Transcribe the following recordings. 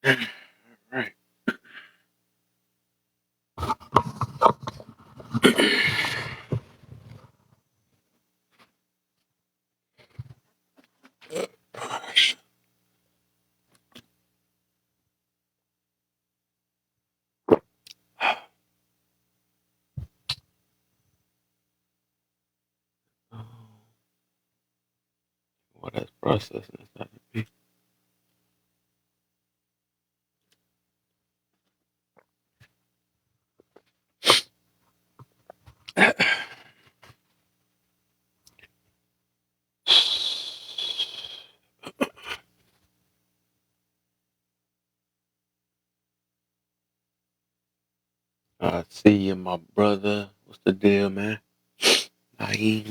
Right. What that's processing is that to be. I see you, my brother. What's the deal, man? I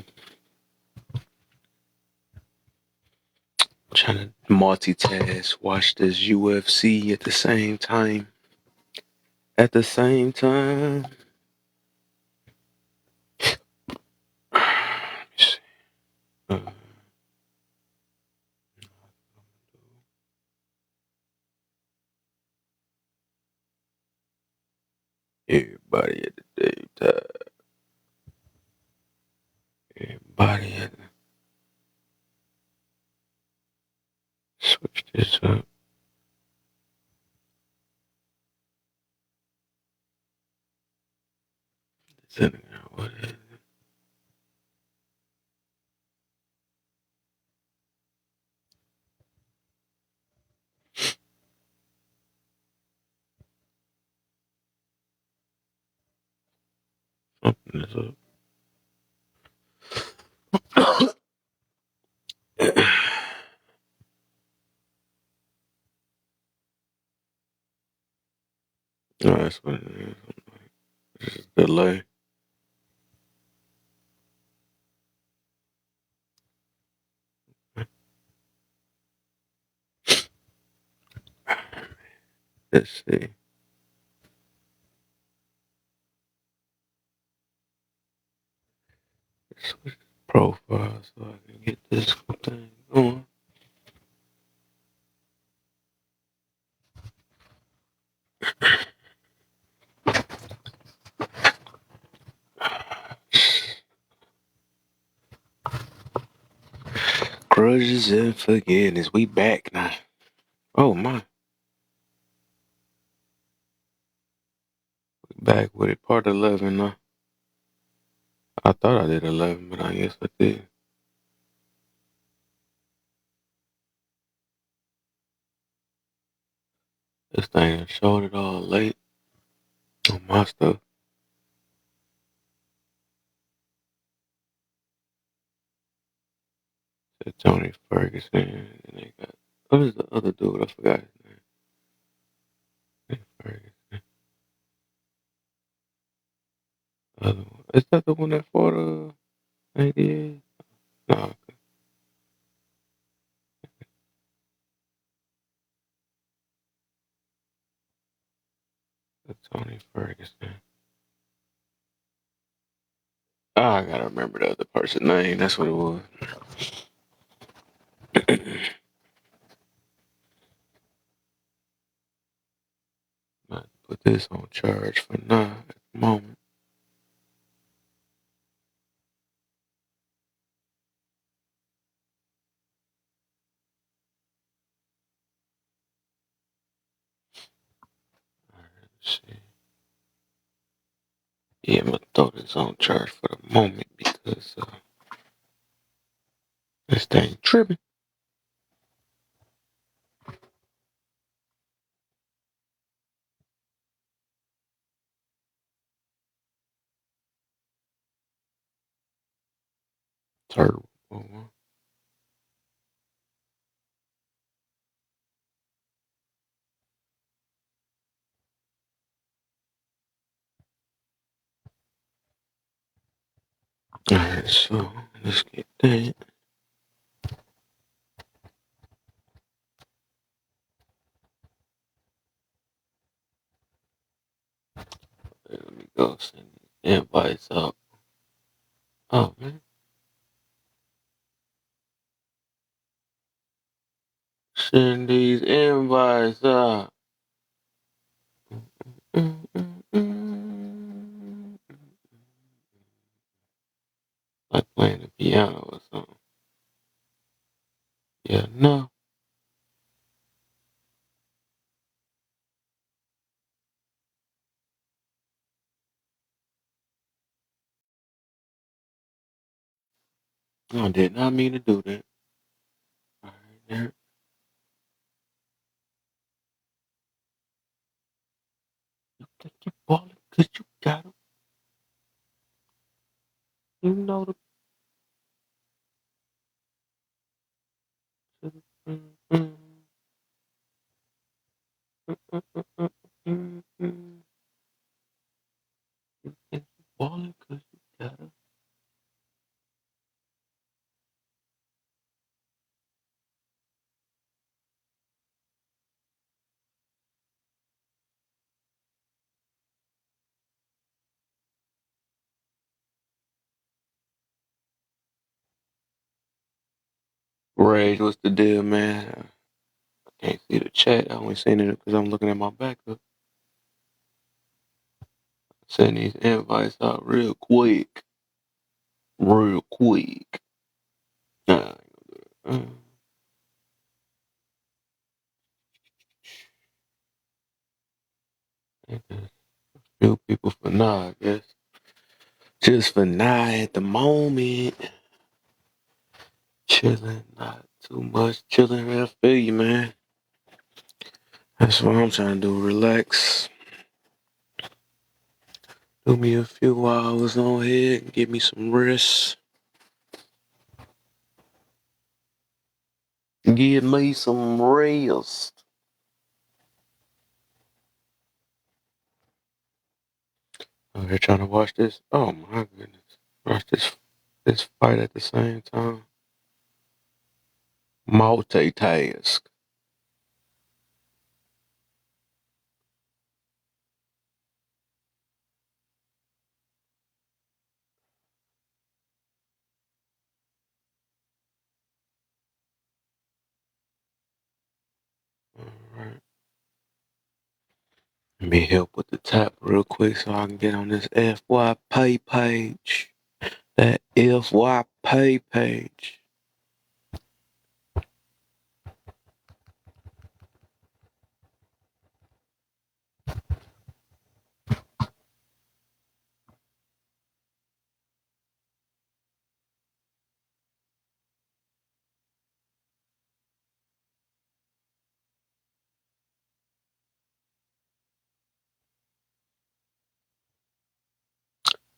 trying to multitask, watch this UFC at the same time. At the same time. Let me see. Uh, everybody at the daytime. Everybody at the switch this up. What is something is up? No, that's what it is. This is delay. Let's see. Switch profile so I can get this thing going. Grudges and forgiveness. We back now. Oh my. We back with it. Part 11 now. I thought I did 11, but I guess I did. This thing showed it all late on my stuff. Said Tony Ferguson. And they got, what is the other dude? I forgot his name. Ferguson. Other one. Is that the one that fought ADA? No, that's Tony Ferguson. Oh, I gotta remember the other person's name. That's what it was. Might put this on charge for now at the moment. Let's see. Yeah, I'm gonna throw this on charge for the moment because this thing tripping. Turtle. Alright, so let's get that. Let me go send these invites out. Oh man, send these invites out. like playing the piano or something. Yeah, no. I did not mean to do that. All right, now. You think you ballin' 'cause you got 'em. You know the. Mm, mm, mm, mm, mm, mm, mm, mm. You think you ballin' 'cause you got 'em. Rage, what's the deal, man? I can't see the chat. I only seen it because I'm looking at my backup. Send these invites out real quick. Real quick. Nah, uh, few people for now, I guess. Just for now at the moment. Chilling, not too much. Chilling, I feel you, man. That's what I'm trying to do. Relax. Do me a few hours on here and give me some rest. Give me some rest. Oh, they're trying to watch this. Oh my goodness. Watch this fight at the same time. Multitask. Alright. Let me help with the tap real quick so I can get on this FYP page. That FYP page.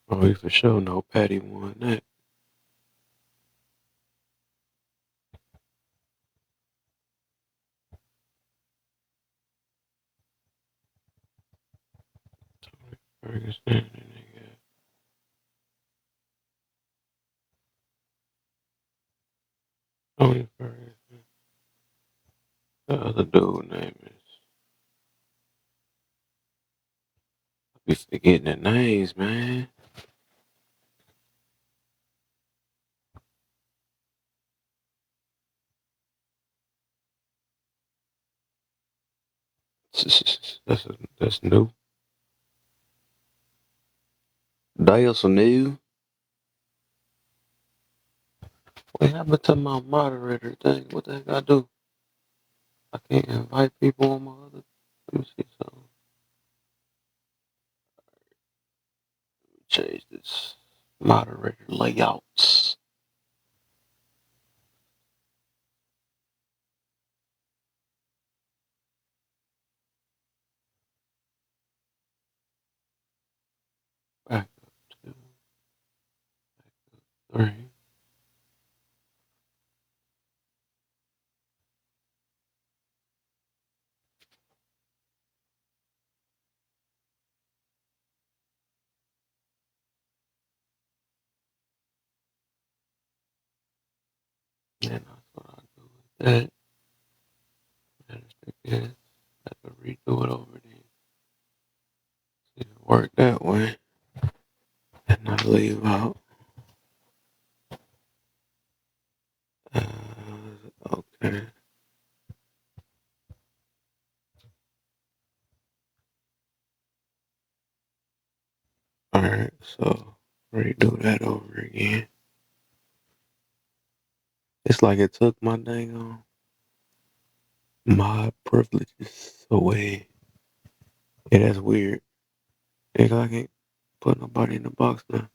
Oh, we for sure know Patty won that. Ferguson, and they got Tony Ferguson. The other dude name is. I be forgetting the names, man. That's new. Dale's new. What happened to my moderator thing? What the heck I do? I can't invite people on my other. Let me see something. Change this moderator layouts. Back up to 3. And that's what I do with that. That's the good. I have to redo it over there. See if it work that way. And I leave out. Uh, okay. Alright, so redo that over again. It's like it took my dang my privileges away. Yeah, that's weird. Yeah, 'cause I can't put nobody in the box now.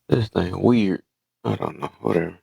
This thing weird. I don't know. Whatever.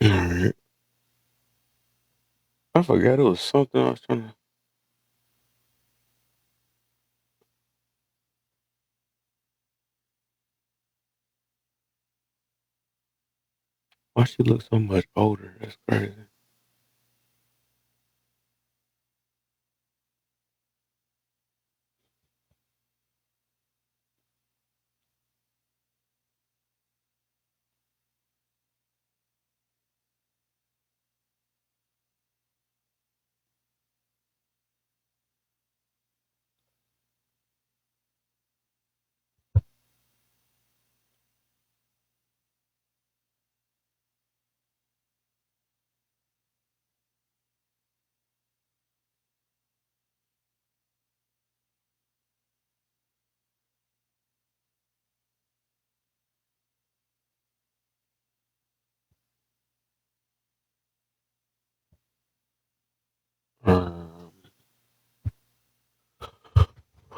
Alright. I forgot it was something I was trying to. Why she look so much older? That's crazy.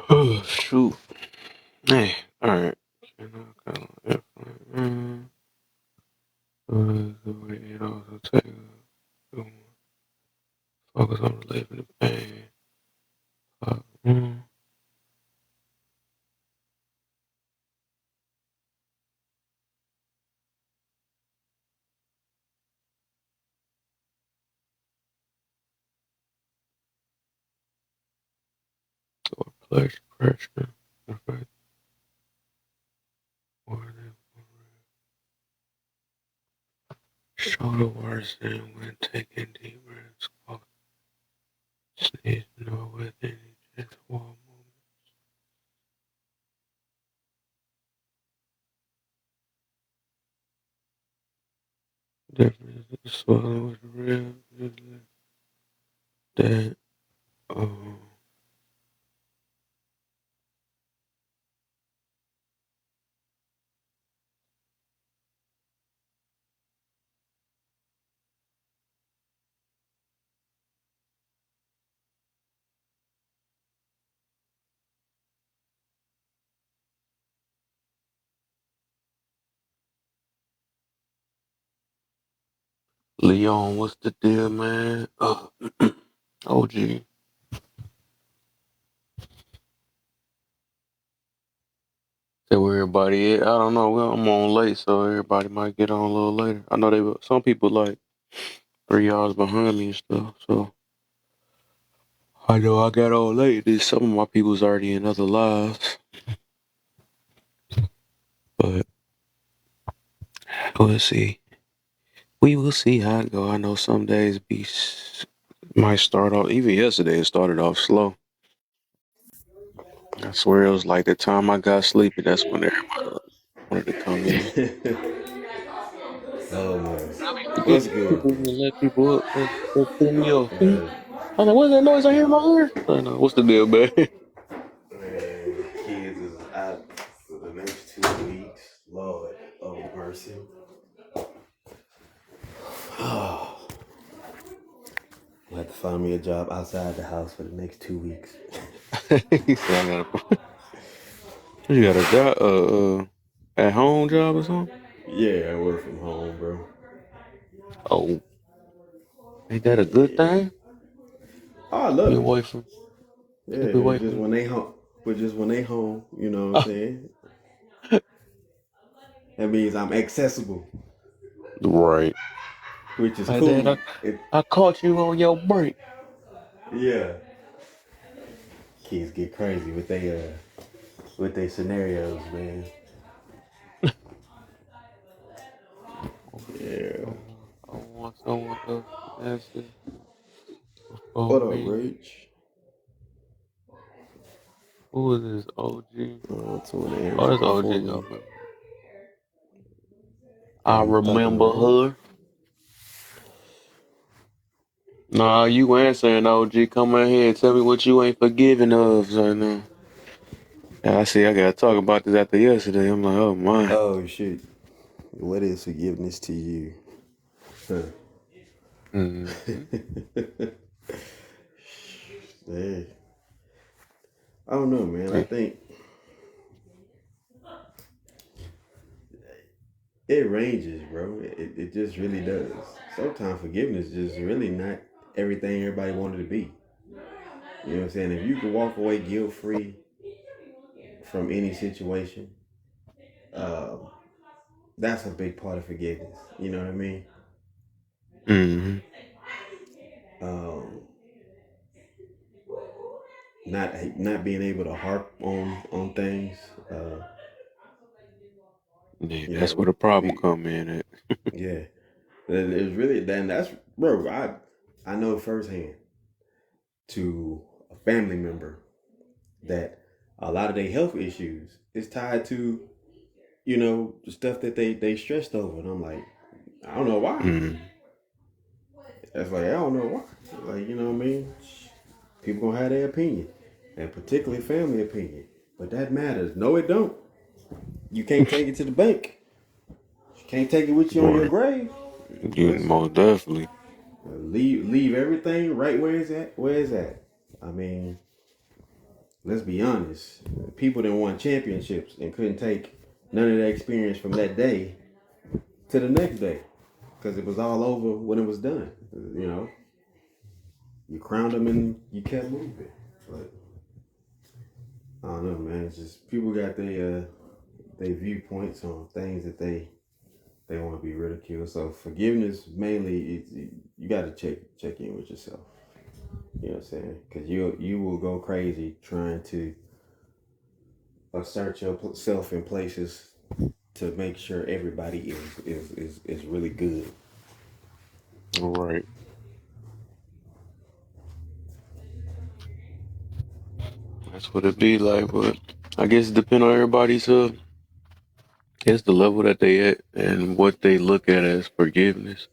Oh, shoot. Hey, alright. The way it also takes focus on relieving the pain. Mm, or pleasure, pressure. Effect more than shoulder worsen when taking deep breaths. Sneeze no with any gentle warm movement. Difference is swelling with rib. That Leon, what's the deal, man? OG. Say where everybody at. I don't know. Well, I'm on late, so everybody might get on a little later. I know some people like 3 hours behind me and stuff. So I know I got on late. Some of my people's already in other lives, but we'll see. We will see how it go. I know some days might start off. Even yesterday, it started off slow. I swear it was like the time I got sleepy. That's when everybody wanted to come in. Oh man, Forget what's good? people will let people up. That threw me off. I Good. was like, what's that noise I hear in my ear? I know. What's the deal, man? Man, kids is out for the next 2 weeks. Lord, oh mercy. Oh, I have to find me a job outside the house for the next 2 weeks. He said, I got a. You got a job, at home job or something? Yeah, I work from home, bro. Oh, ain't that a good Yeah. thing? Oh, I Be love it. away from, Yeah, to be away it's just from. when they home. But just when they home, you know what I'm saying? That means I'm accessible, Right. which is Like that, cool. It, I caught you on your break. yeah. Kids get crazy with they with their scenarios, man. Yeah. I want someone else to answer before What up, me. Rich? Who is this? OG? Someone to Oh, answer that's before OG. I me. remember. I Hey, you talking to remember Rich? her. Nah, you answering, OG. Come in here and tell me what you ain't forgiving of right now. Yeah, I see. I gotta talk about this after yesterday. I'm like, oh my. Oh shit. What is forgiveness to you? Huh. Mm-hmm. Hey, I don't know, man. I think it ranges, bro. It just really does. Sometimes forgiveness is really not everything everybody wanted to be. You know what I'm saying? If you can walk away guilt free from any situation, um, that's a big part of forgiveness. You know what I mean? Mm-hmm. Um, not being able to harp on things. Yeah, You that's know, where the problem we come in at. yeah. It's really then that's bro. I know firsthand to a family member that a lot of their health issues is tied to the stuff that they stressed over, and I'm like, I don't know why. Mm-hmm. That's like I don't know why. Like you know what I mean? People gonna have their opinion, and particularly family opinion, but that matters. No, it don't. You can't take it to the bank. You can't take it with you on your Right. grave. You Listen, most definitely. leave everything right where it's at. Where it's at. I mean, let's be honest. People that won championships and couldn't take none of that experience from that day to the next day because it was all over when it was done. You know, you crowned them and you kept moving. But I don't know, man. It's just people got their viewpoints on things that they want to be ridiculed. So forgiveness mainly, you got to check in with yourself. You know what I'm saying? Because you will go crazy trying to assert yourself in places to make sure everybody is really good. Right. That's what it be like, but I guess it depend on everybody's guess the level that they at and what they look at as forgiveness.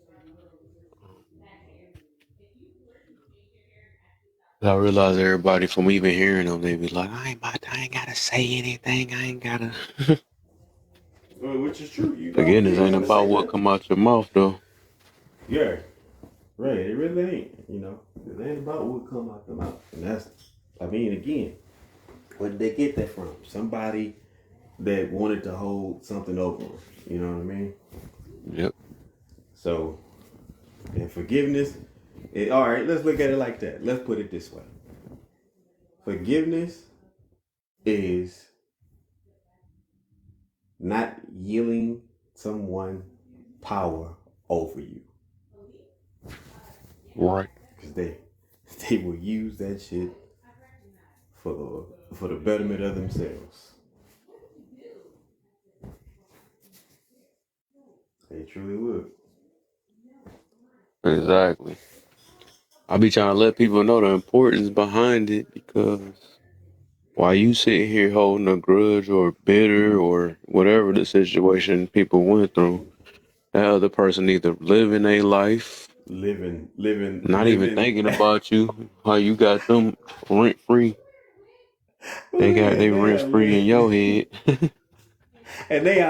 I realize everybody from even hearing them, they be like, I ain't gotta say anything. I ain't gotta. Which is true. You Forgiveness ain't ain't gotta about say what nothing. come out your mouth though. Yeah, right. It really ain't. It ain't about what come out the mouth, and that's. I mean, again, where did they get that from? Somebody that wanted to hold something over them. You know what I mean? Yep. So, and forgiveness. All right, let's look at it like that. Let's put it this way: forgiveness is not yielding someone power over you Right. because they will use that shit for the betterment of themselves. They truly would. Exactly. I be trying to let people know the importance behind it because while you sit here holding a grudge or bitter or whatever the situation people went through, that other person either living a life, not even Living. thinking about you, how you got them rent free. Oh yeah, They rent damn, free in your man. head. And they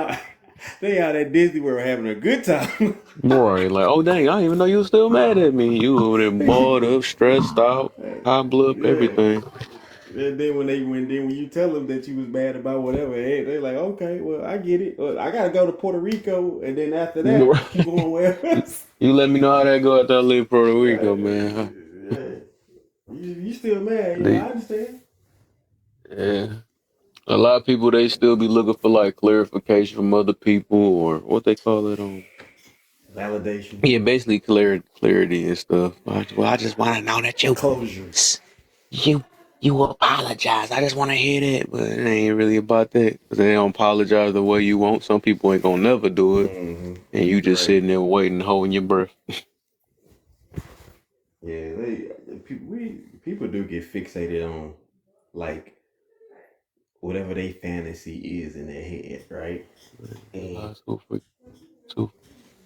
out at Disney World having a good time. Right, like, oh dang, I didn't even know you was still mad at me. You over there bored up, stressed out, high blood, Yeah. everything. And then when you tell them that you was mad about whatever, they're like, okay, well, I get it. Well, I gotta go to Puerto Rico, and then after that, I'm going where else? You let me know how that go after I leave Puerto Rico, man. Yeah. You still mad? Yeah, They, I understand. yeah. A lot of people they still be looking for like clarification from other people or what they call it on. Validation, Yeah, basically clarity and stuff. Well, I just want to know that closure. you you apologize. I just want to hear that, but it ain't really about that. 'Cause they don't apologize the way you want. Some people ain't gonna never do it, Mm-hmm. and you just Right. sitting there waiting, holding your breath. Yeah, people do get fixated on like whatever they fantasy is in their head, right? They And realize who,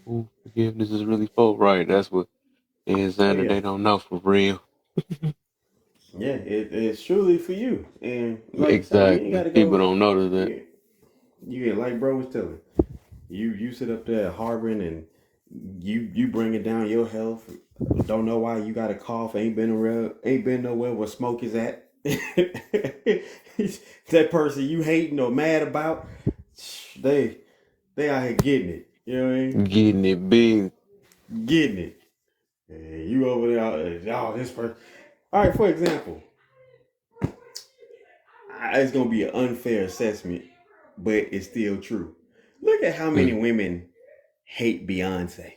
who forgiveness is really for, right? That's what they're oh saying that yeah, they don't know for real. yeah, it's truly for you. And like you say, you ain't Exactly. gotta People go. don't notice that. You get like bro was telling you sit up there harboring and you bringing down your health. Don't know why you got a cough. Ain't been nowhere where smoke is at. That person you hating or mad about, they they out here getting it. You know what I mean? Getting it big. Getting it. And you over there, oh, this person. All right, for example, it's gonna be an unfair assessment, but it's still true. Look at how many Mm. women hate Beyonce.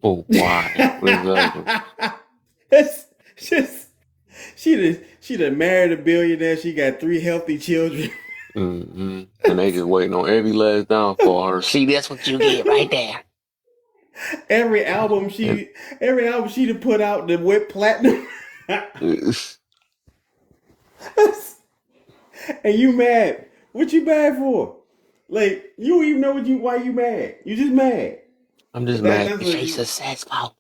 Oh, why? Exactly. it's just she done married a billionaire. She got 3 healthy children. Mm-hmm. And they just waiting on every last downfall on her. See, that's what you get right there. every album And she every album she done put out the went platinum. And you mad? What you mad for? Like you don't even know why you mad. You just mad. I'm just That mad that's 'cause what she's you. successful.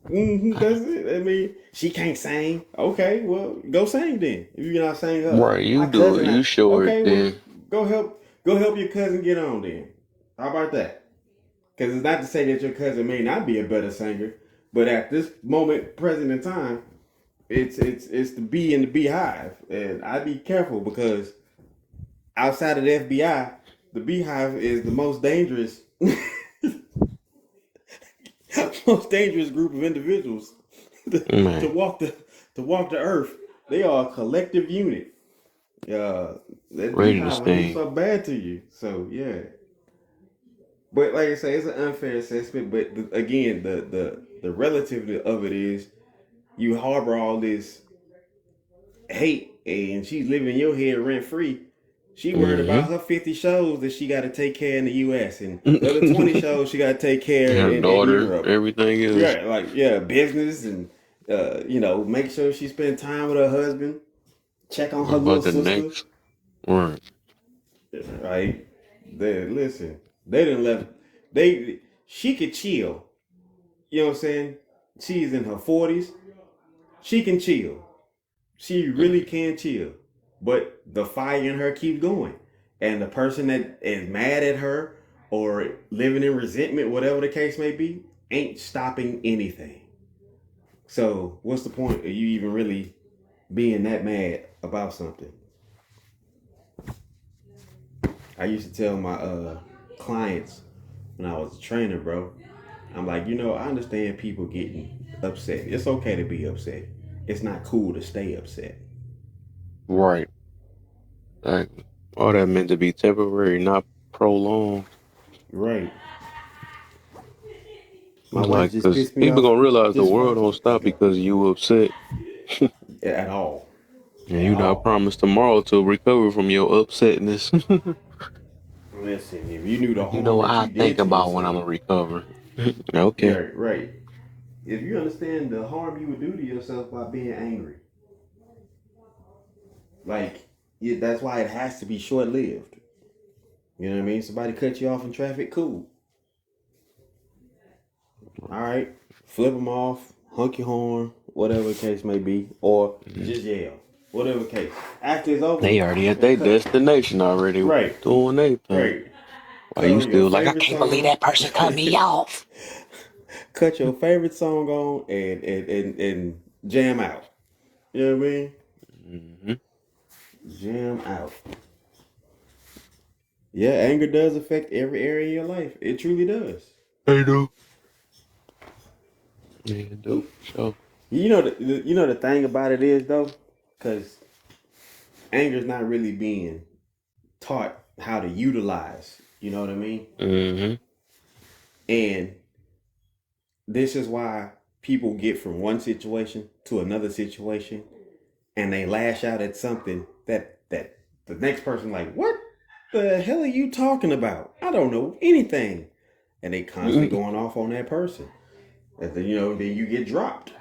That's it. I mean, she can't sing. Okay, well, go sing then. If you're not sing her, Right, you my do it. cousin. You show it Okay, well, then. go help your cousin get on then. How about that? Because it's not to say that your cousin may not be a better singer, but at this moment, present in time, it's the bee in the beehive, and I be careful because outside of the FBI, the beehive is the most dangerous, most dangerous group of individuals to Man, walk the earth. They are a collective unit. Uh, that ready to beehive will do sting. something bad to you. So yeah, but like I say, it's an unfair assessment. But again, the relative of it is you harbor all this hate, and she's living in your head rent free. She worried Mm-hmm. about her 50 shows that she got to take care in the U.S. and the other 20 shows she got to take care Her in daughter, Europe. everything is Yeah, like yeah, business and make sure she spend time with her husband. Check on her little about the sister. next. Right. Right? Listen. They didn't let they. She could chill. You know what I'm saying? She's in her 40s. She can chill. She really can chill. But the fire in her keeps going. And the person that is mad at her or living in resentment, whatever the case may be, ain't stopping anything. So what's the point of you even really being that mad about something? I used to tell my clients when I was a trainer, bro. I'm like, I understand people getting upset. It's okay to be upset. It's not cool to stay upset. Right. Exactly. All that meant to be temporary, not prolonged. Right. My wife Like, just cause pissed me people off gonna realize the this world way. don't stop because you upset, At all. and At you not all. promised tomorrow to recover from your upsetness. Listen, if you knew the Like, you know harm what that I you think did to about when I'm yourself, gonna recover. Okay. yeah, right. If you understand the harm you would do to yourself by being angry, like, that's why it has to be short lived. You know what I mean? Somebody cut you off in traffic, cool. All right, flip them off, honk your horn, whatever the case may be, or Mhm. just yell, whatever the case. After it's over, They already at man, their cut. destination already, Right, doing their thing. right. Why Cut you on your still like, I favorite can't believe song. that person cut me off. Cut your favorite song on and jam out. You know what I mean? Hmm. Jam out. Yeah, anger does affect every area of your life. It truly does. They do. Yeah, do. Sure. You know the thing about it is though, because anger is not really being taught how to utilize. You know what I mean? Hmm. And this is why people get from one situation to another situation, and they lash out at something that the next person like, what the hell are you talking about? I don't know anything, and they constantly going off on that person. And then then you get dropped.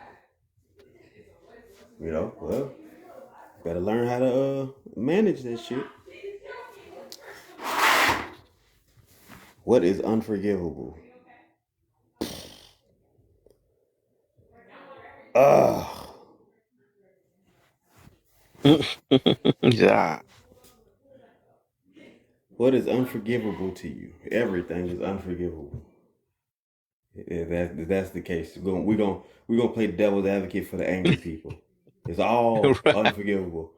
Well, better learn how to manage that shit. What is unforgivable? Ugh. Yeah. What is unforgivable to you? Everything is unforgivable. If that's the case, we're gonna play devil's advocate for the angry people. It's all Right. unforgivable.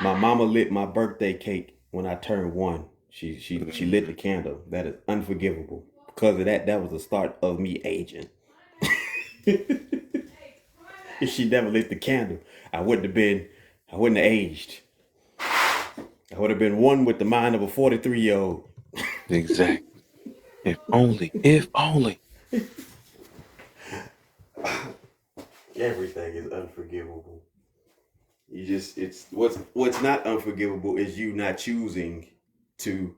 My mama lit my birthday cake when I turned one. She lit the candle. That is unforgivable. Because of that, that was the start of me aging. If she never lit the candle, I wouldn't have aged. I would have been one with the mind of a 43-year old. Exactly. If only. If only. Everything is unforgivable. It's what's not unforgivable is you not choosing to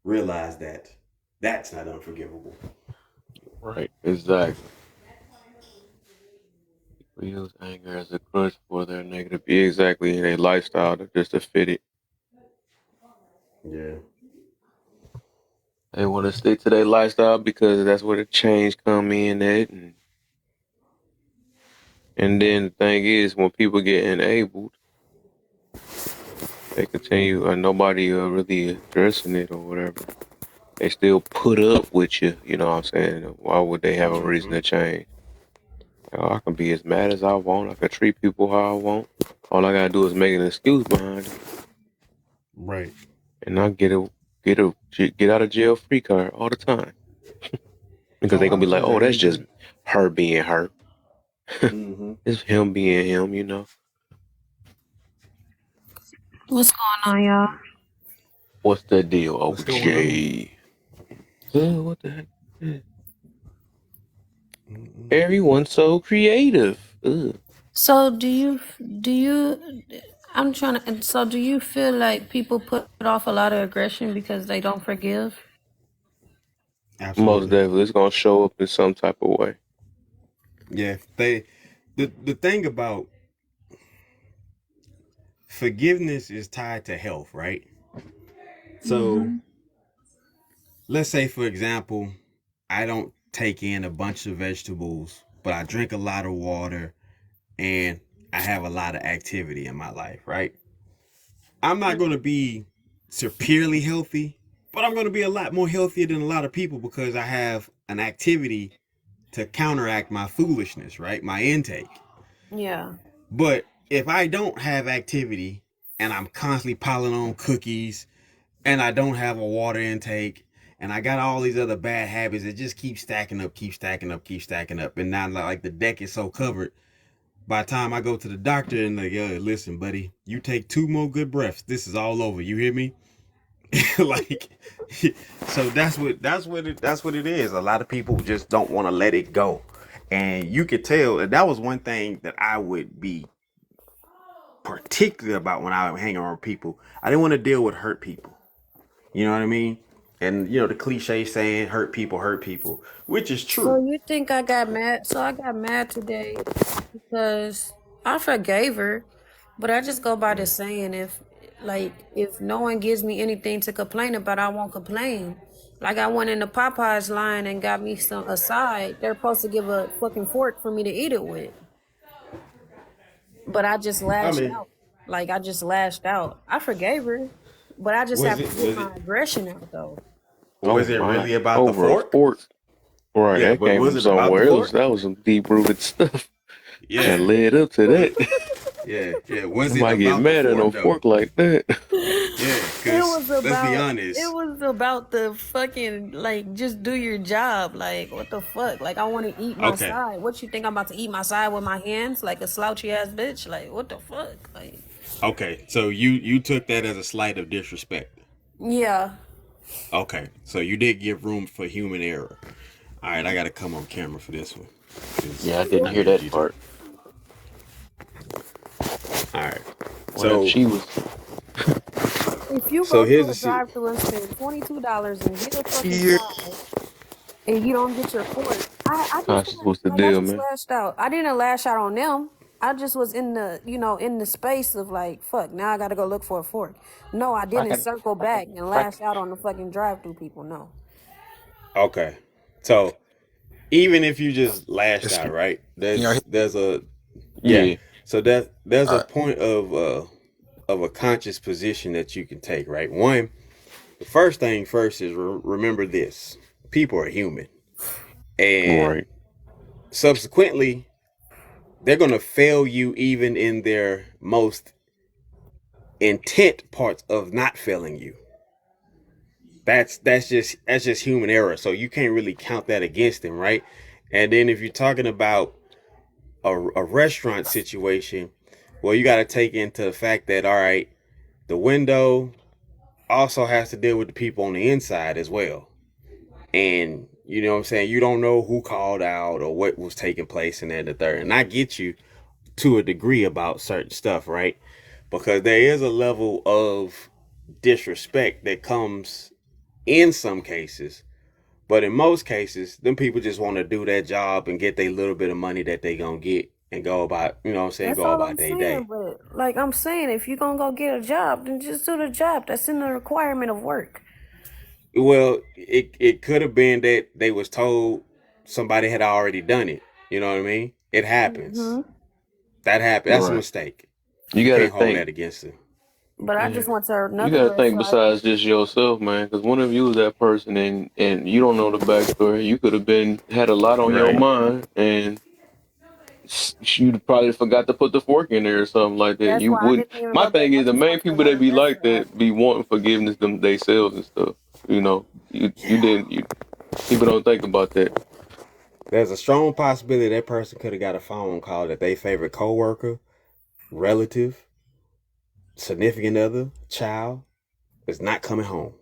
realize that that's not unforgivable. Right. Exactly. People use anger as a crutch for their negative. Exactly. In a lifestyle just to fit it. Yeah. They want to stick to their lifestyle because that's where the change come in at. And then the thing is, when people get enabled, they continue, and nobody really addressing it or whatever. They still put up with you. You know what I'm saying? Why would they have a reason Mm-hmm. to change? You know, I can be as mad as I want. I can treat people how I want. All I gotta do is make an excuse behind it, Right. and I get out of jail free card all the time because Oh, they gonna be I'm like, telling oh, you, that's just anything. her being her. Mm-hmm. It's him being him. You know What's going on, y'all? what's the deal, What's going on? OJ? What the heck? Mm-mm. Everyone's so creative. Ugh. So, do you? I'm trying to. So, do you feel like people put off a lot of aggression because they don't forgive? Most Absolutely. definitely, it's gonna show up in some type of way. Yeah. The thing about forgiveness is tied to health, right? So Hmm. let's say, for example, I don't take in a bunch of vegetables, but I drink a lot of water and I have a lot of activity in my life, right? I'm not going to be superiorly healthy, but I'm going to be a lot more healthier than a lot of people because I have an activity to counteract my foolishness, right? My intake. Yeah. But if I don't have activity and I'm constantly piling on cookies and I don't have a water intake and I got all these other bad habits that just keep stacking up, keep stacking up, keep stacking up. And now like the deck is so covered. By the time I go to the doctor and like, yo, listen, buddy, you take two more good breaths. This is all over. You hear me? Like, so that's what it is. A lot of people just don't want to let it go. And you could tell that was one thing that I would be particular about when I would hang around people. I didn't want to deal with hurt people. You know what I mean? And the cliche saying hurt people, which is So true. you think I got mad? So I got mad today because I forgave her, but I just go by the Yeah. saying if no one gives me anything to complain about, I won't complain. Like I went in the Popeyes line and got me some aside. They're supposed to give a fucking fork for me to eat it with, but I just I lashed mean, out. Like I just lashed out. I forgave her, but I just was have to it get was my it aggression out though. Oh was it my! really about the Over a fork? fork. Right, Yeah, that but came was from it about the somewhere else. fork? That was some deep rooted stuff Yeah, that led up to that. yeah. Was it Somebody get about the mad at no fork though? fork like that. Yeah, It because was let's be about it honest. was about the fucking like just do your job. Like what the fuck? Like I want to eat my Okay, side. What you think I'm about to eat my side with my hands like a slouchy ass bitch? Like what the fuck? Like okay. So you took that as a slight of disrespect. yeah. Okay, so you did give room for human error. All right, I got to come on camera for this one. Yeah, I didn't I hear need that you to. part. All right. What if So she was If you so go here's through the a shit. drive-through and spend $22 and get a fucking here? side and you don't get your fork, I just Tasha, got what's the like I deal, just man? lashed out. I didn't lash out on them. I just was in the in the space of like fuck. Now I got to go look for a fork. No, I I didn't got circle back and lash out on the fucking drive-through people. No. Okay. So even if you just lashed It's, out, can right? y'all hear? There's a yeah. yeah. So there's All a right. point of a conscious position that you can take, right? One, the first thing first is remember this: people are human, and Right. subsequently, they're gonna fail you even in their most intent parts of not failing you. That's just human error. So you can't really count that against them, right? And then if you're talking about a restaurant situation, well, you got to take into the fact that all right, the window also has to deal with the people on the inside as well. And you know what I'm saying? You don't know who called out or what was taking place in that the third. And I get you to a degree about certain stuff, right? Because there is a level of disrespect that comes in some cases. But in most cases, them people just want to do their job and get their little bit of money that they gonna get and go about, you know what I'm saying, That's go all about I'm their saying. day. But like I'm saying, if you're gonna go get a job, then just do the job. That's in the requirement of work. Well, it could have been that they was told somebody had already done it. You know what I mean? It happens. Hmm. That happened. That's a Right. mistake. You You got to can't hold think. that against them. But I Yeah. just went to You another got to think restaurant. besides just yourself, man. Because what if you was that person and you don't know the backstory? You could have been had a lot on your Right. mind, and you probably forgot to put the fork in there or something like that. That's You why I wouldn't. didn't even My go back. thing I is the just main went to people that another be like restaurant. that be wanting forgiveness them themselves and stuff. You know, you Yeah. didn't. People don't think about that. There's a strong possibility that person could have got a phone call that they favorite coworker, relative, significant other, child is not coming home.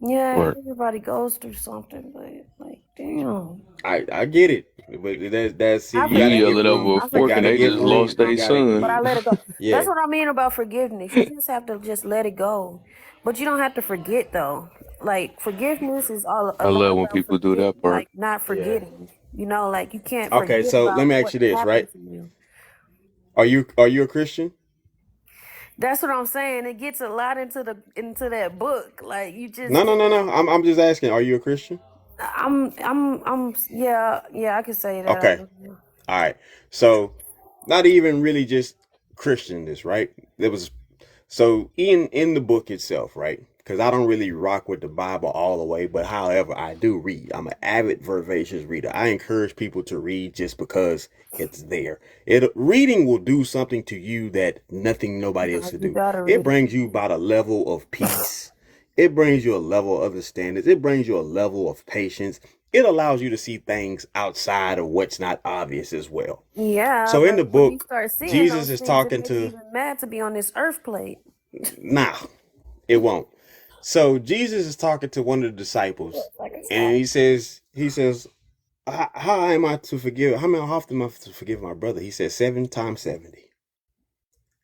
Yeah, Right. everybody goes through something, but like, damn. I get it, but that's see, I you You got to forgave give yelling them. over room. a I You fork got and to forgave they them, give just but lost room. You their got to but I son. let it go. That's yeah. what I mean about forgiveness. You just have to just let it go. But you don't have to forget though. Like forgiveness is all a I lot love when about people do forget, that part. like not Yeah. forgetting. You know, like you can't Okay, forget so let about me ask what you this, right? happened to you. Are you a Christian? That's what I'm saying. It gets a lot into that book. Like you just No, no, no, can't. no. I'm just asking. Are you a Christian? Yeah, I can say that. Okay. All right. So, not even really just Christianness, right? There was so in the book itself, right? Because I don't really rock with the Bible all the way, but however, I do read. I'm an avid, voracious reader. I encourage people to read just because it's there. It reading will do something to you that nothing nobody else No, will you do. gotta It read it. brings you about a level of peace. It brings you a level of understanding. It brings you a level of patience. It allows you to see things outside of what's not obvious as well. Yeah, So in but the when you book, start seeing Jesus those is things, it talking makes you to even mad to be on this earth plate. nah, it won't. So Jesus is talking to one of the disciples, Like I and said. he says, how am I to forgive? How many often am I to forgive my brother? He said 7 times 70.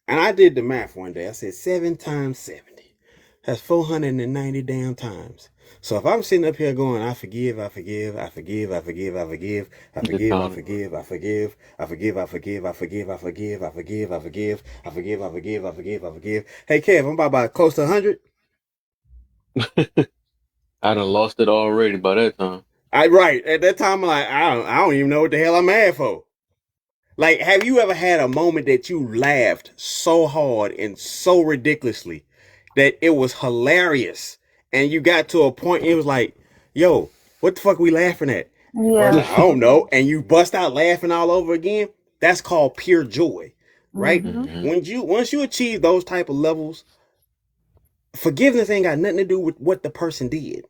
And I did the math one day. I said 7 times 70. That's 490 damn times. So if I'm sitting up here going, I forgive, I forgive, I forgive, I forgive, I forgive, I The forgive, I time. forgive, I forgive, I forgive, I forgive, I forgive, I forgive, I forgive, I forgive, I forgive, I forgive, I forgive, I forgive. Hey Kev, I'm about close to 100. I done lost it already by that time. I right at that time I'm like I don't even know what the hell I'm mad for. Like, have you ever had a moment that you laughed so hard and so ridiculously that it was hilarious, and you got to a point it was like, yo, what the fuck are we laughing at? The person, Yeah. I don't know, and you bust out laughing all over again. That's called pure joy, right? Mm-hmm. Hmm. When you once you achieve those type of levels, forgiveness ain't got nothing to do with what the person did.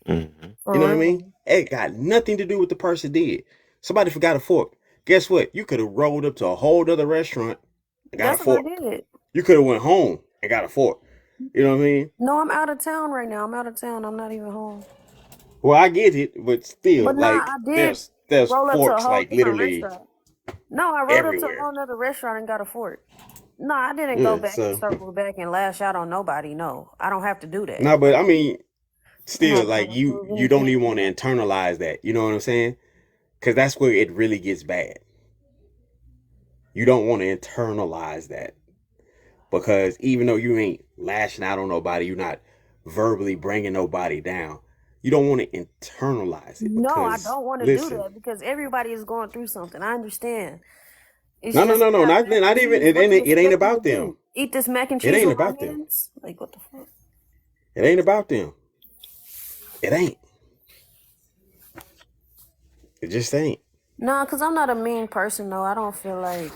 Hmm. You know For what I mean? real. It got nothing to do with the person did. Somebody forgot a fork. Guess what? You could have rolled up to a whole other restaurant and got a That's what I fork. did. You could have went home and got a fork. You know what I mean? No, I'm out of town right now. I'm out of town. I'm not even home. Well, I get it, but still, But nah, like, I did. there's there's roll up to a forks whole like different literally restaurant. No, I rolled up to a everywhere. whole nother restaurant and got a fork. No, I didn't go Yeah, back and so circle back and lash out on nobody. No, I don't have to do that. no, but I mean, I'm still, not like trying to you, prove you don't anything even to want to nobody. internalize that. You know what I'm saying? Because that's where it really gets bad. You don't want to internalize that because even though you ain't lashing out on nobody, you're not verbally bringing nobody down. You don't want to internalize it No, I because don't want to do listen, that because everybody is going through something. I understand. It's no, no, just no, we no, got not mac and even. cheese. It What ain't. you It ain't expect me to about them. do? Eat this mac and It cheese ain't with my about them. hands? Like what the fuck? It ain't about them. It ain't. It just ain't. No, because I'm not a mean person though. I don't feel like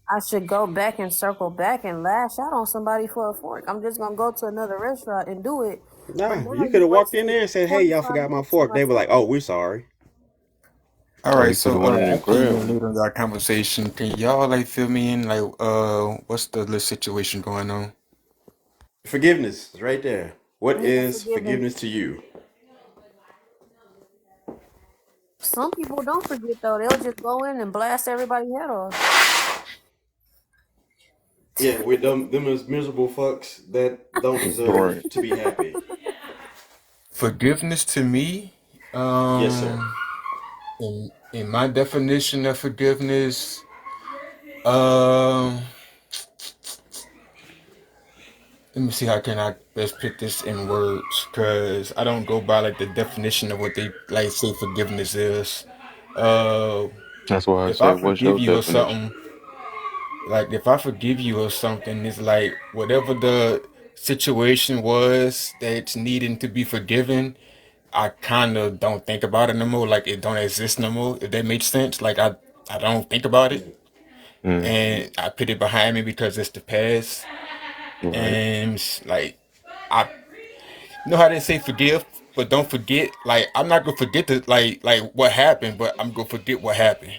I should go back and circle back and lash out on somebody for a fork. I'm just gonna go to another restaurant and do it. But Nah, now you could you have walked in wasted there and said, "Hey, y'all 45 forgot my minutes of fork." my They were like, "Oh, time. we're sorry." All Or right, you could so have went in and after you grabbed and one. later in our conversation, can y'all like fill me in? Like, what's the little situation going on? Forgiveness is right there. What Yeah, is forgiving. forgiveness to you? Some people don't forget though. They'll just go in and blast everybody's head off. Yeah, with them as miserable fucks that don't Right. deserve to be happy. Forgiveness to me, Yes, sir. um, in my definition of forgiveness, um, let me see how can I best put this in words, because I don't go by like the definition of what they like say forgiveness is. Uh, That's why I if I said, what's forgive your you or definition? something. Like if I forgive you or something, it's like whatever the situation was that's needing to be forgiven, I kind of don't think about it no more. Like it don't exist no more. If that makes sense. Like I don't think about it Mm-hmm. and I put it behind me because it's the past. Right. And like I know how they say forgive, but don't forget. Like I'm not gonna forget the like what happened, but I'm gonna forget what happened.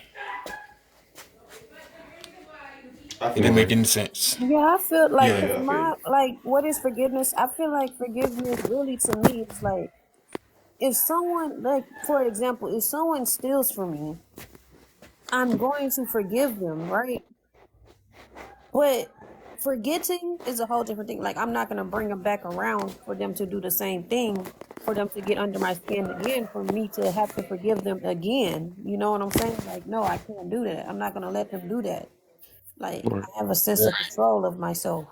I It feel didn't make you. any sense. Yeah, I feel like, cause Yeah. Yeah, I feel my you. like, what is forgiveness? I feel like forgiveness really to me is like if someone, like for example, if someone steals from me, I'm going to forgive them, right? But forgetting is a whole different thing. Like I'm not gonna bring them back around for them to do the same thing, for them to get under my skin again, for me to have to forgive them again. You know what I'm saying? Like, no, I can't do that. I'm not gonna let them do that. Like Right. I have a sense of control of myself.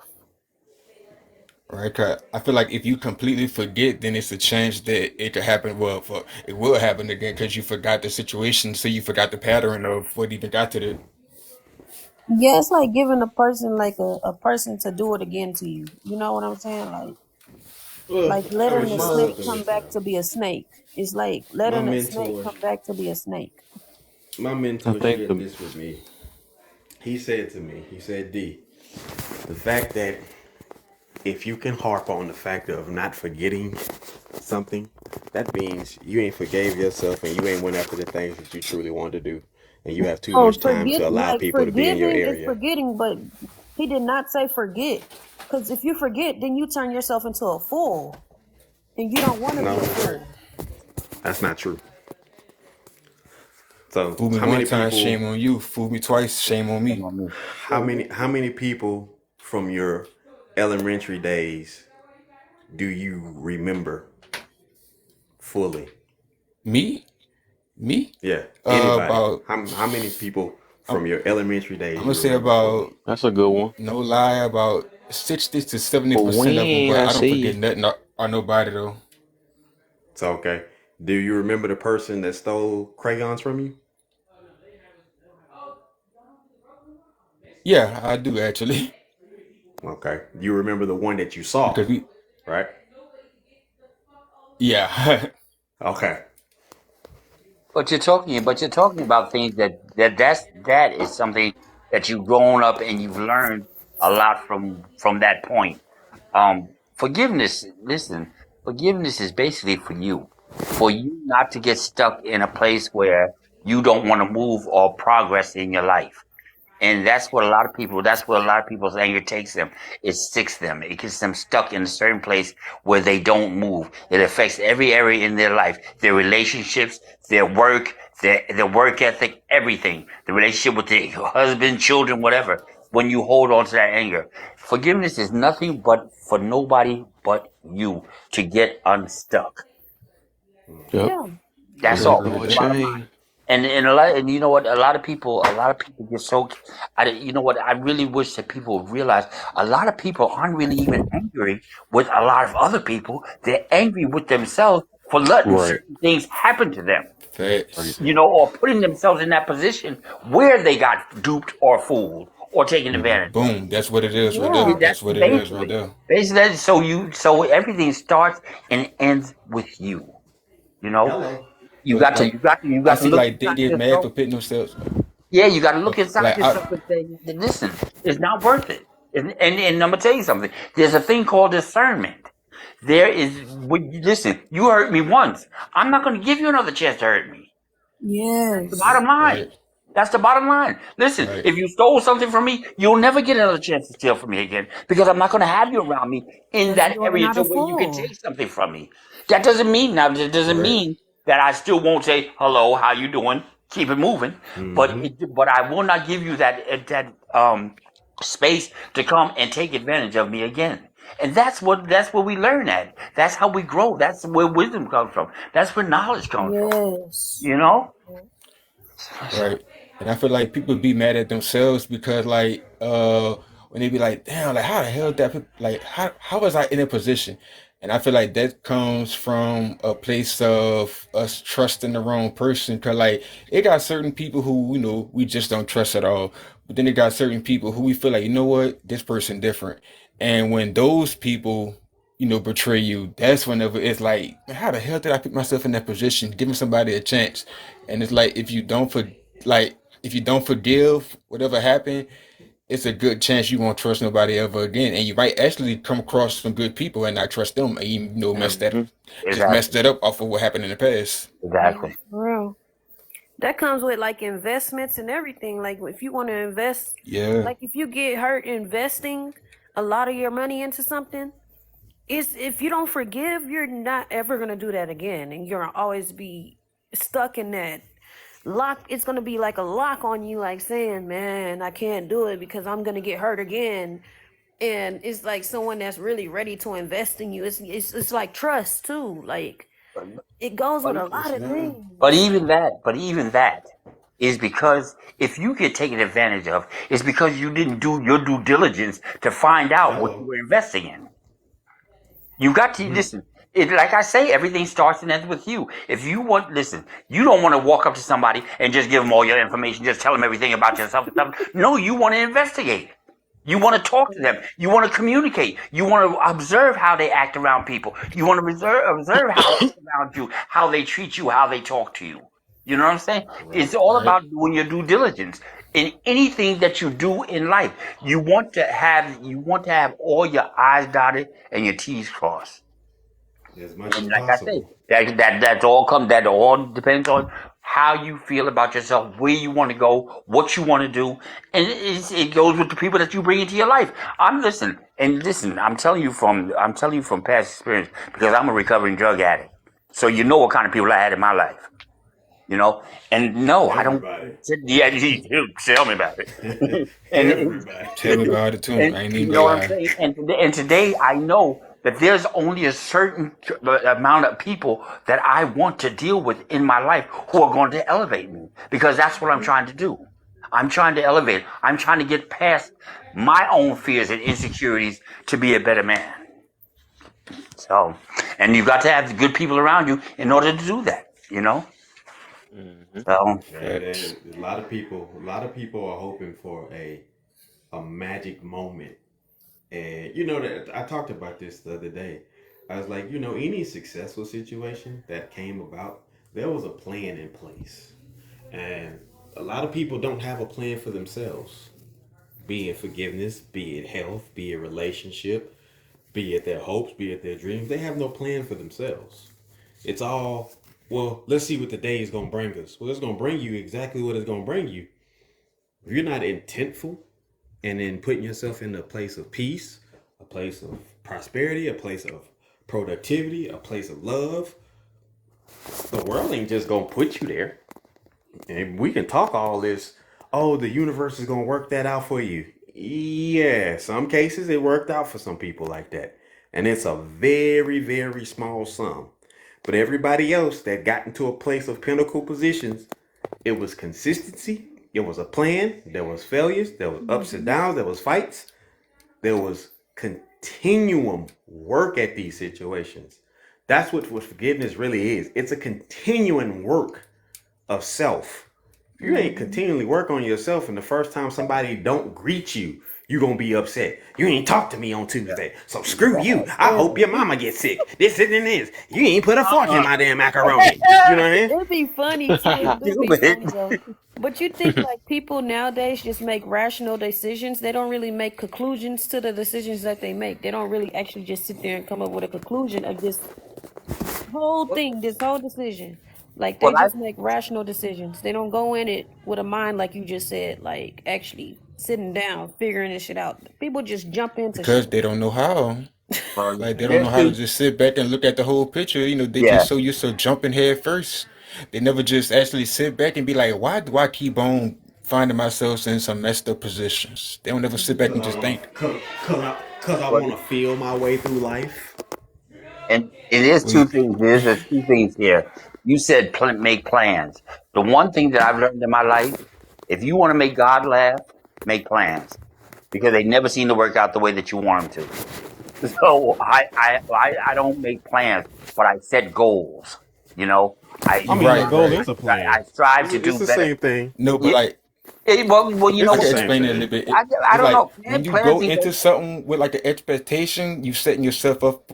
Right, 'cause I feel like if you completely forget, then it's a chance that it could happen. Well, for it will happen again because you forgot the situation, so you forgot the pattern of what even got to the. Yeah, it's like giving a person like a person to do it again to you. You know what I'm saying? Well, Like I letting would a share snake something come with back y'all. to be a snake. It's like My letting a snake mentor, come back to be a snake. my I mentor think shared the this with me. He said to me, he said, "D, the fact that if you can harp on the fact of not forgetting something, that means you ain't forgave yourself and you ain't went after the things that you truly want to do, and you have too Oh, much time forget to allow like people to be in your forgiving is area." forgetting, but he did not say forget. Because if you forget, then you turn yourself into a fool, and you don't want to be No, a fool. that's not true. So, Fool me how one many time, people? shame on you. Fool me twice, shame on Shame me. on me. How many people from your elementary days do you remember fully? Me, me. Yeah, anybody. About How many people I'm, from your elementary I'm days gonna you say remember fully? about that's a good one. no lie about 60 to 70% of them, When but I I don't see forget you. nothing or nobody though. It's okay. Do you remember the person that stole crayons from you? Yeah, I do actually Okay. You remember the one that you because saw, we right? yeah. Okay. But you're talking about things that is something that you've grown up and you've learned a lot from that point. Forgiveness. Listen, forgiveness is basically for you not to get stuck in a place where you don't want to move or progress in your life. And that's what a lot of people. That's what a lot of people's anger takes them. It sticks them. It gets them stuck in a certain place where they don't move. It affects every area in their life, their relationships, their work, their work ethic, everything. The relationship with their husband, children, whatever. When you hold on to that anger, forgiveness is nothing but for nobody but you to get unstuck. Yep. Yeah. That's Let all. go That's of the bottom line. chain. And a lot, and you know what, a lot of people get so, you know what, I really wish that people realize a lot of people aren't really even angry with a lot of other people. They're angry with themselves for letting Right. certain things happen to them, Facts. or putting themselves in that position where they got duped or fooled or taken advantage of. Boom. That's what it is right there. Yeah. That's That's what it is right basically, there. so everything starts and ends with you. You know, Hello. you But got to, like, you got to, you I got to see look like they inside get mad yourself. for putting themselves. Yeah, you got to look inside Like I, yourself and say, listen, it's not worth it. And I'm gonna tell you something. There's a thing called discernment. There is. Listen, you hurt me once. I'm not gonna give you another chance to hurt me. That's the Yes. bottom line. right, That's the bottom line. Listen, right, if you stole something from me, you'll never get another chance to steal from me again because I'm not going to have you around me in Because that you are area not to a where you can fool. take something from me. That doesn't mean now. That doesn't right, mean that I still won't say hello, how you doing, keep it moving. Mm-hmm. But I will not give you that space to come and take advantage of me again. And that's what we learn at. That's how we grow. That's where wisdom comes from. That's where knowledge comes from. Yes. You know. right. And I feel like people be mad at themselves because like when they be like, damn, like how the hell that like how was I in a position? And I feel like that comes from a place of us trusting the wrong person. Cause like it got certain people who, we just don't trust at all. But then it got certain people who we feel like, you know what, this person different. And when those people, betray you, that's whenever it's like, man, how the hell did I put myself in that position? Giving somebody a chance. And it's like if you don't forgive whatever happened, it's a good chance you won't trust nobody ever again. And you might actually come across some good people and not trust them and Mhm. just mess Exactly. that up off of what happened in the past. Yeah, Exactly. for real. That comes with like investments and everything. Like if you want to invest, Yeah. like if you get hurt investing a lot of your money into something, is if you don't forgive, you're not ever gonna do that again, and you're gonna always be stuck in that lock. It's gonna be like a lock on you, like saying, "Man, I can't do it because I'm gonna get hurt again." And it's like someone that's really ready to invest in you. It's like trust too. Like it goes But with a lot of Yeah. but things. even that is because if you get taken advantage of, it's because you didn't do your due diligence to find out what you Hello. were investing in. You got to Mm-hmm. listen. Like I say, everything starts and ends with you. If you want, listen, you don't want to walk up to somebody and just give them all your information, just tell them everything about yourself and stuff. No, you want to investigate. You want to talk to them. You want to communicate. You want to observe how they act around people. You want to observe how they act around you, how they treat you, how they talk to you. You know what I'm saying? It's Right. all Right. about doing your due diligence in anything that you do in life. You want to have all your I's dotted and your T's crossed. As much as And like I say, possible. that all depends on how you feel about yourself, where you want to go, what you want to do, and it goes with the people that you bring into your life. Listen. I'm telling you from past experience because I'm a recovering drug addict, so you know what kind of people I had in my life. You know, and no, I don't. Everybody. Yeah, you do. Tell me about it. and, Everybody. Tell me about it too. and I ain't even you gonna know what I'm lie. saying? And today I know that there's only a certain amount of people that I want to deal with in my life who are going to elevate me because that's what I'm trying to do. I'm trying to elevate. I'm trying to get past my own fears and insecurities to be a better man. So, and you've got to have good people around you in order to do that, you know? Mm-hmm. So, And Facts. a lot of people are hoping for a magic moment. And that I talked about this the other day. I was like, any successful situation that came about, there was a plan in place. And a lot of people don't have a plan for themselves. Be it forgiveness, be it health, be it relationship, be it their hopes, be it their dreams. They have no plan for themselves. It's all, well, let's see what the day is going to bring us. Well, it's going to bring you exactly what it's going to bring you. if you're not intentful and then putting yourself in a place of peace, a place of prosperity, a place of productivity, a place of love, the world ain't just gonna put you there. And we can talk all this. Oh, the universe is gonna work that out for you. Yeah, some cases it worked out for some people like that, and it's a very, very small sum. But everybody else that got into a place of pinnacle positions, it was consistency. It was a plan. There was failures. There was ups and Mhm. downs. There was fights. There was continuum work at these situations. That's what forgiveness really is. It's a continuing work of self. If you ain't Mhm. continually work on yourself and the first time somebody don't greet you, you gonna be upset. You ain't talk to me on Tuesday, so screw you. I Yeah, hope your it, mama gets sick. This and this. You ain't put a fork in Uh, my damn macaroni. You know what I mean? it'd be funny too. It do be stupid. funny though. But you think like people nowadays just make rational decisions? They don't really make conclusions to the decisions that they make. They don't really actually just sit there and come up with a conclusion of this whole thing, this whole decision. Like Well, they I just make rational decisions. They don't go in it with a mind like you just said, like actually sitting down, figuring this shit out. People just jump into because shit. they don't know how. well, Like they don't there's know how to two. just sit back and look at the whole picture. They Yeah, just so used to jumping head first. They never just actually sit back and be like, why do I keep on finding myself in some messed up positions? They don't ever sit back Cause and I just wanna, think. cause I but wanna feel my way through life. and there's two We things. There's two things here. You said make plans. The one thing that I've learned in my life, if you want to make God laugh, make plans because they never seem to work out the way that you want them to. So I don't make plans, but I set goals. You know, I I mean, a right, goal right. is a plan. I strive It's, to it's do the better. same thing. No, but Yeah, like well, you It's know I the can what? same explain it a little thing. bit. I It's don't like know. when Plan, you plans go these into days. something with like an expectation, you setting yourself up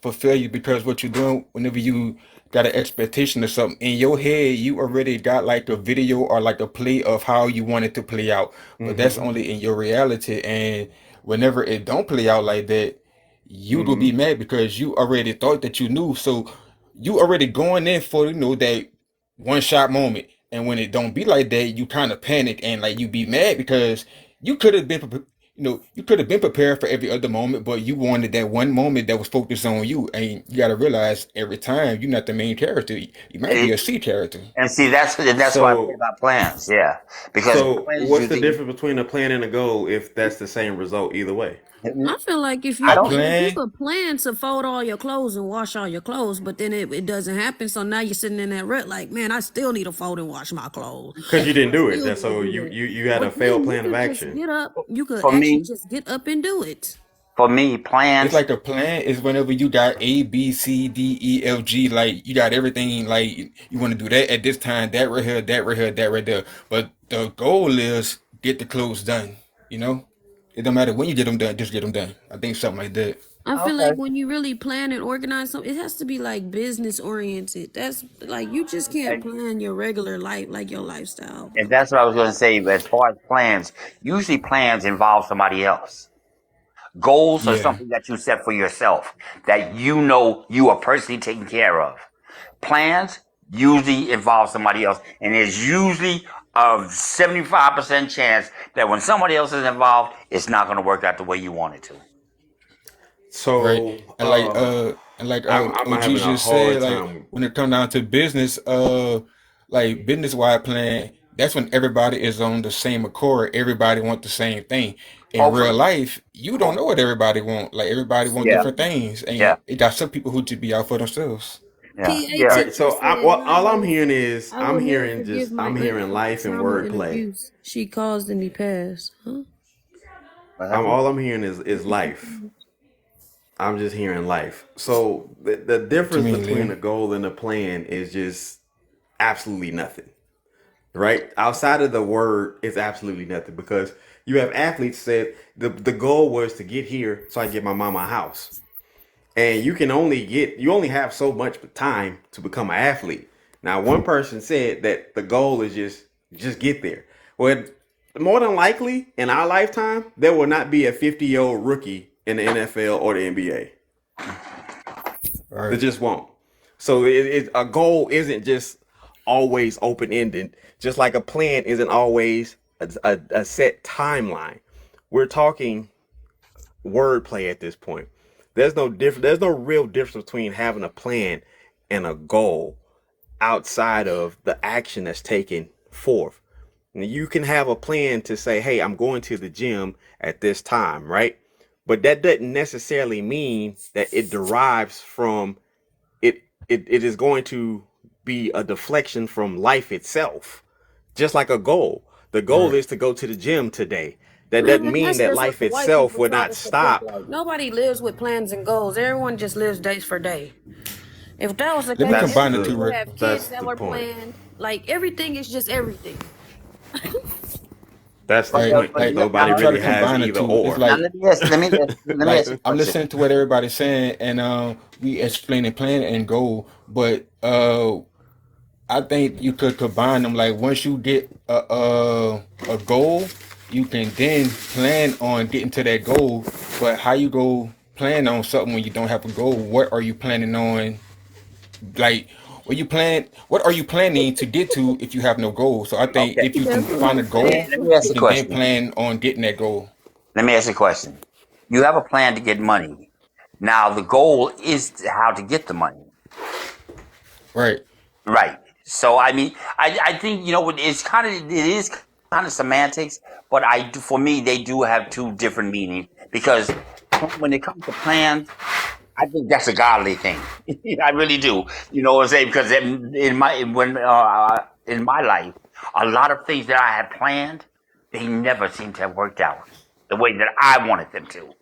for failure because what you're doing whenever you got an expectation of something in your head, you already got like a video or like a play of how you want it to play out. But that's Mm-hmm. only in your reality. And whenever it don't play out like that, you will Mm-hmm. be mad because you already thought that you knew. So you already going in for that one shot moment. And when it don't be like that, you kind of panic and like you be mad because you could have been, you could have been prepared for every other moment, but you wanted that one moment that was focused on you. And you got to realize every time you're not the main character. You might be And, a C character. and see, that's why I say So, about plans. Yeah, because so plans what's the usually. difference between a plan and a goal if that's the same result either way? I feel like if I A you don't. if you plan, could plan to fold all your clothes and wash all your clothes, but then it doesn't happen, so now you're sitting in that rut like, man, I still need to fold and wash my clothes. Because you didn't I do it. still That's need to so do you that. you you had But a failed then you plan of could just action. get up. You could For actually me, just get up and do it. for me, it's plans. like a plan is whenever you got A, B, C, D, E, F, G, like you got everything, like you want to do that at this time, that right here, that right here, that right there. But the goal is get the clothes done, you know? It don't matter when you get them done, just get them done. I think something like that. I feel like Okay, when you really plan and organize something, it has to be like business oriented. That's like you just can't and plan your regular life, like your lifestyle, and bro. that's what I was going to say. But as far as plans, usually plans involve somebody else. Goals are Yeah, something that you set for yourself that you know you are personally taking care of. Plans usually involve somebody else, and there's usually a 75% chance that when somebody else is involved, it's not going to work out the way you want it to. right. So I'm OG having a just hard said, like time. when it come down to business, like business wide plan, that's when everybody is on the same accord. Everybody want the same thing. In real Hopefully. life, you don't know what everybody want. Like everybody want Yeah, different things, yeah, and it got some people who just be out for themselves. yeah, PA yeah. All right. teacher So said, all I'm hearing is I will never forgive my I'm aunt hearing for the life and trauma and wordplay. abuse she caused in the past. Huh? What happened? All I'm hearing is life. I'm just hearing life. So the What you difference mean, between Lil? a goal and a plan is just absolutely nothing. Right? Outside of the word, it's absolutely nothing because you have athletes said the goal was to get here so I get my mama a house. And you only have so much time to become an athlete. Now, one person said that the goal is just get there. Well, more than likely in our lifetime, there will not be a 50-year-old rookie in the NFL or the NBA. All There right. just won't. So a goal isn't just always open ended. Just like a plan isn't always a set timeline. We're talking wordplay at this point. There's no real difference between having a plan and a goal outside of the action that's taken forth. You can have a plan to say, hey, I'm going to the gym at this time, right? But that doesn't necessarily mean that it derives from it. It is going to be a deflection from life itself, just like a goal. The goal Right. is to go to the gym today. That doesn't Man, mean that's that just what life the white itself people would taught not us to think. stop. Like nobody lives with plans and goals. Everyone just lives day for day. If that was the Let me case, That's combine the everybody two. the would have kids that's that the were point. planned. Like everything is just everything. That's the But Right? uh, point but because Like nobody I'm now, trying to really has combine the either two. It's or. now like let me ask you a I'm question. listening to what everybody's saying, and we explaining plan and goal, but I think you could combine them. Like once you get a goal, you can then plan on getting to that goal. But how you go plan on something when you don't have a goal? What are you planning on? Like what are you planning to get to if you have no goal? So I think Okay, if you can That's what find a I'm saying. goal, let me ask you you a can then question. plan on getting that goal. Let me ask you a question. You have a plan to get money. Now the goal is how to get the money. Right. Right. So I mean, I think it is kind of semantics, but for me they do have two different meanings because when it comes to plans, I think that's a godly thing. I really do. You know what I'm saying? Because in my life, a lot of things that I had planned, they never seem to have worked out the way that I wanted them to.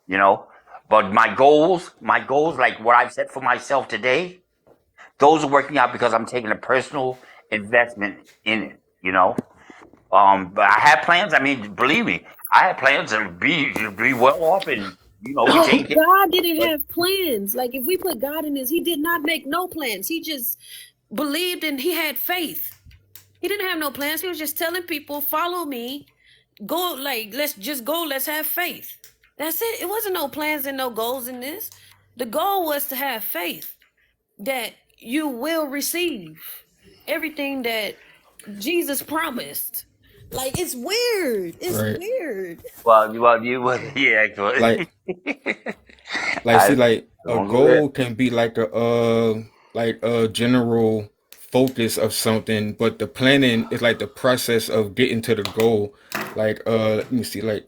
You know, but my goals, like what I've set for myself today, those are working out because I'm taking a personal investment in it. But I had plans. I mean, believe me, I had plans to be well off and be taken care God didn't of. have plans. Like if we put God in this, he did not make no plans. He just believed and he had faith. He didn't have no plans. He was just telling people, follow me. Go, like, let's just go, let's have faith. That's it. It wasn't no plans and no goals in this. The goal was to have faith that you will receive everything that Jesus promised. Like it's weird. It's Right. weird. Yeah. Like see, I like a don't know that. goal can be like a general focus of something, but the planning is like the process of getting to the goal. Like let me see, like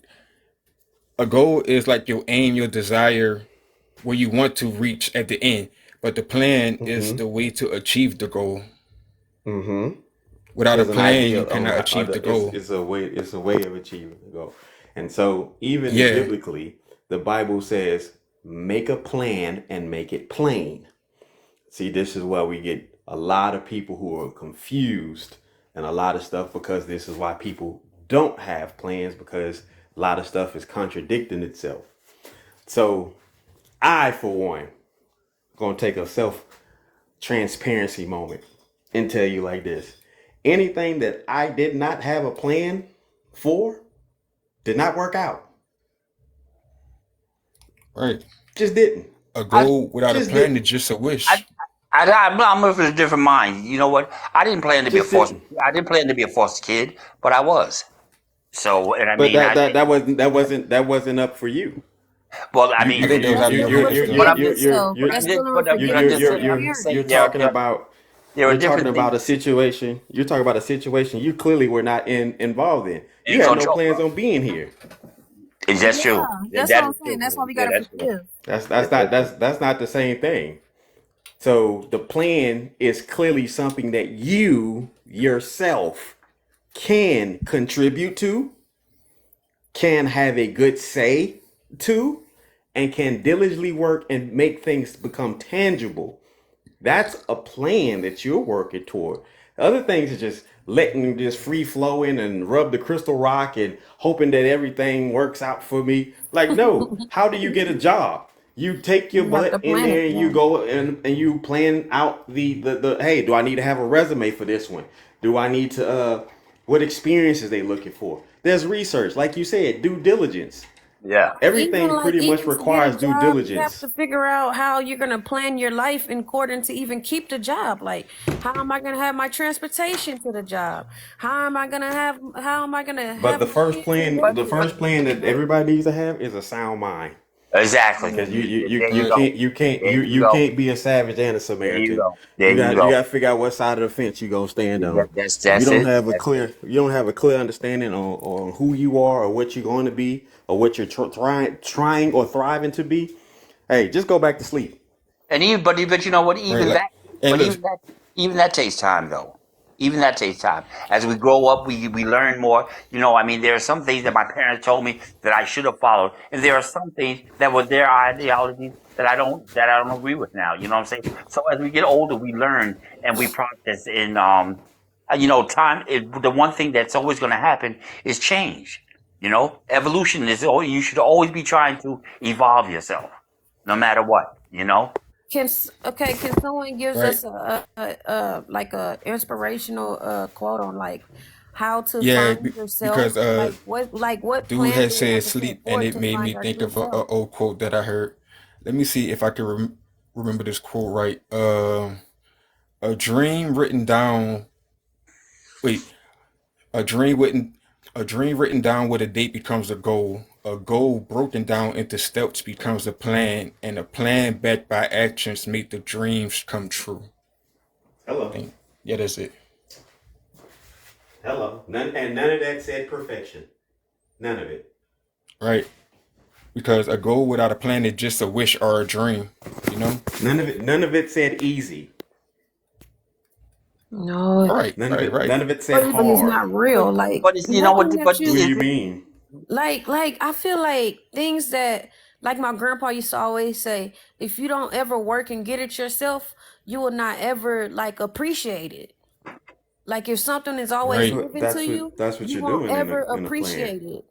a goal is like your aim, your desire, where you want to reach at the end. But the plan is Mm-hmm. the way to achieve the goal. Mm-hmm. Without a There's an plan, idea you of cannot achieve the goal. it's a way of achieving the goal. And so even Yeah. biblically, the Bible says, make a plan and make it plain. See, this is why we get a lot of people who are confused and a lot of stuff because this is why people don't have plans because a lot of stuff is contradicting itself. So I, for one, gonna take a self transparency moment and tell you like this. Anything that I did not have a plan for did not work out. Right. Just didn't. A I, goal without a Just plan is didn't. just a I, wish. I'm of a different mind. You know what? I didn't plan to be a Just foster. didn't. I didn't plan to be a foster kid, but I was. So, and I But mean, that wasn't up for you. well, I You I you think mean, that was That's out of you your dealing you with hands you but though. I'm forgiveness. just, So you're that's dealing with but I'm forgiveness just and saying, parenting. talking about there are you're different talking things about a situation. You're talking about a situation you clearly were not involved in. You in had no control plans of. on being here. Is that Yeah, true? that's what That I'm is saying. That's why true. we Yeah, gotta that's true. forgive. That's not the same thing. So the plan is clearly something that you yourself can contribute to, can have a good say to, and can diligently work and make things become tangible. That's a plan that you're working toward. The other things are just letting them just free flowing and rub the crystal rock and hoping that everything works out for me. Like, no. How do you get a job? You take your You have butt to in plan it. there and you Yeah. go and you plan out the hey, do I need to have a resume for this one? Do I need to what experiences they looking for? There's research, like you said, due diligence. Yeah. Even Everything like pretty much even to get a requires due job, you have diligence. to figure out how you're gonna plan your life in according to even keep the job. Like, how am I gonna have my transportation to the job? How am I gonna But have the my first kids in plan, the daycare? first plan that Like, everybody needs to have is a sound mind. Exactly. Because you you, you There you you Right. go. can't you can't There you you you go. can't be a savage and a There you Samaritan. go. There You you got you go. got to figure out what side of the fence you gonna stand on. If you That's don't it. have a That's it. clear you don't have a clear understanding on who you are or what you're going to be or what you're trying or thriving to be, hey, just go back to sleep. And even but you know what? Right. Like, and But look, even that takes time though. Even that takes time. As we grow up, we learn more. You know, I mean, there are some things that my parents told me that I should have followed, and there are some things that were their ideologies that I don't agree with now. You know what I'm saying? So as we get older, we learn and we process. You know, the one thing that's always going to happen is change. You know, evolution is. You should always be trying to evolve yourself, no matter what. You know. can someone gives right. us a like a inspirational quote on like how to Yeah, find yourself? because Like what dude plan had do we said have to set sleep, and forth it to made find me our think true of a self? old quote that I heard. Let me see if I can remember this quote right. A dream written down. Wait, a dream written. A dream written down with a date becomes a goal. A goal broken down into steps becomes a plan, and a plan backed by actions make the dreams come true. Hello. Think, yeah, that's it. Hello. None of that said perfection. None of it. Right, because a goal without a plan is just a wish or a dream. You know. None of it said easy. No, Right, right, right. None of it or said even it's hard. not real. Like But it's, you know what? nothing that But What do you you mean? like I feel like things that like my grandpa used to always say, if you don't ever work and get it yourself, you will not ever like appreciate it. Like if something is always Right, given to you, That's what you you're won't doing ever in a plan. appreciate it.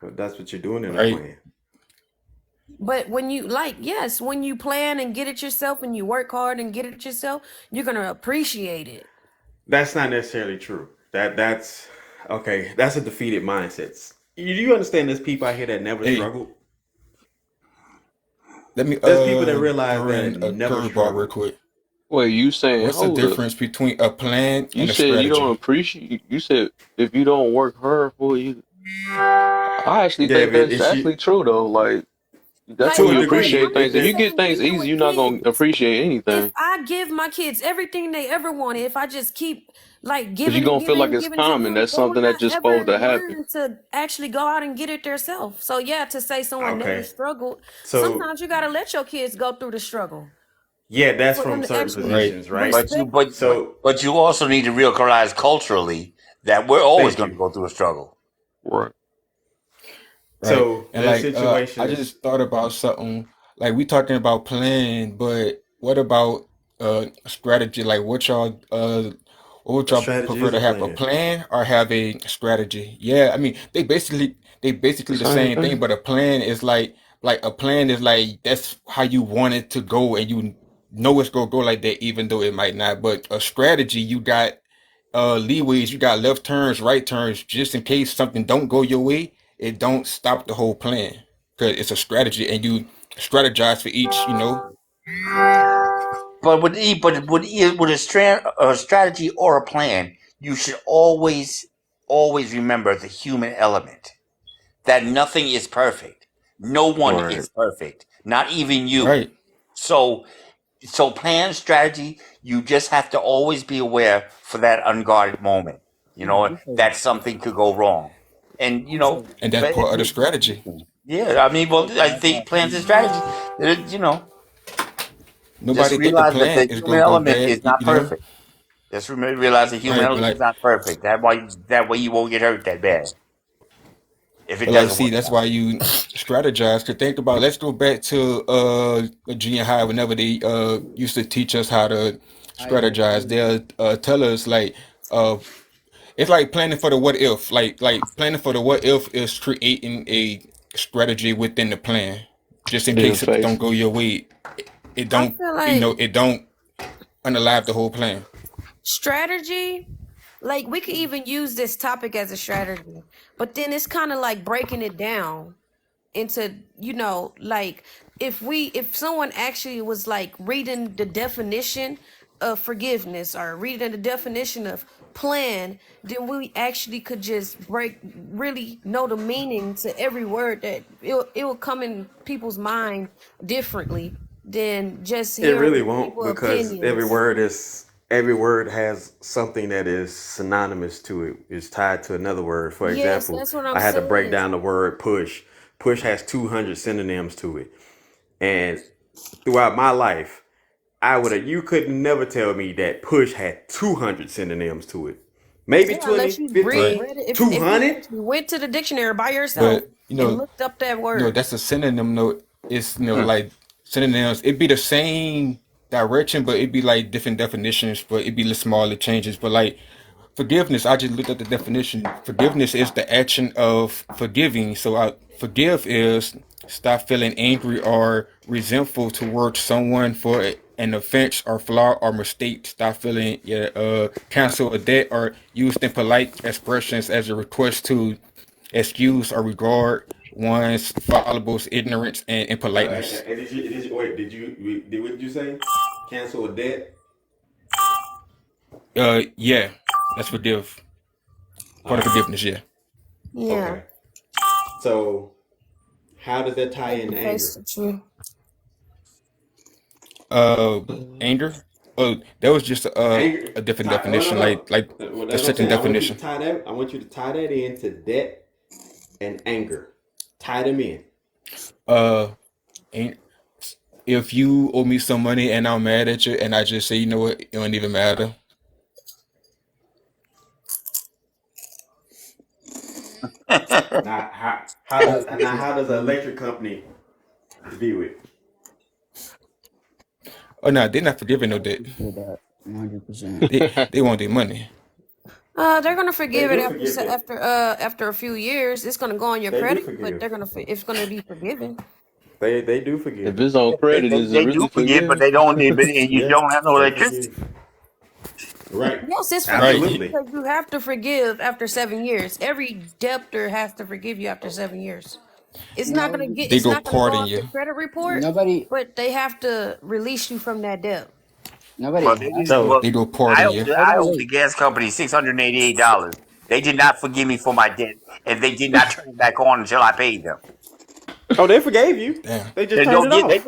That's what you're doing in a right. plan. But when you like, yes, when you plan and get it yourself and you work hard and get it yourself, you're gonna appreciate it. That's not necessarily true. That's okay. That's a defeated mindset. You understand? There's people out here that never Hey, struggled. let me There's people that realize throw that in a never curveball real struggled. quick. Wait, you saying, What's the hold up. difference between a plan You and a said you don't strategy? appreciate, you said if you don't work hard for it, you, I actually Yeah, think but that's it's you actually true though. Like, that's Like, when to a you okay, degree. appreciate I'm things. If just you It get saying, things even easy, with you're not gonna kids, appreciate if anything. I give my kids everything they ever wanted, if I just keep like Cause you're giving and gonna feel giving like and it's giving to common. them, That's they will something that's not just supposed ever to happen. learn to actually go out and get it themselves. So yeah, to say someone never okay. struggled, So sometimes you gotta let your kids go through the struggle yeah, that's for them from to certain actually Right, positions, right? But you respect. but but So but you also need to realize culturally that we're always thank going to you. go through a struggle. Right. right. So And there's like I situations. just thought about something. Like we talking about plan, but what about strategy? Like what would A y'all strategy prefer is a to have, a plan. plan or have a strategy? Yeah, I mean they basically The the same same thing, thing. but a plan is like a plan is like that's how you want it to go, and you know it's gonna go like that, even though it might not. But a strategy, you got leeways, you got left turns, right turns, just in case something don't go your way, it don't stop the whole plan because it's a strategy, and you strategize for each. But with a strategy or a plan, you should always remember the human element. That nothing is perfect. No one Right. is perfect, not even you. Right, So plan strategy, you just have to always be aware for that unguarded moment. You know that something could go wrong, and and that's but part of the strategy. yeah, I mean, well, I think plans and strategies. Just Nobody think the realize that plan the is human gonna go element bad, is not perfect. Just realize the human right? But element is like, not perfect. That way you won't get hurt that bad if it but like, doesn't see, work that's out. why you strategize. Cause think about, let's go back to junior high whenever they used to teach us how to strategize. They'll tell us like uh it's like planning for the what if. Like planning for the what if is creating a strategy within the plan, just in Then case it don't face. go your way. It I don't, feel like it don't unalive the whole plan. strategy, like we could even use this topic as a strategy, but then it's kind of like breaking it down. into, like, if someone actually was like reading the definition of forgiveness or reading the definition of plan, then we actually could just really know the meaning to every word, that it will come in people's mind differently than just It really hearing won't, people's because opinions. every word has something that is synonymous to it. It's tied to another word. For Yes, example, that's what I'm I had to break saying. down the word push. Push has 200 synonyms to it. And throughout my life, you could never tell me that push had 200 synonyms to it. Maybe Yeah, 20, unless you read, 15, Right. read it. If you 200. actually went to the dictionary by yourself But and looked up that word. that's a synonym. No, it's Hmm. like synonyms. It'd be the same direction, but it'd be like different definitions. But it'd be the smaller changes. But like forgiveness, I just looked at the definition. Forgiveness is the action of forgiving. So forgive is stop feeling angry or resentful towards someone for an offense or flaw or mistake. Stop feeling, cancel a debt, or used in polite expressions as a request to excuse or regard one's followers' ignorance and impoliteness. What did you say? Cancel a debt? Yeah, that's forgive. All Part of right. forgiveness. Yeah. Yeah, Okay. So, how does that tie make you into face anger? the truth. Uh, Anger. Oh, that was just Anger. a different Tie. Oh, no, definition, no. like Well, the that's what I'm second saying. I want you to definition. tie that. I want you to tie that into debt and anger. Tie them in. Uh, and if you owe me some money and I'm mad at you, and I just say, you know what, it don't even matter. Now, how does an electric company view it? Oh no, they're not forgiving no debt. Feel that 100%. They want their money. They're gonna They forgive it do after forgive that. after a few years. It's gonna go on your They do credit, but forgive. it's gonna be forgiven. They do If forgive. it's on credit, is it They do really forget, but forgiven? they don't. And you Yeah, don't have no they electricity. forgive. Right. Yes, it's forgiven Right. Absolutely. because you have to forgive after 7 years. Every debtor has to forgive you after 7 years. No, They It's go not gonna go pardon off your you. credit report, nobody, but they have to release you from that debt. nobody Well, they has did. to. So, They go pardon you. I Nobody, owe the wait. gas company $688. They did not forgive me for my debt, and they did not turn it back on until I paid them. oh, they forgave you. Damn. They just They turned don't it get. off.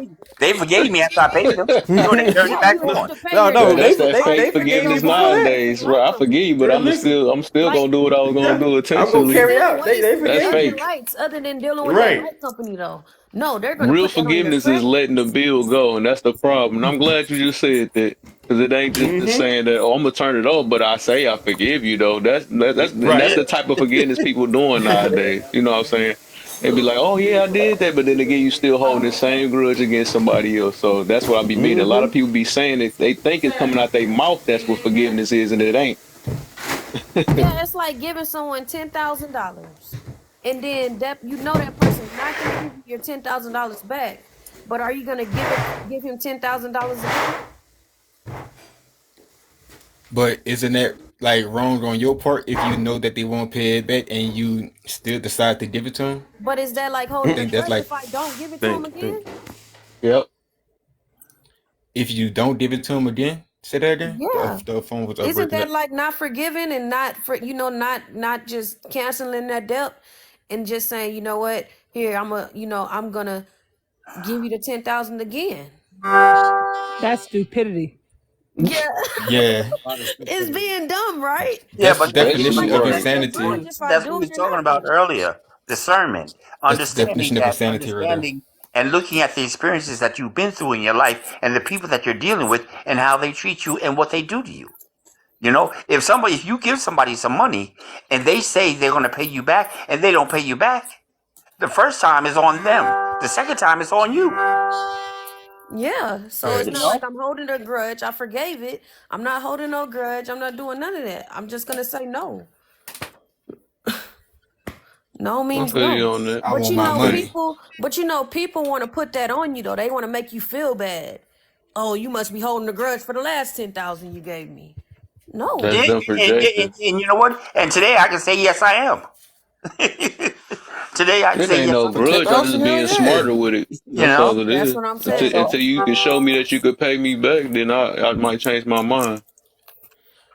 They forgave me after I paid them. No, they turned it Yeah, back you have on. to pay No, your no, But debts. that's that Are they fake you forgave still you forgiveness before owing that. the nowadays, bro. light I forgive company? you, but Listen, I'm still Like, gonna do what I was gonna yeah, do I'm gonna is intentionally. carry there out. ways They to get That's forgave other you. fake. lights other than dealing with that Right. light company though? No, they're gonna Real put that on your forgiveness is credit. letting the bill go, and that's the problem. And I'm glad you just said that, because it ain't just the Mm-hmm. saying that, oh, I'm gonna turn it off, but I say I forgive you though. That's Right. the type of forgiveness people doing nowadays. You know what I'm saying? They be like, oh yeah, I did that, but then again, you still holding the same grudge against somebody else. So that's what I be meaning. A lot of Mm-hmm. people be saying it, they think it's coming out their mouth. That's what forgiveness is, and it ain't. Yeah, it's like giving someone $10,000, and then that person's not gonna give you your $10,000 back. But are you gonna give him $10,000 again? But isn't that like wrong on your part if you know that they won't pay it back and you still decide to give it to them? But is that like I holding a think that's grudge like if I don't give it to him Think. again? Yep. if you don't give it to them again. Say that again. Yeah. The phone was Isn't breaking that up. like not forgiving and not for not just canceling that debt and just saying, you know what, here I'm gonna give you the 10,000 again. That's stupidity. Yeah, Yeah, A lot of it's stupidity. being dumb, right? Yeah, that's the but Especially definition Like of I'm right. gonna get a insanity. grudge if I that's do what we it were or talking not about do it. earlier. Discernment, That's the definition of insanity right there. understanding, and looking at the experiences that you've been through in your life, and the people that you're dealing with, and how they treat you, and what they do to you. If you give somebody some money, and they say they're going to pay you back, and they don't pay you back, the first time is on them. The second time is on you. Yeah, so it's Right. You not like know. I'm holding a grudge. I forgave it. I'm not holding no grudge. I'm not doing none of that. I'm just gonna say no. No I means feel you no. on that. I But want my money. people want to put that on you though. They want to make you feel bad. Oh, you must be holding a grudge for the last 10,000 you gave me. That's No. Yeah, them projecting. and you know what? And today I can say yes, I am. Today I'd It say ain't yes no for For ten grudge. I 10,000, just thousand. hell being yeah. smarter with it. You That's all know, it That's is. what I'm Until saying. until you can show me that you could pay me back, then I might change my mind.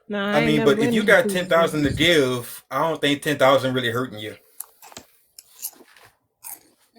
Nah, I I ain't mean, never but if you lending you got two 10,000 to G's. give, I don't think 10,000 really hurting you.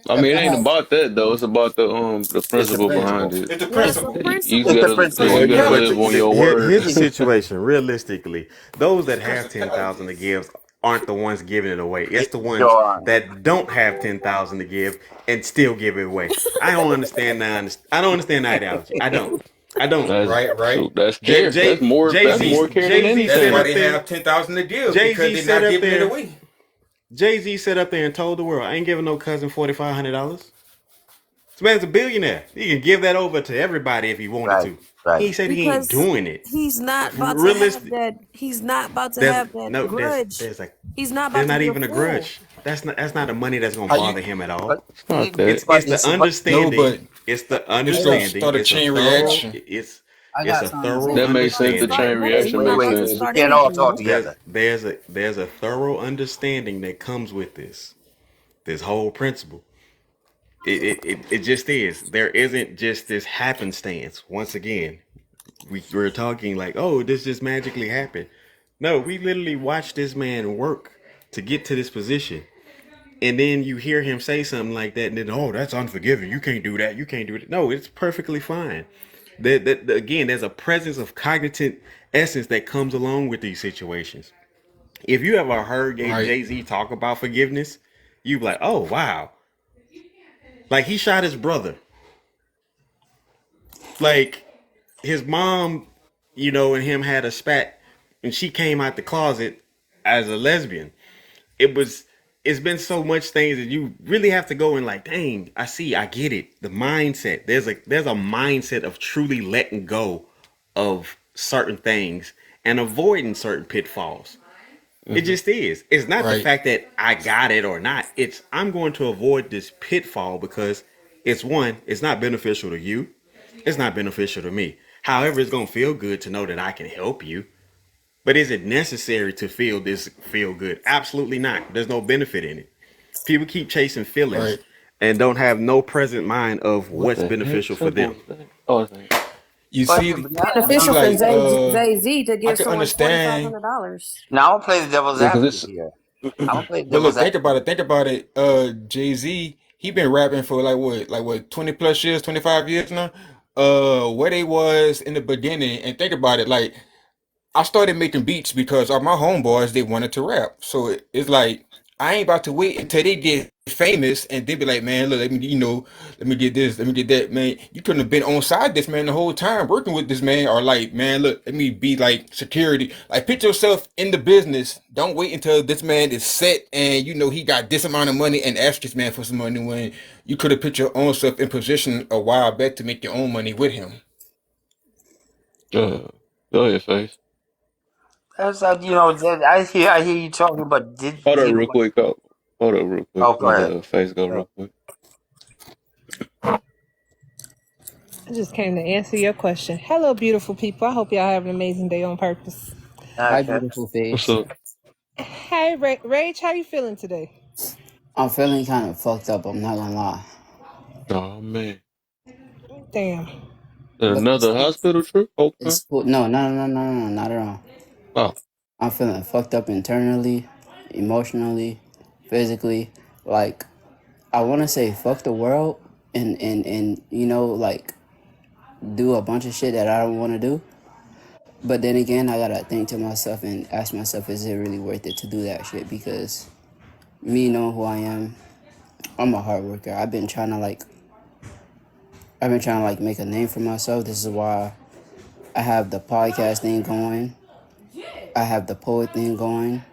I If mean, it I ain't have, about that though. It's about the It's the principle behind principle. it. It's the Yeah, it's a principle. You it's principle. the gotta, yeah, principle. Well, you gotta but live on your here's word. the situation. Realistically, those that Because have the 10,000 to tactics. give aren't the ones giving it away. It's the ones Sure. that don't have 10,000 to give and still give it away. I don't understand that. I don't understand the ideology. I don't. I don't. That's Right, right. shoot. That's J care. J Jay That's more Z care than Jay Z That's said why anything. up they there. have 10,000 to give Jay because Z they're said not up giving it there. away. Jay Z sat up there and told the world, "I ain't giving no cousin $4,500. This man's a billionaire. He can give that over to everybody if he wanted Right, to. right. He said he ain't Because doing it. he's not about to have Realistic. that. He's not about to There's have that no. grudge. There's like. He's not There's about to not be a even a fool. grudge. That's not the money that's gonna How you bother him at all. But It's not that. It's but the but no, understanding. but It's the it's I to got, understanding. start a It's a chain thorough. reaction. I It's got a something to thorough say. That He's not makes about sense. to The understanding. start chain grudge. He's reaction wait, not makes wait. about to sense. We start can't all talk anything. There's together. a thorough understanding that comes with this whole principle. It just is. There isn't just this happenstance. Once again, we're talking like, oh, this just magically happened. No, we literally watched this man work to get to this position. And then you hear him say something like that, and then, oh, that's unforgiving. You can't do that. You can't do it. No, it's perfectly fine. Again, there's a presence of cognitive essence that comes along with these situations. If you ever heard Right, Jay Z talk about forgiveness, you be like, oh, wow. Like, he shot his brother. Like, his mom, and him had a spat, and she came out the closet as a lesbian. it was it's been so much things that you really have to go and like, dang, I get it. The mindset. There's a mindset of truly letting go of certain things and avoiding certain pitfalls. It Hmm. just is. It's not the right, fact that I got it or not. It's I'm going to avoid this pitfall because it's not beneficial to you. It's not beneficial to me. However, it's gonna feel good to know that I can help you. But is it necessary to feel good? Absolutely not. There's no benefit in it. People keep chasing feelings right. and don't have no present mind of What what's the heck beneficial for symbol them. is that? Oh, it's ain't. You But see, I you see, Beneficial for like, Jay Z to I give can someone forty five understand. hundred dollars. now I'm gonna play the devil's Yeah, cause advocate it's here. I'm gonna play the But devil's look, think advocate. about it. Think about it. Jay Z, he been rapping for like what, 20 plus years, 25 years now. Where they was in the beginning, and think about it. Like, I started making beats because of my homeboys, they wanted to rap. So it's like I ain't about to wait until they get famous and they be like, man, look, let me get this, let me get that, man. You couldn't have been on side this man the whole time working with this man, or like, man, look, let me be like security. Like, put yourself in the business. Don't wait until this man is set and he got this amount of money and ask this man for some money when you could have put your own self in position a while back to make your own money with him. go ahead, face. That's I hear you talking, but Hold did up he? real quick. Hold up real quick. Oh, go Let ahead. face go Go ahead. real quick. I just came to answer your question. Hello, beautiful people. I hope y'all have an amazing day on purpose. Hi, Okay. beautiful What's face. up? Hey, Rach, how you feeling today? I'm feeling kind of fucked up. I'm not gonna lie, Oh man, Damn. but another hospital trip? Okay. it's cool. No, no, no, no, no, no, not at all. Oh, I'm feeling fucked up internally, emotionally, physically. Like, I want to say fuck the world and like do a bunch of shit that I don't want to do. But then again, I gotta think to myself and ask myself, is it really worth it to do that shit? Because me knowing who I am, I'm a hard worker. I've been trying to like make a name for myself. This is why I have the podcast thing going. I have the poet thing going,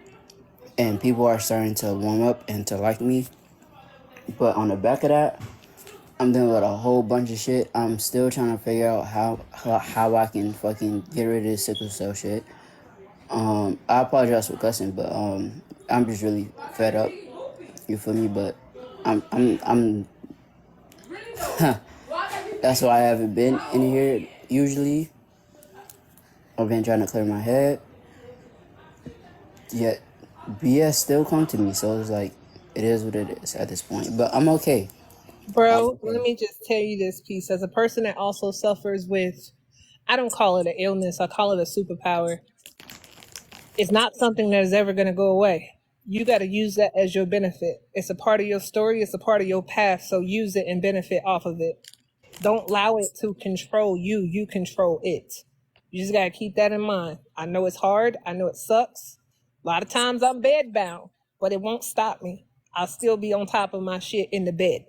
and people are starting to warm up and to like me. But on the back of that, I'm dealing with a whole bunch of shit. I'm still trying to figure out how I can fucking get rid of this sickle cell shit. I apologize for cussing, but I'm just really fed up. You feel me? But I'm that's why I haven't been in here usually. I've been trying to clear my head, yet BS still come to me. So it's like It is what it is at this point. But I'm okay. I'm Bro, let okay. me just tell you this piece. As a person that also suffers with, I don't call it an illness, I call it a superpower. It's not something that is ever going to go away. You got to use that as your benefit. It's a part of your story, it's a part of your path. So use it and benefit off of it. Don't allow it to control you. You control it. You just got to keep that in mind. I know it's hard. I know it sucks. A lot of times I'm bedbound, but it won't stop me. I'll still be on top of my shit in the bed.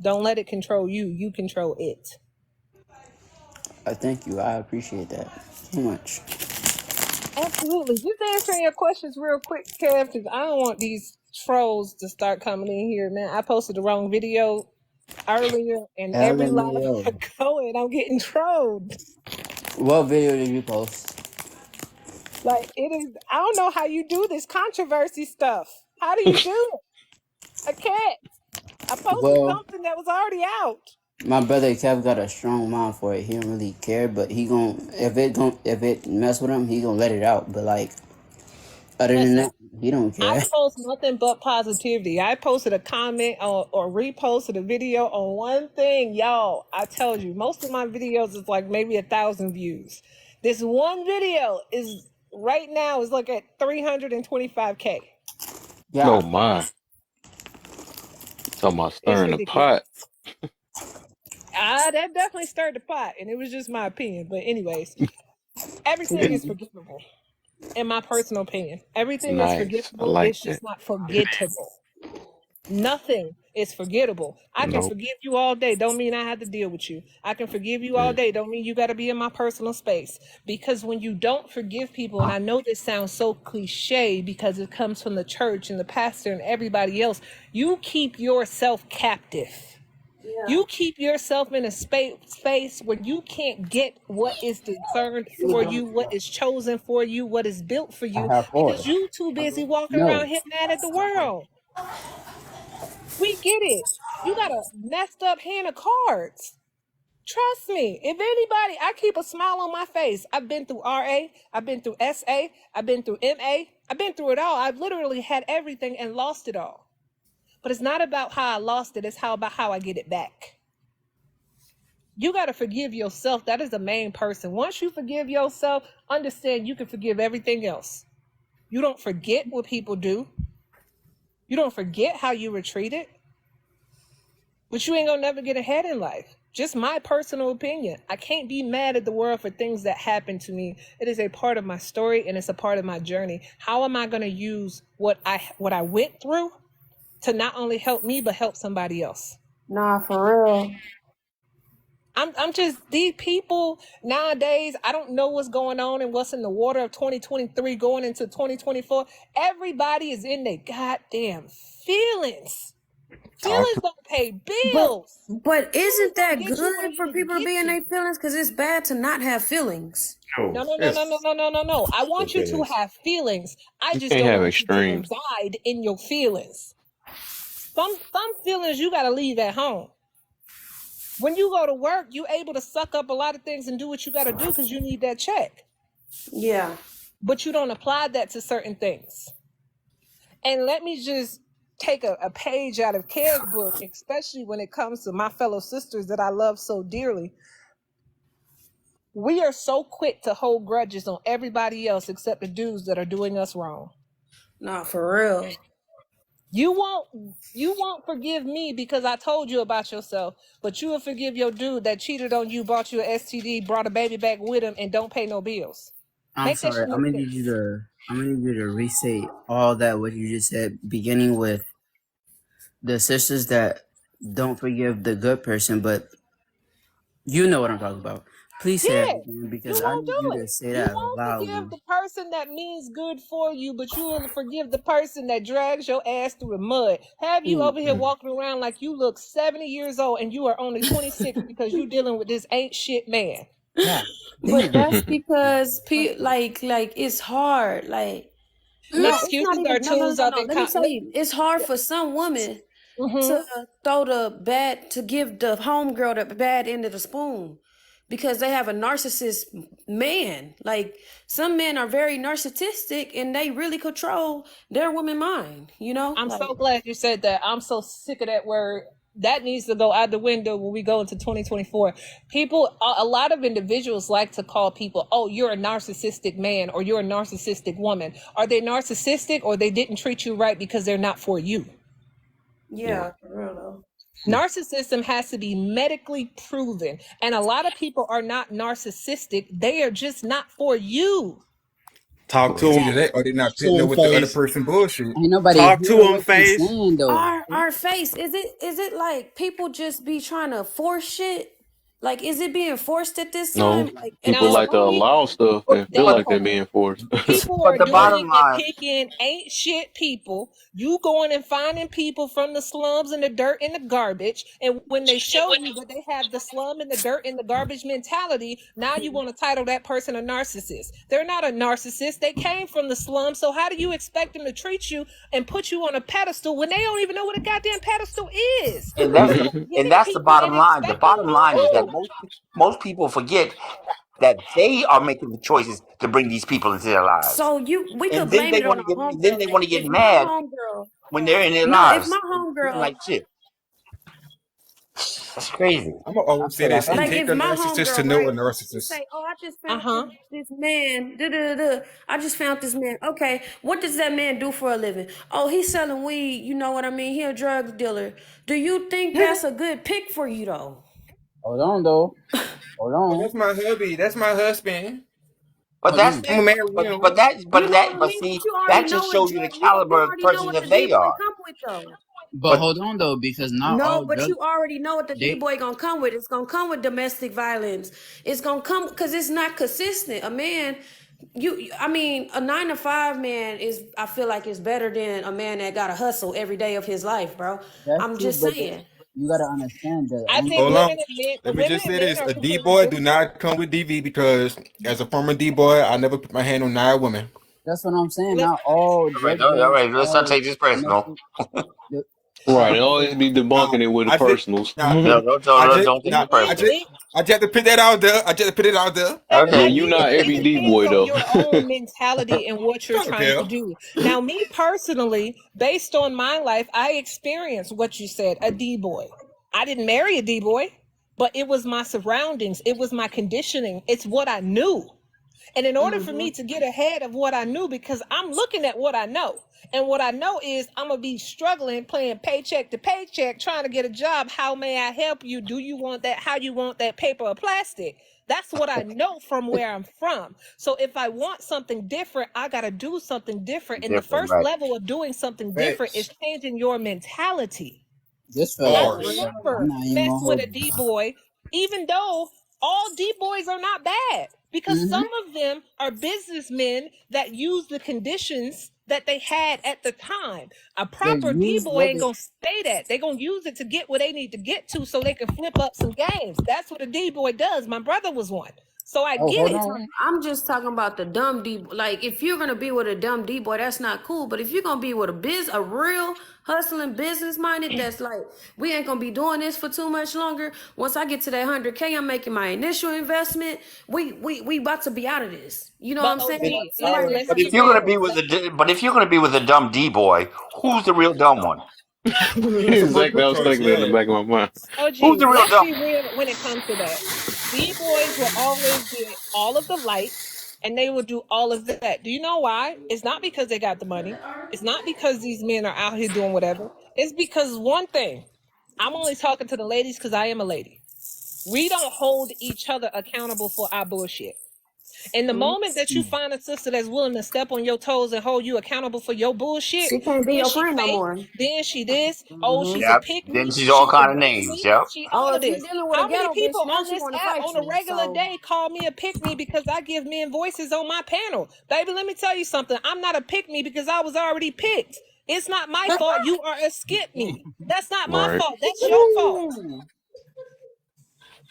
Don't let it control you. You control it. I thank you. I appreciate that so much. Absolutely. Just answering your questions real quick, Kev, because I don't want these trolls to start coming in here, man. I posted the wrong video earlier, and every live LMAO. I go in, I'm getting trolled. What video did you post? Like, it is, I don't know how you do this controversy stuff. How do you do it? I can't. I posted Well, something that was already out. my brother Kev got a strong mind for it. He don't really care, but he gon' if it mess with him, he gonna let it out. But like other than Listen, that, he don't I care. post nothing but positivity. I posted a comment or reposted a video on one thing, y'all. I told you, most of my videos is like maybe 1,000 views. This one video is right now is like at 325K. Oh Yeah, my. Talking about It's stirring the ridiculous. pot. That definitely stirred the pot, and it was just my opinion. But anyways, everything is forgivable. In my personal opinion, everything is Nice. I forgivable. like It's that. just not forgettable. Nothing is forgettable. I can Nope. forgive you all day. Don't mean I have to deal with you. I can forgive you all day. Don't mean you got to be in my personal space. Because when you don't forgive people, and I know this sounds so cliche because it comes from the church and the pastor and everybody else, you keep yourself captive. You keep yourself in a space where you can't get what is discerned for you, what is chosen for you, what is built for I you, have four. because you too busy walking No, around here mad at the world. We get it. You got a messed up hand of cards. Trust me. If anybody, I keep a smile on my face. I've been through RA, I've been through SA, I've been through MA, I've been through it all. I've literally had everything and lost it all. But it's not about how I lost it, it's about how I get it back. You got to forgive yourself. That is the main person. Once you forgive yourself, understand you can forgive everything else. You don't forget what people do. You don't forget how you were treated. But you ain't gonna never get ahead in life. Just my personal opinion. I can't be mad at the world for things that happened to me. It is a part of my story and it's a part of my journey. How am I gonna use what I went through to not only help me but help somebody else? Nah, for real. I'm just these people nowadays. I don't know what's going on and what's in the water of 2023 going into 2024. Everybody is in their goddamn feelings. Talk Feelings to don't pay But bills. but Feelings isn't don't that get you where good they for need to people to get be in you. their feelings? Because it's bad to not have feelings. No, it's No. I want you it to is. have feelings. I You just can't don't have want you to extremes. reside in your feelings. Some feelings you gotta leave at home. When you go to work, you able to suck up a lot of things and do what you gotta do because you need that check. Yeah. But you don't apply that to certain things. And let me just take a page out of Kev's book, especially when it comes to my fellow sisters that I love so dearly. We are so quick to hold grudges on everybody else except the dudes that are doing us wrong. Nah, for real. You won't forgive me because I told you about yourself, but you will forgive your dude that cheated on you, bought you an STD, brought a baby back with him, and don't pay no bills. I'm Make that sorry. shit make sense. I'm gonna need you to restate all that what you just said, beginning with the sisters that don't forgive the good person, but you know what I'm talking about. Please say that Yeah, again you because I won't need you do to it. say You that won't forgive loudly. the person that means good for you, but you will forgive the person that drags your ass through the mud. Have you over here walking around like you look 70 years old and you are only 26 because you dealing with this ain't shit man. God But damn. that's because like it's hard. Like no, it's not Excuses even are tools of no. Let me tell you, it's hard for some women to mm-hmm. throw the bad to give the homegirl the bad end of the spoon because they have a narcissist man. Like some men are very narcissistic and they really control their woman mind, you know? I'm Like so glad you said that. I'm so sick of that word. That needs to go out the window when we go into 2024. People, a lot of individuals like to call people, oh, you're a narcissistic man or you're a narcissistic woman. Are they narcissistic or they didn't treat you right because they're not for you? yeah, for real though. Narcissism has to be medically proven. And a lot of people are not narcissistic. They are just not for you. Talk to It's him. either that or they're not To putting up him, with the other face. person bullshit. Ain't nobody Talk to hear him, what you face. saying though. Our face, is it like people just be trying to force shit? Like is it being forced at this No, time? Like at people this No, like to moment? allow stuff But and feel they like but they're are. being forced. People but are the bottom doing and line, picking ain't shit people. You going and finding people from the slums and the dirt and the garbage. And when they show you that they have the slum and the dirt and the garbage mentality, now you want to title that person a narcissist. They're not a narcissist. They came from the slum. So how do you expect them to treat you and put you on a pedestal when they don't even know what a goddamn pedestal is? and that's So and giving that's the people bottom and line. The expecting, bottom line is that ooh, most people forget that they are making the choices to bring these people into their lives, So we and could then blame they it on want to our get then homegirl. they want to get If my mad homegirl, when they're in their no, if lives my and treat them homegirl, like shit. That's crazy. I'm gonna I always say feel like this: it I'm like take if a my narcissist to homegirl, know a right? She narcissist. say, "Oh, I just found uh-huh. this man. Da, da, da, da. I just found this man. Okay, what does that man do for a living? Oh, he's selling weed. You know what I mean? He a drug dealer. Do you think that's a good pick for you though? hold on though. Hold But on. that's my hubby. That's my husband. But Hold that's on. I'm it. gonna marry him. You know what I But mean? But see, you already that just know what shows you the drug. You caliber of already know person what that the D they boy are. come with though. But But hold on though, because not No, all but drug you already know what the D they boy gonna come with. It's gonna come with domestic violence. It's gonna come because it's not consistent. A man, I mean, a 9 to 5 man is. I feel like is better than a man that got to hustle every day of his life, bro. that's I'm true, just but saying. you gotta understand the I only think Hold way. on. women and men, Let me women just and say men this: are a D completely boy do different. not come with DV because, as a former D boy, I never put my hand on nine women. That's what I'm saying. Let, Not all drug all dealers right, let's not are take this personal. domestic. The, Right, always be Now, debunking it with the I just, personals. now, No, I just, don't take now, it personal. I just have to put that out there. I just have to put it out there. baby, Yeah, Okay. you not it every D depends boy on though. your own mentality and what you're I don't trying to care. do. Now, me personally, based on my life, I experienced what you said, a D boy. I didn't marry a D boy, but it was my surroundings, it was my conditioning, it's what I knew. And in order for me to get ahead of what I knew, because I'm looking at what I know, and what I know is I'm gonna be struggling, playing paycheck to paycheck, trying to get a job. How may I help you? Do you want that? How you want that paper or plastic? That's what I know from where I'm from. So if I want something different, I gotta do something different. And the Different, first right? level of doing something different is Facts. changing your mentality. just feel I like will Bars. I'm never not even mess gonna with hold a you. D boy, even though all D boys are not bad, because Mm-hmm. some of them are businessmen that use the conditions that they had at the time. A They proper D use boy what ain't they gonna stay that. They're gonna use it to get where they need to get to so they can flip up some games. That's what a D boy does. My brother was one. So I oh get hold it. on. I'm just talking about the dumb D. Like, if you're gonna be with a dumb D boy, that's not cool. But if you're gonna be with a real hustling business minded, that's like, we ain't gonna be doing this for too much longer. Once I get to that 100K, I'm making my initial investment. We about to be out of this. You know what But I'm OG, saying? Somebody let's that's But gonna if keep you're support gonna it. be with but if you're gonna be with a dumb D boy, who's the real dumb one? Exactly, I was Because thinking that in the yeah, back of my mind. Who's OG, the real let's dumb be one? real when it comes to that. D boys will always get all of the lights and they will do all of that. Do you know why? It's not because they got the money. It's not because these men are out here doing whatever. It's because one thing. I'm only talking to the ladies because I am a lady. We don't hold each other accountable for our bullshit. And the moment that you find a sister that's willing to step on your toes and hold you accountable for your bullshit, she can't be then your she friend no fake, more. then she this, oh, she's a Yep. pick Then me, she's all she's a kind of bully names. me, Yep. she Oh, all of if you're this. dealing with a How many ghetto bitch, people now on she this want to app fight on a you. regular So day call me a pick me because I give men voices on my panel? Baby, let me tell you something. I'm not a pick me because I was already picked. It's not my fault you are a skip me. That's not my Right. fault. That's your fault.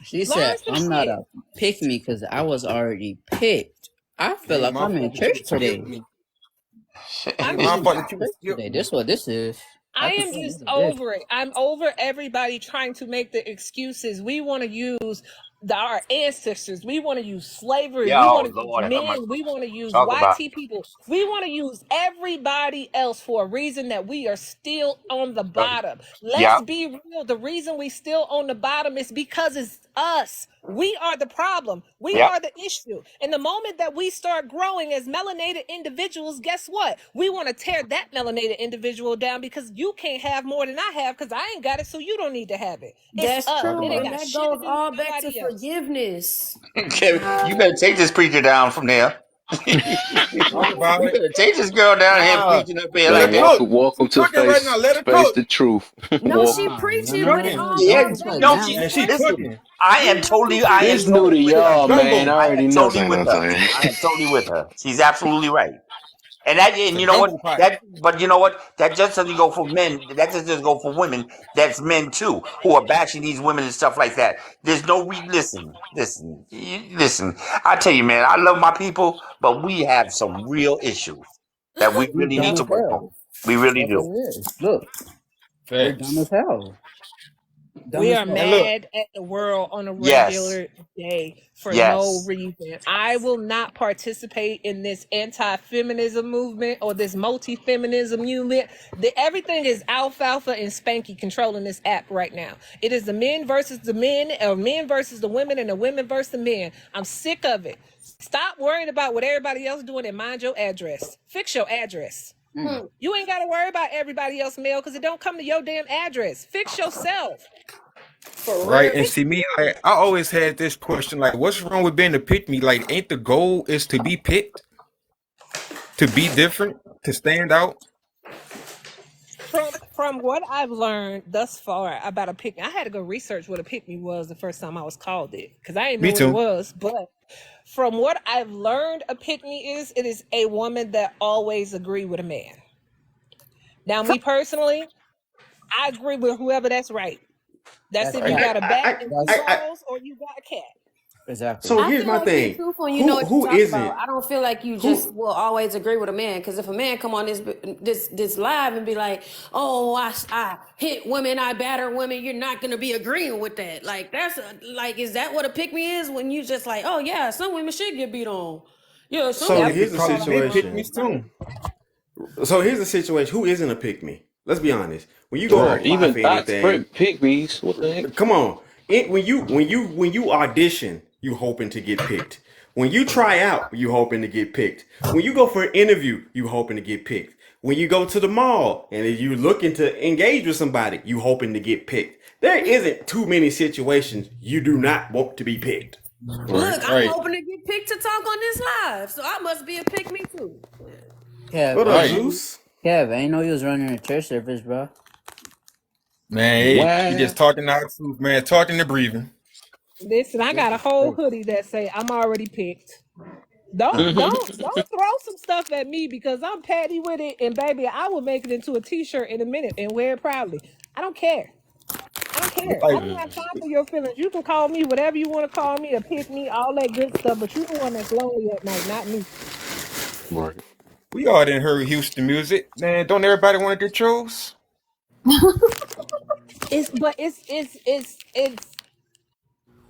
She Learn said some I'm not shit. a pick me because I was already picked. I it feel ain't like my I'm in fault that you church was today. skip me. It I'm ain't I'm my just in fault that you was church skip today. me. This what this is. I I can am say this just is this. over it. I'm over everybody trying to make the excuses. We want to use our ancestors. We want to use slavery. We Yo, want to use Lord, how much men. We want to use talk about? YT people. We want to use everybody else for a reason that we are still on the bottom. Yeah, Let's be real. The reason we still on the bottom is because it's us. We are the problem. We yeah. are the issue. And the moment that we start growing as melanated individuals, guess what? We want to tear that melanated individual down because you can't have more than I have because I ain't got it, so you don't need to have it. It's That's us. Talk It true, ain't about and it. got that shit to goes do with all back to nobody else. forgiveness. You better take this preacher down from there. Talk about You it. better take this girl down here Nah, preaching up here let like her Man, that. cook. welcome She to cooking right now. Let her face cook. the truth. No, she Welcome. No, preaching, no, but Cooking. no. Yeah, back Don't to put no, what down you Man, she she said. listen. cooking. We want you I to am This be. new to totally with her. Like y'all, man. gumbo. I I already am know. totally Say with no, her. saying. I am totally with her. She's absolutely right. And It's a you know what? gumbo pot. But you know what? That just doesn't go for men. That just doesn't go for women. That's men too, who are bashing these women and stuff like that. There's no listen. I tell you, man, I love my people, but we have some real issues that we We really dumb need to as work on. hell. We really That's what do. it is. Look, we're dumb as Facts. hell. Dumb We as are hell. And look, mad at the world on a Yes, regular day for no yes, reason. I will not participate in this anti-feminism movement or this multi-feminism movement. Everything is alfalfa and Spanky controlling this app right now. It is the men versus the men, or men versus the women, and the women versus the men. I'm sick of it. Stop worrying about what everybody else doing and mind your address. Fix your address. Mm. You ain't got to worry about everybody else mail because it don't come to your damn address. Fix yourself. For right, real. and see me, like I always had this question, like, what's wrong with being a pick me? Like, ain't the goal is to be picked, to be different, to stand out? From what I've learned thus far about a pick, I had to go research what a pick me was the first time I was called it because I didn't know Me what it too. was. But from what I've learned, a pick me is it is a woman that always agree with a man. Now, me personally, I agree with whoever that's right. That's That's if you Right. fact. got a bat and two That's balls or you got a cat. exactly. So I here's feel my like you thing. truthful and you know Who what you who talk about. isn't I don't feel like you just who will always agree with a man. Because if a man come on this live and be like, "Oh, I hit women, I batter women," you're not gonna be agreeing with that. Like like, is that what a pick me is? When you just like, "Oh yeah, some women should get beat on." Yeah, some so There Yep. women could here's the should probably fall be out pick situation. me hard. too. So here's the situation. Who isn't a pick me? Let's be honest. When you go Bro, Right. apply even for thoughts anything, pygmies. What the heck? come on. When you audition, you hoping to get picked. When you try out, you hoping to get picked. When you go for an interview, you hoping to get picked. When you go to the mall and if you looking to engage with somebody, you hoping to get picked. There isn't too many situations you do not want to be picked. Right. Look, I'm Right. hoping to get picked to talk on this live, so I must be a pick me too. Kev, What up, Right. Zeus? Kev, I ain't know you was running a church service, bro. Man, hey, we just What? talking our truth, man. Talking and breathing. Listen, I This got a is whole crazy. hoodie that say I'm already picked. Don't Uh-huh. don't don't throw some stuff at me because I'm petty with it, and baby, I will make it into a t-shirt in a minute and wear it proudly. I don't care. I don't care. I Like, don't have time for your feelings. You can call me whatever you want to call me, or pick me, all that good stuff. But you the one that's lonely at night, not me. Right. we all didn't heard Houston music. Man, don't everybody want to get chose?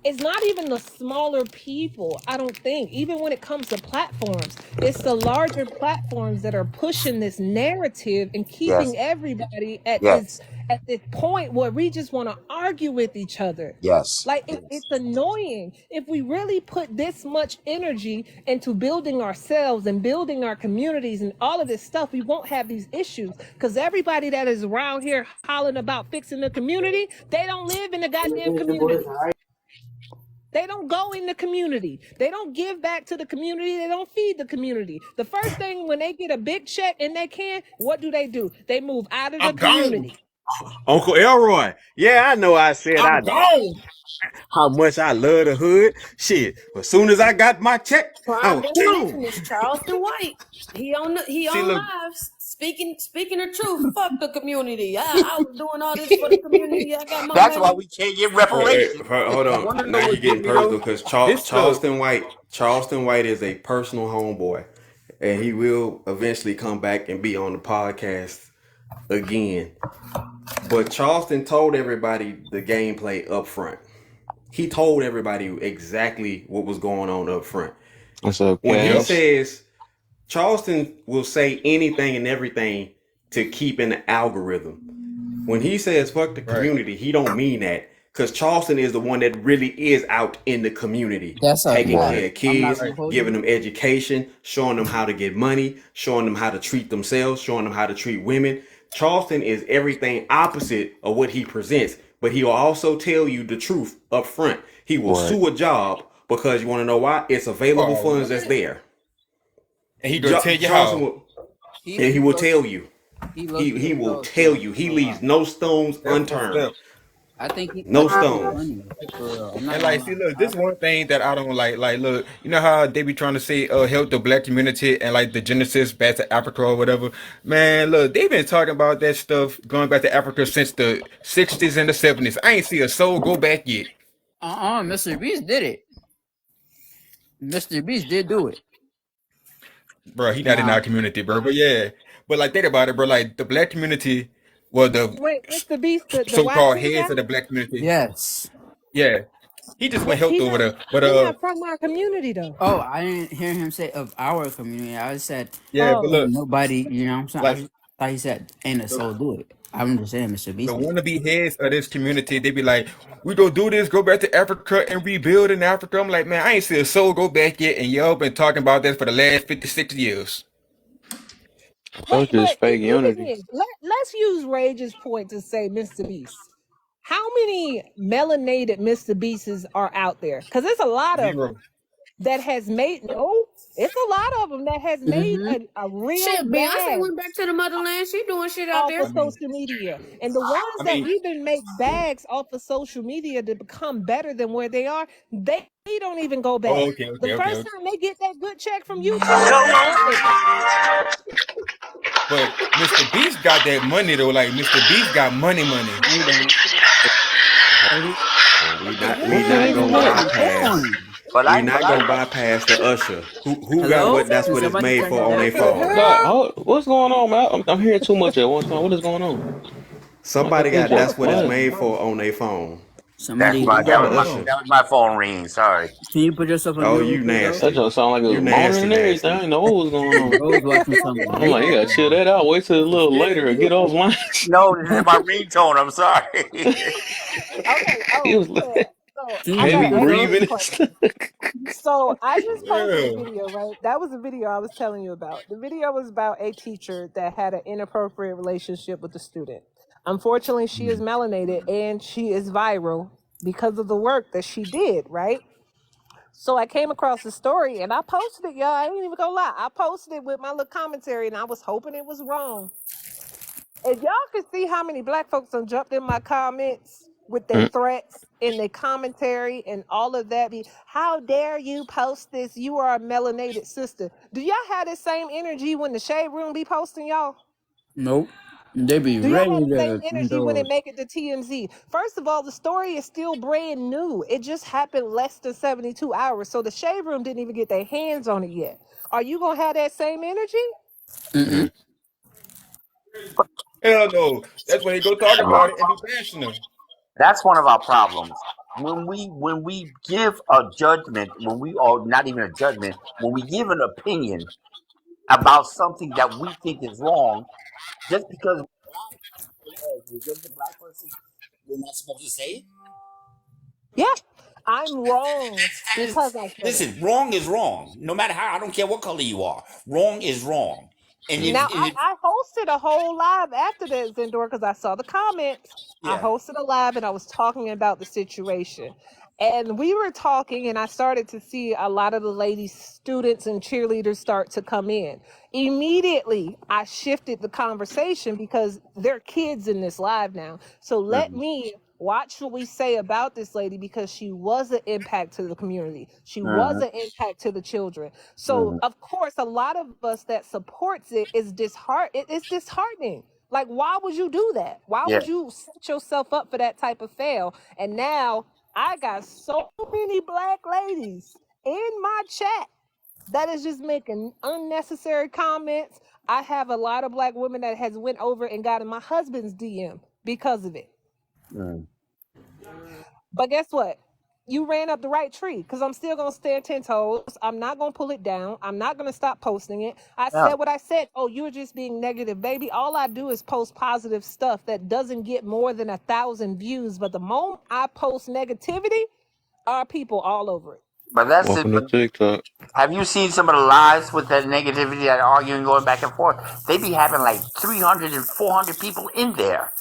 It's not even the smaller people, I don't think. Even when it comes to platforms, it's the larger platforms that are pushing this narrative and yes, keeping everybody yes, at this point where we just want to argue with each other. yes, Like yes. it's annoying. If we really put this much energy into building ourselves and building our communities and all of this stuff, we won't have these issues. Because everybody that is around here hollering about fixing the community, they don't live in the goddamn community. They don't go in the community. They don't give back to the community. They don't feed the community. The first thing when they get a big check and they can, what do? They move out of the I'm gone. community. Uncle Elroy. Yeah, I know I said I'm I gone. how much I love the hood. Shit. As soon as I got my check, I Prime was gone. definition is Charleston White. He See, on look, live speaking the truth. Fuck the community. I was doing all this for the community. I got my That's why money. we can't get Hey, reparations. hold you on. want to know Now you're what get getting me personal though? because This the Charleston White is a personal homeboy, and he will eventually come back and be on the podcast again. But Charleston told everybody the gameplay up front. he told everybody exactly what was going on up front. What's up, When he Yep. Cass? says Charleston will say anything and everything to keep in the algorithm. When he says fuck the Right. community, he don't mean that because Charleston is the one that really is out in the community, That's a taking Right. care of fact. I'm not kids, gonna hold giving you. them education, showing them how to get money, showing them how to treat themselves, showing them how to treat women. Charleston is everything opposite of what he presents, but he will also tell you the truth up front. He will Right. sue a job because you want to know why? It's available Oh, funds that's what? there. And he gonna tell you Charleston how. will, and he will tell you. He low key He a will thug tell too. you. I ain't He gonna lie. leaves no stones That's what's unturned. up. I think he No got his stones. money for real. I'm not And gonna like, see, lie. look, this one thing that I don't like. Like, look, you know how they be trying to say, help the black community and like the Genesis back to Africa or whatever. Man, look, they've been talking about that stuff going back to Africa since the '60s and the '70s. I ain't see a soul go back yet, Mr. Beast did it. Mr. Beast did do it. bro. He not in our Now, community, bro. But yeah, but like, think about it, bro. Like the black community, well, the Wait, Mr. Beast, the so-called YC guy? heads of the black community, yes. yeah, he just But went helped over there. But he not from our community though. Oh, I didn't hear him say of our community. I said yeah, but Oh, ain't look, nobody. You know what I'm saying? I like. just thought he said ain't a The, soul do it. I'm just saying, Mr. the Beast did. wannabe heads of this community, they be like, we go do this, go back to Africa and rebuild in Africa. I'm like, man, I ain't see a soul go back yet, and y'all been talking about that for the last 56 years. I wait, told you it's but fake here's the unity. thing. Let's use Rage's point to say Mr. Beast. How many melanated Mr. Beasts are out there? Because it's a lot of them Zero. that has made no. It's a lot of them that has made Mm-hmm. a real Shit, Beyonce bag went back to the motherland. She doing shit out off there. of I mean, social media. And the ones I that mean, even make bags off of social media to become better than where they are, they don't even go back. oh, okay, The okay, okay, first okay. time they get that good check from YouTube, they up and But Mr. Beast got that money though. Like Mr. Beast got money, money. No, he don't. Hey, We What the not heck where is gonna you that? having bypass. porn? But We I, not gonna bypass the usher. Who got Hello? what? listen. That's Can what it's somebody made turn for it on down? their What the phone. hell? What's going on, man? I'm hearing too much at one time. What is going on? Like a Somebody got DJ. that's what it's What? made for on their phone. Somebody, Who that got was the my usher? phone ringing. Sorry. can you put yourself on Oh, mute real you quick, bro? That nasty. just sound like it You was moaning nasty, and everything. I nasty. didn't know what was going on. Bro's watching some I'm like, you gotta chill that out. Wait till a little later and get offline. No, this is my ringtone. I'm sorry. Okay. He Oh, was like yeah. So Can you I heavy gotta mute answer yourself? breathing this and question. stuff. So I just posted a Yeah. video, right? That was the video I was telling you about. The video was about a teacher that had an inappropriate relationship with a student. Unfortunately, she is melanated and she is viral because of the work that she did, right? So I came across the story and I posted it, y'all. I ain't even gonna lie. I posted it with my little commentary and I was hoping it was wrong. If y'all could see how many black folks done jumped in my comments with their Mm, threats and their commentary and all of that, be how dare you post this? You are a melanated sister. Do y'all have the same energy when the shade room be posting y'all? Nope. They be Do y'all have ready the same to energy when it indulge. make it to TMZ? First of all, the story is still brand new. It just happened less than 72 hours. So the shade room didn't even get their hands on it yet. Are you gonna have that same energy? mm. Mm-mm. Hell no. That's when they go talk about it and be bashing them. That's one of our problems. When we give a judgment, when we or not even a judgment, when we give an opinion about something that we think is wrong, just because we're just a black person, we're not supposed to say it. Yeah, I'm wrong because I said it. Listen, wrong is wrong. No matter how, I don't care what color you are. Wrong is wrong. And Now if I hosted a whole live after that, Zendor, because I saw the comments. I yeah, hosted a live and I was talking about the situation. And we were talking, and I started to see a lot of the ladies, students, and cheerleaders start to come in. Immediately, I shifted the conversation because there are kids in this live now. So let mhm, me watch what we say about this lady because she was an impact to the community. She was mhm, an impact to the children. So mhm, of course, a lot of us that supports it is it's disheartening. Like, why would you do that? Why yeah, would you set yourself up for that type of fail? And now I got so many black ladies in my chat that is just making unnecessary comments. I have a lot of black women that has went over and got in my husband's DM because of it. mm, But guess what? You ran up the right tree because I'm still gonna stand 10 toes. I'm not gonna pull it down. I'm not gonna stop posting it. I Yeah. said what I said. Oh, you're just being negative, baby. All I do is post positive stuff that doesn't get more than 1,000 views. But the moment I post negativity, our people all over it. But that's it. Welcome to But TikTok. have you seen some of the lives with that negativity, that arguing going back and forth? They be having like 300 and 400 people in there,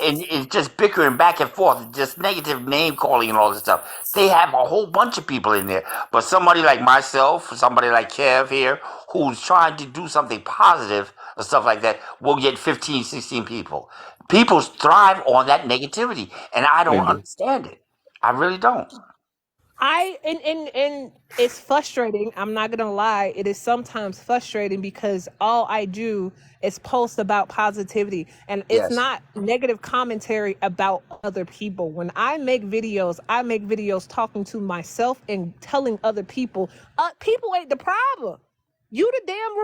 and it's just bickering back and forth, just negative name calling and all this stuff. They have a whole bunch of people in there. But somebody like myself, somebody like Kev here, who's trying to do something positive or stuff like that, will get 15, 16 people. People thrive on that negativity, and I They don't do. understand it. I really don't. And it's frustrating. I'm not gonna lie. It is sometimes frustrating because all I do is post about positivity, and it's Yes. not negative commentary about other people. When I make videos talking to myself and telling other people, people ain't the problem. You the damn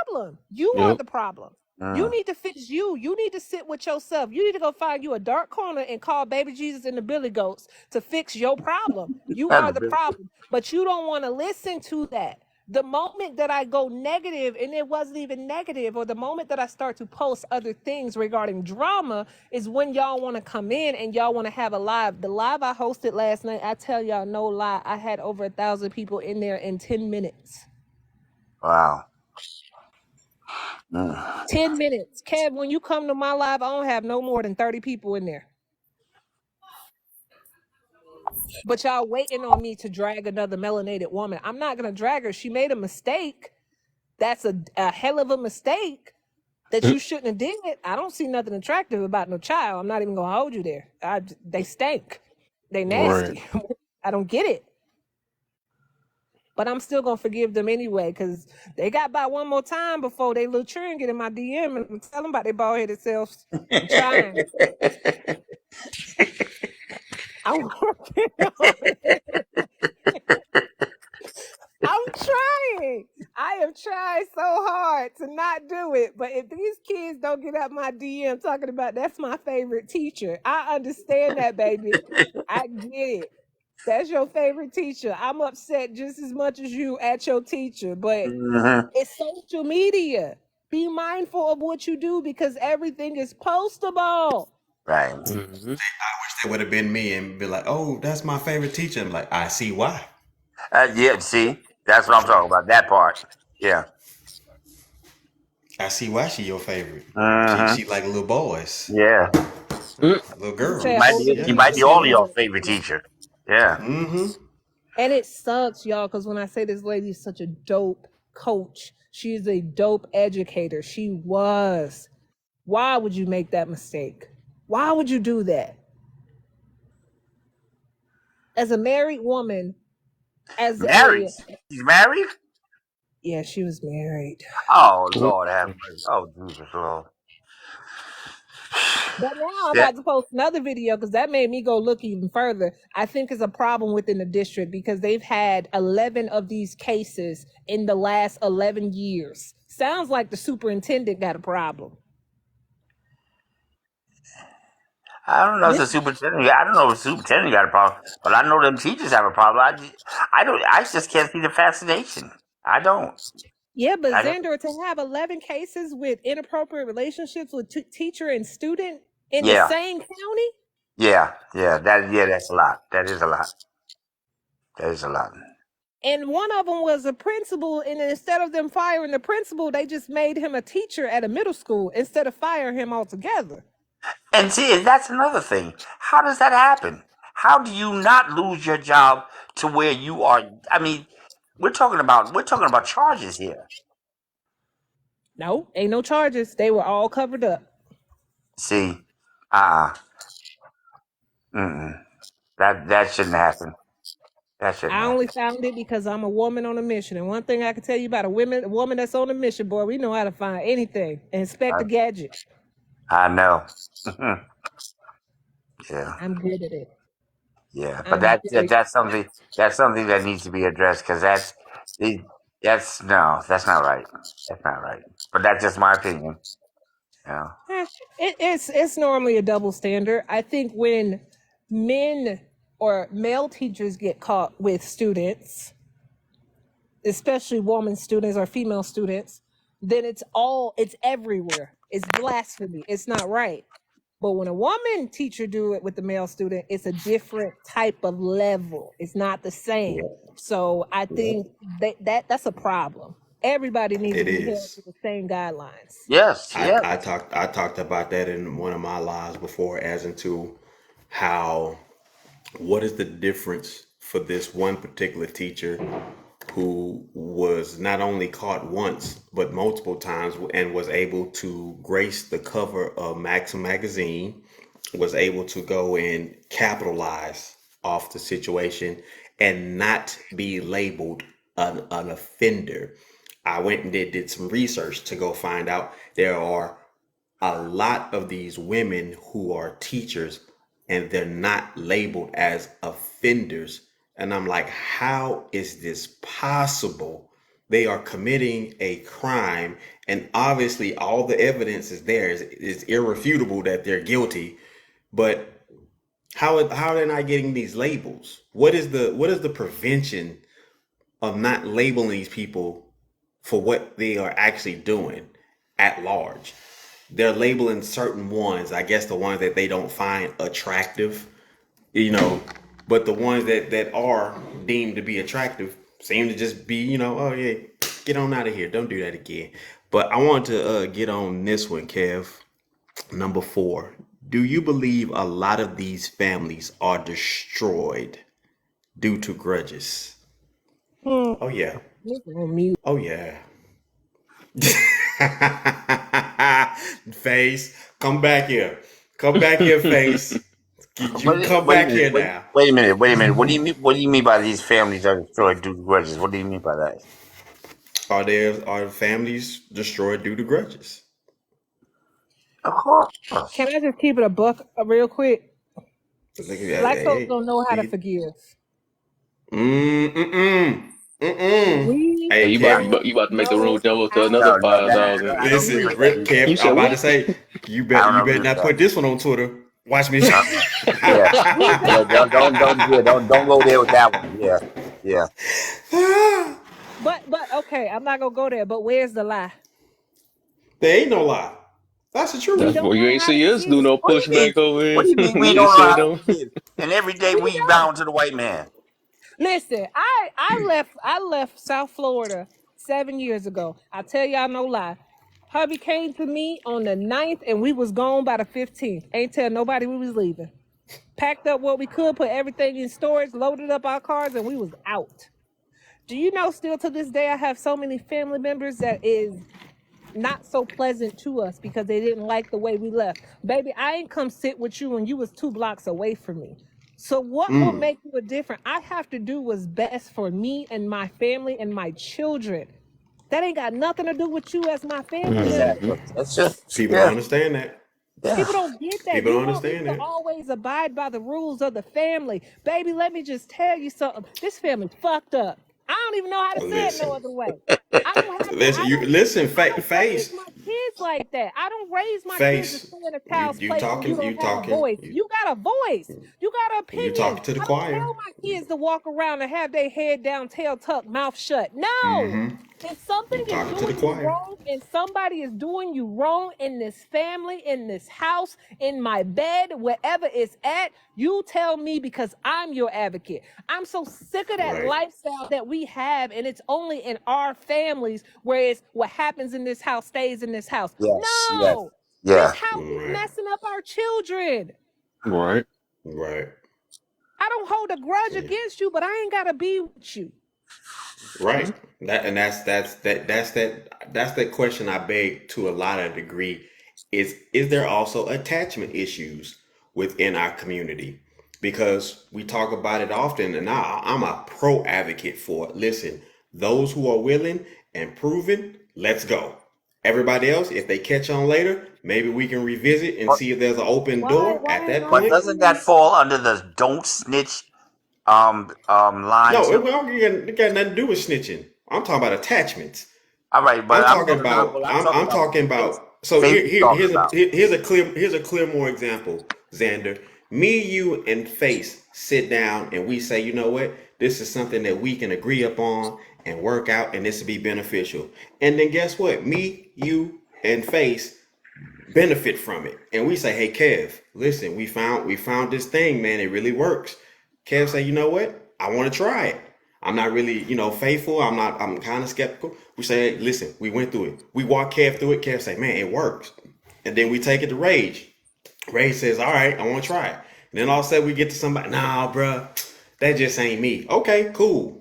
problem. You are Yep. the problem. You Mm. need to fix you. You need to sit with yourself. You need to go find you a dark corner and call baby Jesus and the Billy Goats to fix your problem. You are the problem. But you don't want to listen to that. The moment that I go negative, and it wasn't even negative, or the moment that I start to post other things regarding drama is when y'all want to come in and y'all want to have a live. The live I hosted last night, I tell y'all no lie, I had over 1,000 people in there in 10 minutes. Wow. Mm. 10 minutes. Kev, when you come to my live, I don't have no more than 30 people in there. But y'all waiting on me to drag another melanated woman. I'm not going to drag her. She made a mistake. That's a hell of a mistake that you shouldn't have did. I don't see nothing attractive about no child. I'm not even going to hold you there. They stink. They Right. nasty. I don't get it. But I'm still going to forgive them anyway because they got by one more time before they little children get in my DM and tell them about their bald-headed selves. I'm trying. I'm working on it. I'm trying. I am trying so hard to not do it. But if these kids don't get up my DM talking about that's my favorite teacher, I understand that, baby. I get it. That's your favorite teacher. I'm upset just as much as you at your teacher, but Mhm. it's social media. Be mindful of what you do because everything is postable. Right. Mm-hmm. It would have been me and be like, "Oh, that's my favorite teacher." I'm like, I see why. Yeah. See, that's what I'm talking about. That part. Yeah. I see why she your favorite. Hmm. She like little boys, Yeah. little You She said girls. might older be. She Yeah, I might be teachers see all of why. your and favorite teacher. Yeah. Mm-hmm. and it sucks, y'all, because when I say this lady is such a dope coach, she is a dope educator. She was. Why would you make that mistake? Why would you do that? As a married woman, as Married. a She's married. yeah, she was married. Oh Lord, have mercy. Oh Jesus Lord. But now I'm Yeah. about to post another video because that made me go look even further. I think it's a problem within the district because they've had 11 of these cases in the last 11 years. Sounds like the superintendent got a problem. I don't know if This the superintendent. I don't know if the superintendent got a problem, but I know them teachers have a problem. I don't. I just can't see the fascination. I don't. Yeah, but I don't. Xander, to have 11 cases with inappropriate relationships with teacher and student in the Yeah. same county, Yeah. Yeah. That. Yeah. That's a lot. That is a lot. That is a lot. and one of them was a principal, and instead of them firing the principal, they just made him a teacher at a middle school instead of firing him altogether. And see, that's another thing. How does that happen? How do you not lose your job to where you are? I mean, we're talking about charges here. No, ain't no charges. They were all covered up. See, uh, that shouldn't happen. That shouldn't I only happen. found it because I'm a woman on a mission. And one thing I can tell you about a woman that's on a mission, boy, we know how to find anything and inspect I, a gadget. I know. Yeah, I'm good at it. yeah, but I'm very that's something that needs to be addressed because the- that's no, that's not right. That's not right. But that's just my opinion. Yeah. it's normally a double standard. I think when men or male teachers get caught with students, especially woman students or female students, then it's everywhere. It's blasphemy. It's not right. But when a woman teacher do it with the male student, it's a different type of level. It's not the same. So I think that's a problem. Everybody needs to It be held is. to the same guidelines. Yes, I, yes. I talked about that in one of my lives before, as into how what is the difference for this one particular teacher who was not only caught once but multiple times and was able to grace the cover of Maxim magazine, was able to go and capitalize off the situation and not be labeled an offender. I went and did some research to go find out there are a lot of these women who are teachers and they're not labeled as offenders. And I'm like, how is this possible? They are committing a crime, and obviously all the evidence is there. It's irrefutable that they're guilty. But how are they not getting these labels? What is the prevention of not labeling these people for what they are actually doing at large? They're labeling certain ones, I guess the ones that they don't find attractive, but the ones that are deemed to be attractive seem to just be, oh yeah, get on out of here, don't do that again. But I want to get on this one, Kev. Number 4. Do you believe a lot of these families are destroyed due to grudges? Hmm. Oh yeah. On mute. Oh yeah. Face, come back here. Come back here, Face. You come Wait a back minute. here now. Wait a minute. Wait a minute. What do you mean? What do you mean by these families are destroyed due to grudges? What do you mean by that? Are families destroyed due to grudges? Of course. Can I just keep it a buck real quick? Look at that. Black folks Hey, don't know how to hey. forgive. We Hey, Hey, Kev. don't you about to make the room know jump up to how another No, no, to 5,000. I don't Listen, agree with forgive. that either. You Kev. I'm said about to what? say I you don't better agree with not that. put this one on Twitter. Watch me. Uh, yeah, We yeah. don't. Don't go there with that one. Yeah, yeah. But okay, I'm not gonna go there. But where's the lie? There ain't no lie. That's the We truth. That's don't what you know ain't how to see us forgive. do no What do you mean? pushback over What here. do you mean we We don't just know how said to no. forgive? And every day We we don't. bound to the white man. Listen, I left South Florida 7 years ago. I tell y'all no lie. Hubby came to me on the 9th and we was gone by the 15th. Ain't tell nobody we was leaving. Packed up what we could, put everything in storage, loaded up our cars, and we was out. Do you know still to this day I have so many family members that is not so pleasant to us because they didn't like the way we left. Baby, I ain't come sit with you when you was 2 blocks away from me. So what will make you a different? I have to do what's best for me and my family and my children. That ain't got nothing to do with you as my family member. Exactly. That's just People don't yeah, understand that. yeah. People don't get that. People You don't want me understand to that. always abide by the rules of the family. Baby, let me just tell you something. This family's fucked up. I don't even know how to say it no Listen, other way. I don't raise face, my kids like that. I don't raise my kids to face. stay in a You child's you place and you talking don't you have a talking voice. you You got a voice. You got an you opinion. talking to the I don't choir. tell my kids to walk around and have their head down, tail tucked, mouth shut. No. If something You is talking to the doing you choir. wrong and somebody is doing you wrong in this family, in this house, in my bed, wherever it's at, you tell me because I'm your advocate. I'm so sick of that Right. lifestyle that we have, and it's only in our families where it's what happens in this house stays in this house. Yes, yes, No, this yeah. house is Right. messing up our children. Right. Right. I don't hold a grudge Yeah. against you, but I ain't gotta be with you. Right. That's that question I beg to a lot of degree is there also attachment issues within our community? Because we talk about it often, and I'm a pro advocate for it. Listen, those who are willing and proven, let's go. Everybody else, if they catch on later, maybe we can revisit and But, see if there's an open Why? door at Why ain't that but point. doesn't that nobody? fall under the don't snitch line No, too? it got nothing to do with snitching. I'm talking about attachments. All right, but I'm talking about I'm talking about I'm what talking Faith about so Faith is talking about. here's a clear more example. Xander, me, you, and Face sit down and we say, you know what? This is something that we can agree upon and work out, and this will be beneficial. And then guess what? Me, you, and Face benefit from it. And we say, hey Kev, listen, we found this thing, man. It really works. Kev say, you know what? I want to try it. I'm not really, faithful. I'm kind of skeptical. We say, hey, listen, we went through it. We walk Kev through it. Kev say, man, it works. And then we take it to Rage. Rage says, all right, I want to try it. And then all of a sudden we get to somebody, nah, bruh, that just ain't me. Okay, cool.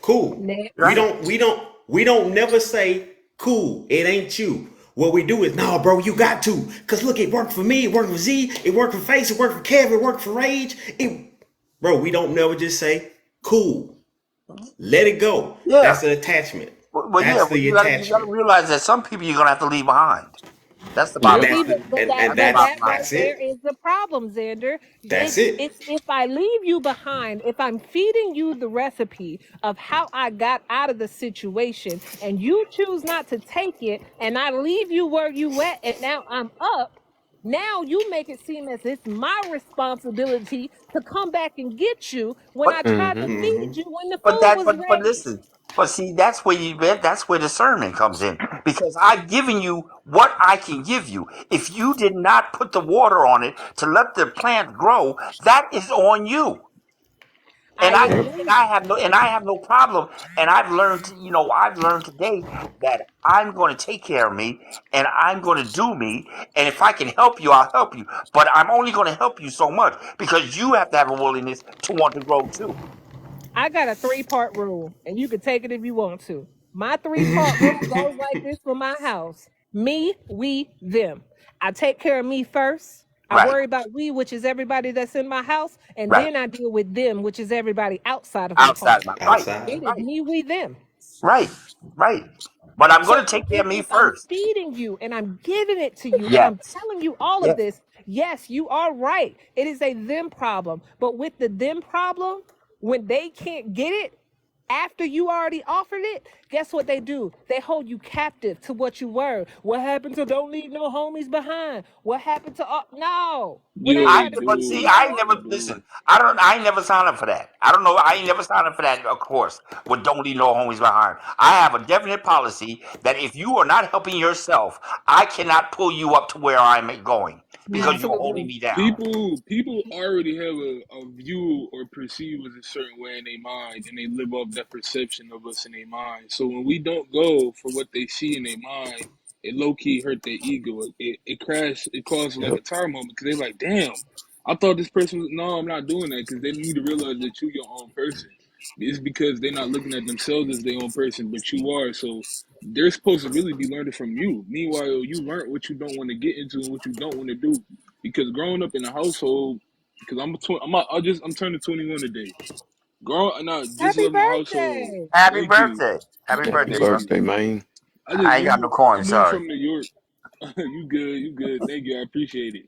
Cool. We Next. Right. don't we don't we don't never say cool. It ain't you. What we do is, no, bro, you got to. Cause look, it worked for me, it worked for Z, it worked for Face, it worked for Kev, it worked for Rage. Bro, we don't never just say cool. Let it go. Yeah. That's an attachment. Well, yeah. That's Well, the you gotta attachment. realize that some people you're gonna have to leave behind. That's the And bottom Yep. that's See, line. the but that, and That's the but that's bottom that line. right that's there it. is the problem, Xander. That's It's it. it's if I leave you behind, if I'm feeding you the recipe of how I got out of the situation, and you choose not to take it, and I leave you where you at, and now I'm up. Now you make it seem as it's my responsibility to come back and get you when I But tried to Mm-hmm. feed Mm-hmm. you when the but food that was but ready. listen. But see, that's where discernment comes in because I've given you what I can give you. If you did not put the water on it to let the plant grow, that is on you. I Yep. agree. And I have no problem. And I've learned today that I'm going to take care of me and I'm going to do me. And if I can help you, I'll help you. But I'm only going to help you so much because you have to have a willingness to want to grow too. I got a three-part rule, and you can take it if you want to. My three-part rule goes like this for my house: me, we, them. I take care of me first. I Right, worry about we, which is everybody that's in my house, and right. then I deal with them, which is everybody outside of my Outside home. my right, It Outside. is right, me, we, them. right, right. But I'm going So to take care of me if I'm first. feeding you and I'm giving it to you and Yes, I'm telling you all of yes. this, yes, you are right. It is a them problem. But with the them problem, when they can't get it after you already offered it, guess what they do? They hold you captive to what you were. What happened to don't leave no homies behind? What happened to no? When I Yeah, they I tried to but feed you see, do. I your They never life, do. listen. I ain't never signed up for that. I don't know. I ain't never signed up for that. Of course, with don't leave no homies behind. I have a definite policy that if you are not helping yourself, I cannot pull you up to where I'm going because you're holding absolutely. me down. People already have a view or perceive us a certain way in their mind, and they live off that perception of us in their mind. So when we don't go for what they see in their mind, it low key hurt their ego. It crash. It causes like a Yep. tire moment because they're like, "Damn, I thought this person was." No, I'm not doing that because they need to realize that you're your own person. It's because they're not looking at themselves as their own person, but you are. So they're supposed to really be learning from you. Meanwhile, you learn what you don't want to get into and what you don't want to do because growing up in a household, because I'm turning 21 today. Growing, no, just Happy love my household. birthday. Happy Thank you, birthday! Happy Happy birthday, thank bro. birthday, you. man. I just I ain't got no moved. I coin. moved Sorry. from New York. You good? You good? Thank you. I appreciate it.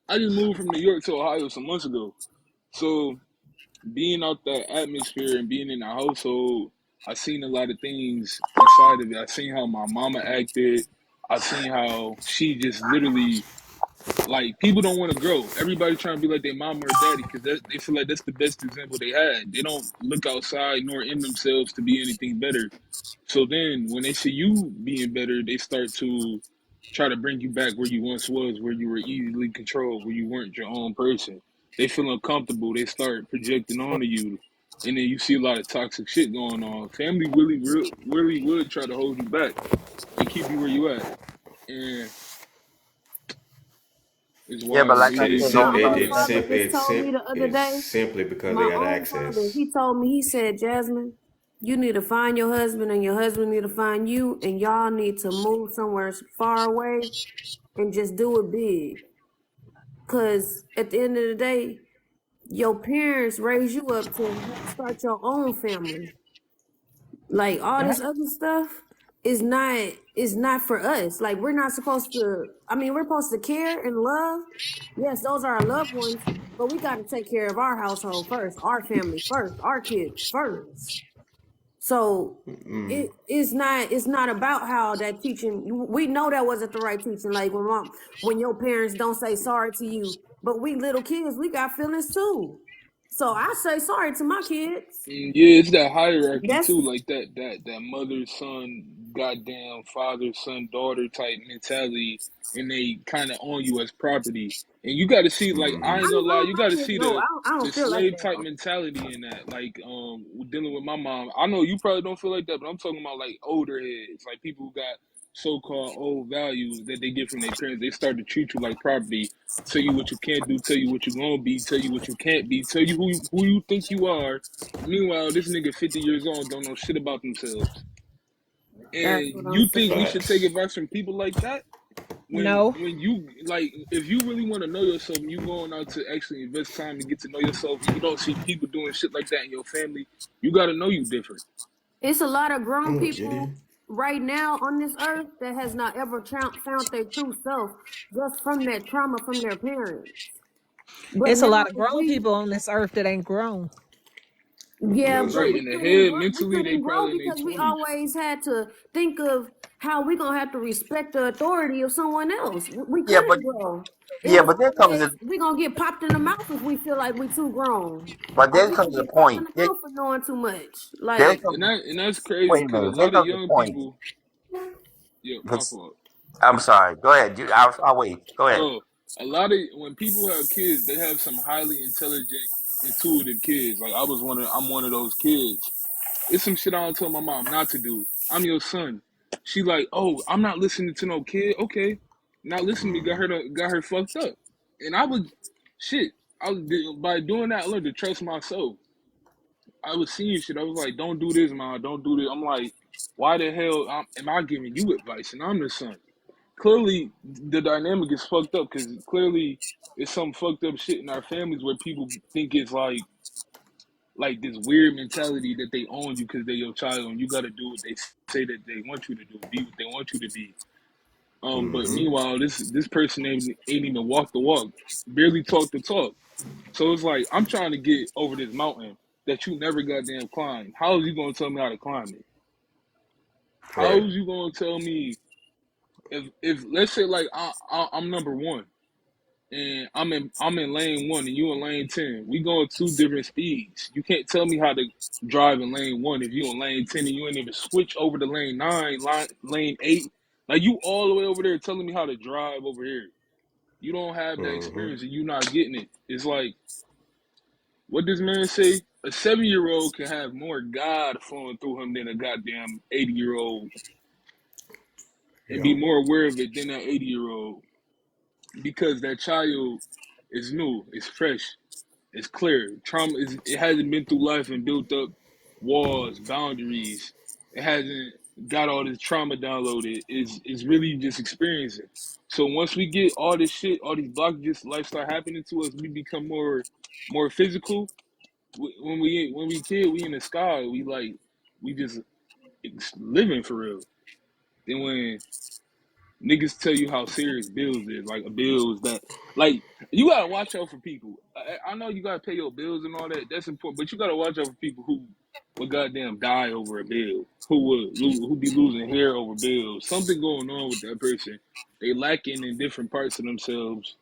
I just moved from New York to Ohio some months ago. So being out that atmosphere and being in a household, I seen a lot of things inside of it. I seen how my mama acted. I seen how she just literally like people don't want to grow. Everybody trying to be like their mama or daddy because they feel like that's the best example they had. They don't look outside nor in themselves to be anything better. So then when they see you being better, they start to try to bring you back where you once was, where you were easily controlled, where you weren't your own person. They feel uncomfortable. They start projecting onto you. And then you see a lot of toxic shit going on. Family really would try to hold you back and keep you where you at. And it's Yeah, but wild. like It, I it, said, My don't sim- leave it, no. own it, father sim- just it, told sim- me the other it's day. simply because they My got own father, access. he told me, he said, Jasmine, you need to find your husband and your husband need to find you, and y'all need to move somewhere far away and just do it big. Cause at the end of the day, your parents raise you up to start your own family. Like all Yeah. this other stuff is not for us. Like we're not supposed to. I mean, we're supposed to care and love. Yes, those are our loved ones, but we got to take care of our household first, our family first, our kids first. So it's not about how that teaching. We know that wasn't the right teaching. Like when your parents don't say sorry to you But we little kids, we got feelings too. So I say sorry to my kids. Yeah, it's that hierarchy That's too, like that mother son, goddamn father son daughter type mentality, and they kind of own you as property. And you got to see, like, I ain't I gonna don't lie, know you got my to kids see though. I the don't feel like slave that type though. mentality in that. Like, dealing with my mom, I know you probably don't feel like that, but I'm talking about like older heads, like people who got so-called old values that they get from their parents. They start to treat you like property, tell you what you can't do, tell you what you're gonna be, tell you what you can't be, tell you who you think you are. Meanwhile, this nigga 50 years old don't know shit about themselves. That's And what I'm you think we saying. should take Facts. advice from people like that? No. When you like, if you really want to know yourself and you going out to actually invest time and get to know yourself, and you don't see people doing shit like that in your family, you got to know you different. It's a lot of grown I'm with you people then. right now on this earth that has not ever found their true self just from that trauma from their parents. But It's a now lot of if grown we people on this earth that ain't grown. yeah, Real but Right shit. in the head, mentally, we they couldn't grow probably in their because we 20s. always had to think of how we gonna have to respect the authority of someone else. We Yeah, but couldn't grow. It yeah, was but there comes always a we gonna get popped in the mouth if we feel like we too grown, but or there we gonna comes a get popped in point. the mouth for knowing too much. There Like comes And that's crazy wait a because a minute. There lot of comes a young point. people, yeah, my Because fault. I'm sorry. Go ahead. I'll wait. Go ahead. Oh, a lot of when people have kids, they have some highly intelligent, intuitive kids. Like I'm one of those kids. It's some shit I don't tell my mom not to do. I'm your son. She like, oh, I'm not listening to no kid. Okay, not listening to me got her fucked up. And I was shit. I was by doing that, I learned to trust myself. I was seeing shit. I was like, don't do this, man. Don't do this. I'm like, why the hell am I giving you advice? And I'm the son. Clearly, the dynamic is fucked up because clearly it's some fucked up shit in our families where people think it's like this weird mentality that they own you because they're your child and you got to do what they say that they want you to do, be what they want you to be. But meanwhile, this person ain't even walk the walk, barely talk the talk. So it's like I'm trying to get over this mountain that you never goddamn climbed. How is you gonna tell me how to climb it? How Fair. is you gonna tell me if let's say like I'm number one and I'm in lane one and you in lane 10. We going two different speeds. You can't tell me how to drive in lane one if you in lane 10 and you ain't even switch over to lane nine, lane eight. Like you all the way over there telling me how to drive over here. You don't have that experience and you not getting it. It's like what this man say? A 7-year-old can have more God flowing through him than a goddamn 80-year-old and be Yep. more aware of it than that 80-year-old because that child is new, it's fresh. It's clear. Trauma is it hasn't been through life and built up walls, boundaries. It hasn't got all this trauma downloaded. It's really just experiencing. So once we get all this shit, all these blockages, life start happening to us, we become more physical. When we kid, we in the sky. We like we just living for real. Then when niggas tell you how serious bills is. Like bills that, like you gotta watch out for people. I know you gotta pay your bills and all that. That's important, but you gotta watch out for people who would goddamn die over a bill. Who be losing hair over bills. Something going on with that person. They lacking in different parts of themselves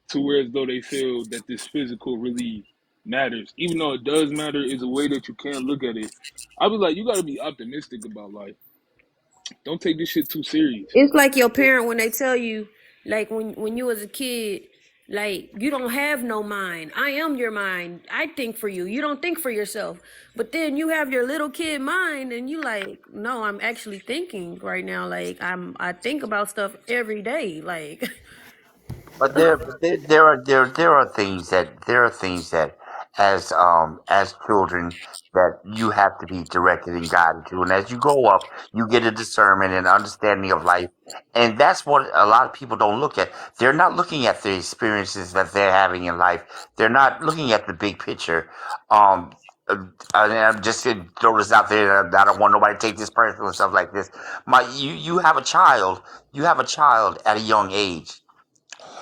to where as though they feel that this physical really matters. Even though it does matter, is a way that you can look at it. I was like, you gotta be optimistic about life. Don't take this shit too serious. it's like your parent when they tell you, like when you was a kid, like you don't have no mind. I am your mind. I think for you. You don't think for yourself. But then you have your little kid mind, and you like, no, I'm actually thinking right now. Like I think about stuff every day. Like There are things that as children that you have to be directed and guided to, and as you grow up, you get a discernment and understanding of life, and that's what a lot of people don't look at. They're not looking at the experiences that they're having in life. They're not looking at the big picture. Um, and I'm just gonna throw this out there. And I don't want nobody to take this personal and stuff like this. You have a child. You have a child at a young age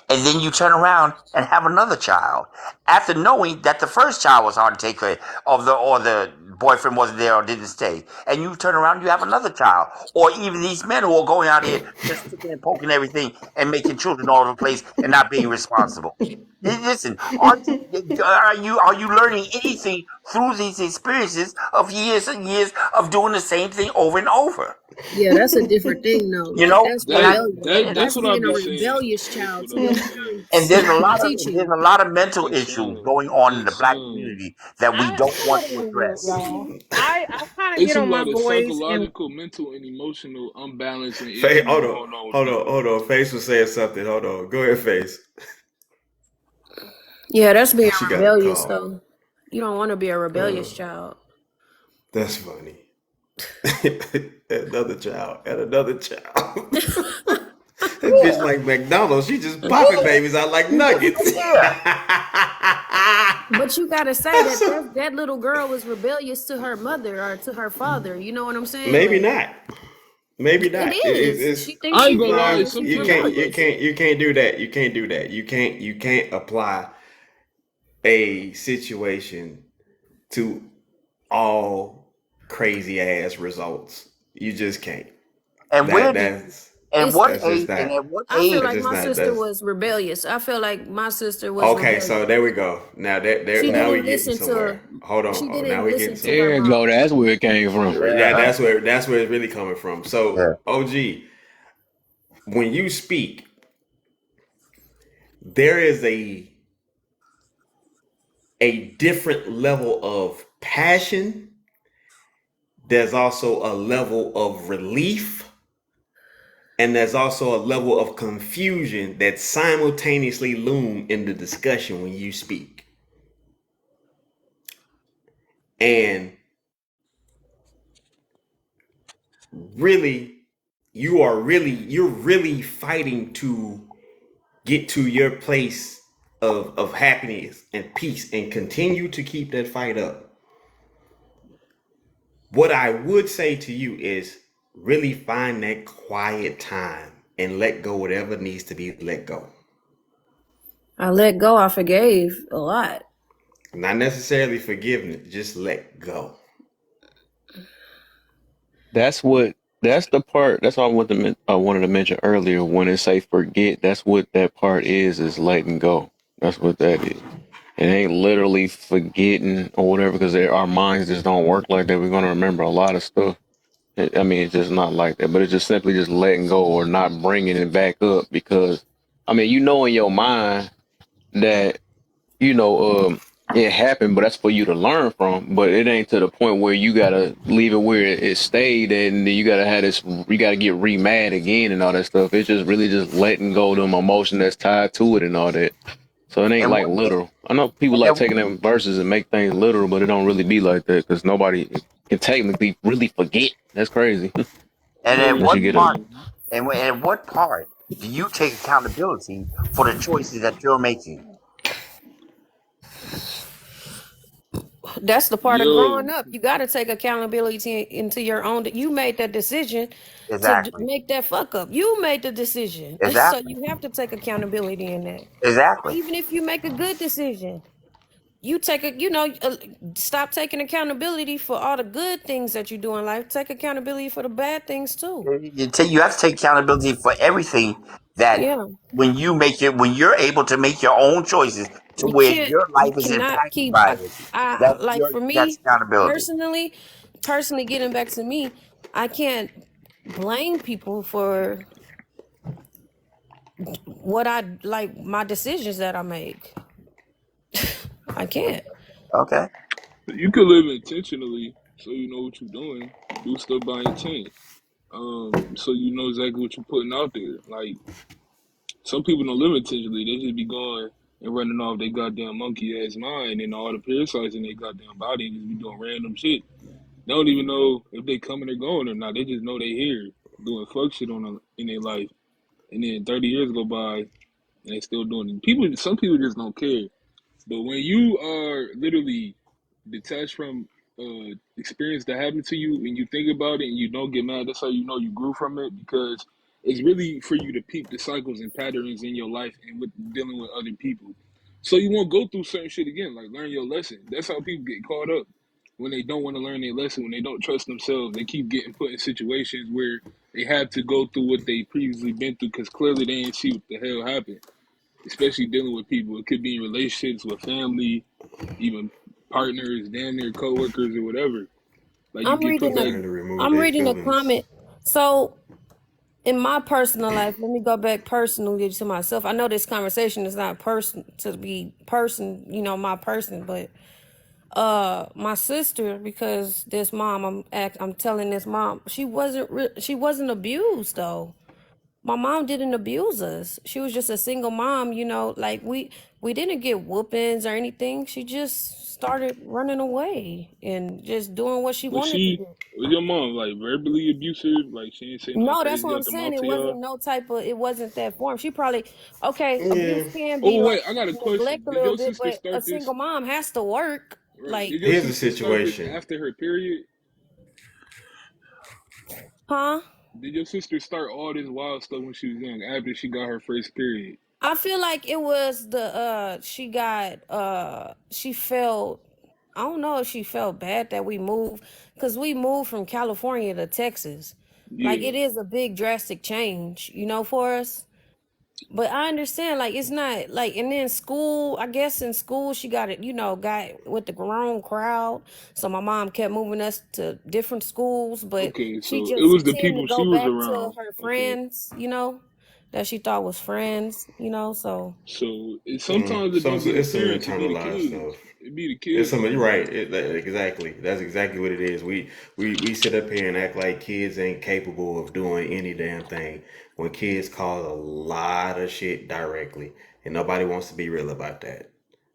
and then you turn around and have another child after knowing that the first child was hard to take care of the boyfriend wasn't there or didn't stay, and you turn around, you have another child, or even these men who are going out here just sticking and poking everything and making children all over the place and not being responsible. Listen, are you learning anything through these experiences of years and years of doing the same thing over and over? Yeah, that's a different thing though. You Like know, that's and I rebellion. That's That's what I being a be saying. rebellious child That's to what I your be saying. and parents there's teaching. a lot of mental Yes, issues sir. going on in the Yes, black sir. community that we I don't want hold to on here, address. y'all. I kind of It's get a on my lot of boys and psychological, mental, and emotional unbalance and issues Hold on, going on with hold on, people. hold on. Face was saying something. Hold on. Go ahead, Face. Yeah, that's being She got a rebellious call. though. You don't want to be a rebellious child. That's funny. Another child. And another child. That bitch Yeah, like McDonald's. She just popping babies out like nuggets. yeah. But you gotta say that So, that little girl was rebellious to her mother or to her father. You know what I'm saying? maybe Like not. Maybe it not. is. She It's thinks I she ain't gonna lie. no. wrong and Some she's You can't. people, You rebellious. can't. You can't do that. You can't do that. You can't. You can't apply a situation to all crazy ass results. You just can't. And where That do you? that's And It's what that's just age? And not. at what I feel age? That's like just my not. sister That's was rebellious. I feel like my sister was okay. So rebellious. there we go. Now that there. She Now we didn't getting listen to somewhere. Hold on. she Oh, now didn't we getting listen to her somewhere. There you go. mom. That's where it came from. Yeah, Yeah, that's where it's really coming from. So yeah. OG, when you speak, there is a different level of passion. There's also a level of relief, and there's also a level of confusion that simultaneously loom in the discussion when you speak. And really, you're really fighting to get to your place of happiness and peace and continue to keep that fight up. What I would say to you is really find that quiet time and let go whatever needs to be let go. I let go, I forgave a lot. Not necessarily forgiveness, just let go. That's what. That's the part. That's all I wanted to mention earlier. When it say forget, that's what that part is letting go. That's what that is. It ain't literally forgetting or whatever because our minds just don't work like that. We're gonna remember a lot of stuff. I mean, it's just not like that. But it's just simply just letting go or not bringing it back up because, I mean, you know in your mind that you know, it happened, but that's for you to learn from. But it ain't to the point where you gotta leave it where it stayed, and then you gotta have this. You gotta get re-mad again and all that stuff. It's just really just letting go of them emotion that's tied to it and all that. So it ain't And like what? literal. I know people And like at, taking them verses and make things literal, but it don't really be like that because nobody can technically really forget. That's crazy. and at Unless you what get a part? mm, And at what part do you take accountability for the choices that you're making? That's the part of yo, growing up. You got to take accountability into your own. You made that decision to Exactly. make that fuck up. You made the decision, so Exactly. you have to take accountability in that. Exactly. Even if you make a good decision, you take a stop taking accountability for all the good things that you do in life. Take accountability for the bad things too. You have to take accountability for everything that Yeah, when you're able to make your own choices to you where can't. your You life is cannot impacted keep. by it. Like for That's me accountability. personally, getting back to me, I can't blame people for what I like my decisions that I make. I can't. Okay. you could live intentionally, so you know what you're doing. Do stuff by intent. So you know exactly what you're putting out there. Like some people don't live intentionally; they just be going and running off their goddamn monkey ass mind and all the parasites in their goddamn body and just be doing random shit. They don't even know if they coming or going or not. They just know they here doing fuck shit in their life. And then 30 years go by and they still doing it. Some people just don't care. But when you are literally detached from experience that happened to you and you think about it and you don't get mad, that's how you know you grew from it because it's really for you to peep the cycles and patterns in your life and with dealing with other people. So you won't go through certain shit again, like learn your lesson. That's how people get caught up when they don't want to learn their lesson, when they don't trust themselves, they keep getting put in situations where they have to go through what they previously been through because clearly they ain't see what the hell happened. Especially dealing with people, it could be in relationships with family, even partners, damn near coworkers or whatever. Like you I'm get put reading a back. Learn to remove I'm their reading a feelings. comment. So in my personal life, let me go back personally to myself. I know this conversation is not person to be person, my person, but my sister, because this mom, I'm telling this mom, she wasn't abused though. My mom didn't abuse us. She was just a single mom, like we didn't get whoopings or anything. She just started running away and just doing what she Was wanted to she, do. was your mom like verbally abusive? Like she didn't say nothing No, that's crazy what I'm out the saying. mouth It to y'all? wasn't no type of, it wasn't that form. She probably, okay, abuse Yeah. can be Oh like wait, I got a question. neglect a Did little your bit, sister but a start single this? mom has to work. Right. Like, Did your Here's the sister start this situation. after her period? huh? Did your sister start all this wild stuff when she was young, after she got her first period? I feel like it was she felt, I don't know if she felt bad that we moved, because we moved from California to Texas. Like, Yeah. it is a big drastic change, for us. But I understand, like, it's not like, and then school, I guess in school she got it, got with the grown crowd. So my mom kept moving us to different schools, but Okay, she so it just was the tended to people she go was back to around. her Okay. friends, that she thought was friends, so. So sometimes it don't be the It's some parents, it be the internalized kids. stuff. It be the It's kids some. You're right. sometimes. Exactly. That's exactly what it is. We sit up here and act like kids ain't capable of doing any damn thing when kids cause a lot of shit directly, and nobody wants to be real about that.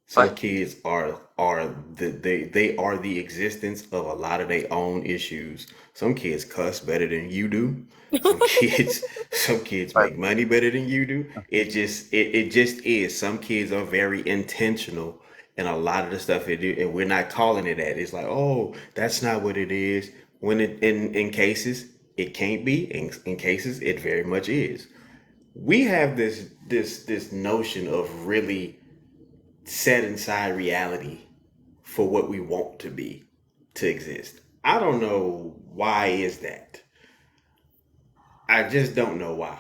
Some But kids they are the existence of a lot of their own issues. Some kids cuss better than you do. Some kids but make money better than you do. It just is. Some kids are very intentional in a lot of the stuff they do, and we're not calling it that. It's like, oh, that's not what it is. When it in cases it can't be. In cases it very much is. We have this notion of really set inside reality for what we want to be to exist. I don't know why is that. I just don't know why.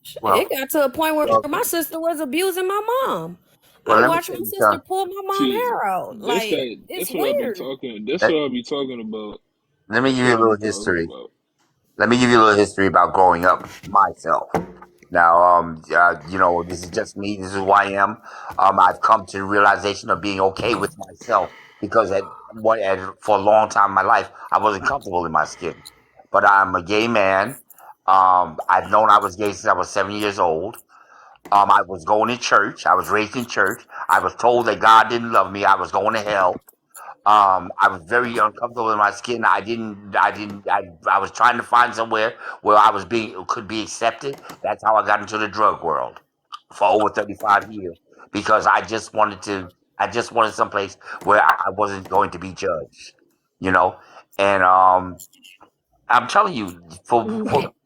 It well, got to a point where well, my sister was abusing my mom. well. I Let me watched tell my you sister something. pull my mom See, hair out. Like, it's that's what I be weird. talking. That's Let, what I be talking about. let me That's give you what a I be little talking history. about. Let me give you a little history about growing up myself. Now, this is just me. This is who I am. I've come to the realization of being okay with myself because for a long time in my life, I wasn't comfortable in my skin. But I'm a gay man. I've known I was gay since I was 7 years old. I was going to church. I was raised in church. I was told that God didn't love me. I was going to hell. I was very uncomfortable in my skin. I was trying to find somewhere where could be accepted. That's how I got into the drug world for over 35 years because I just wanted someplace where I wasn't going to be judged, you know? And, I'm telling you, for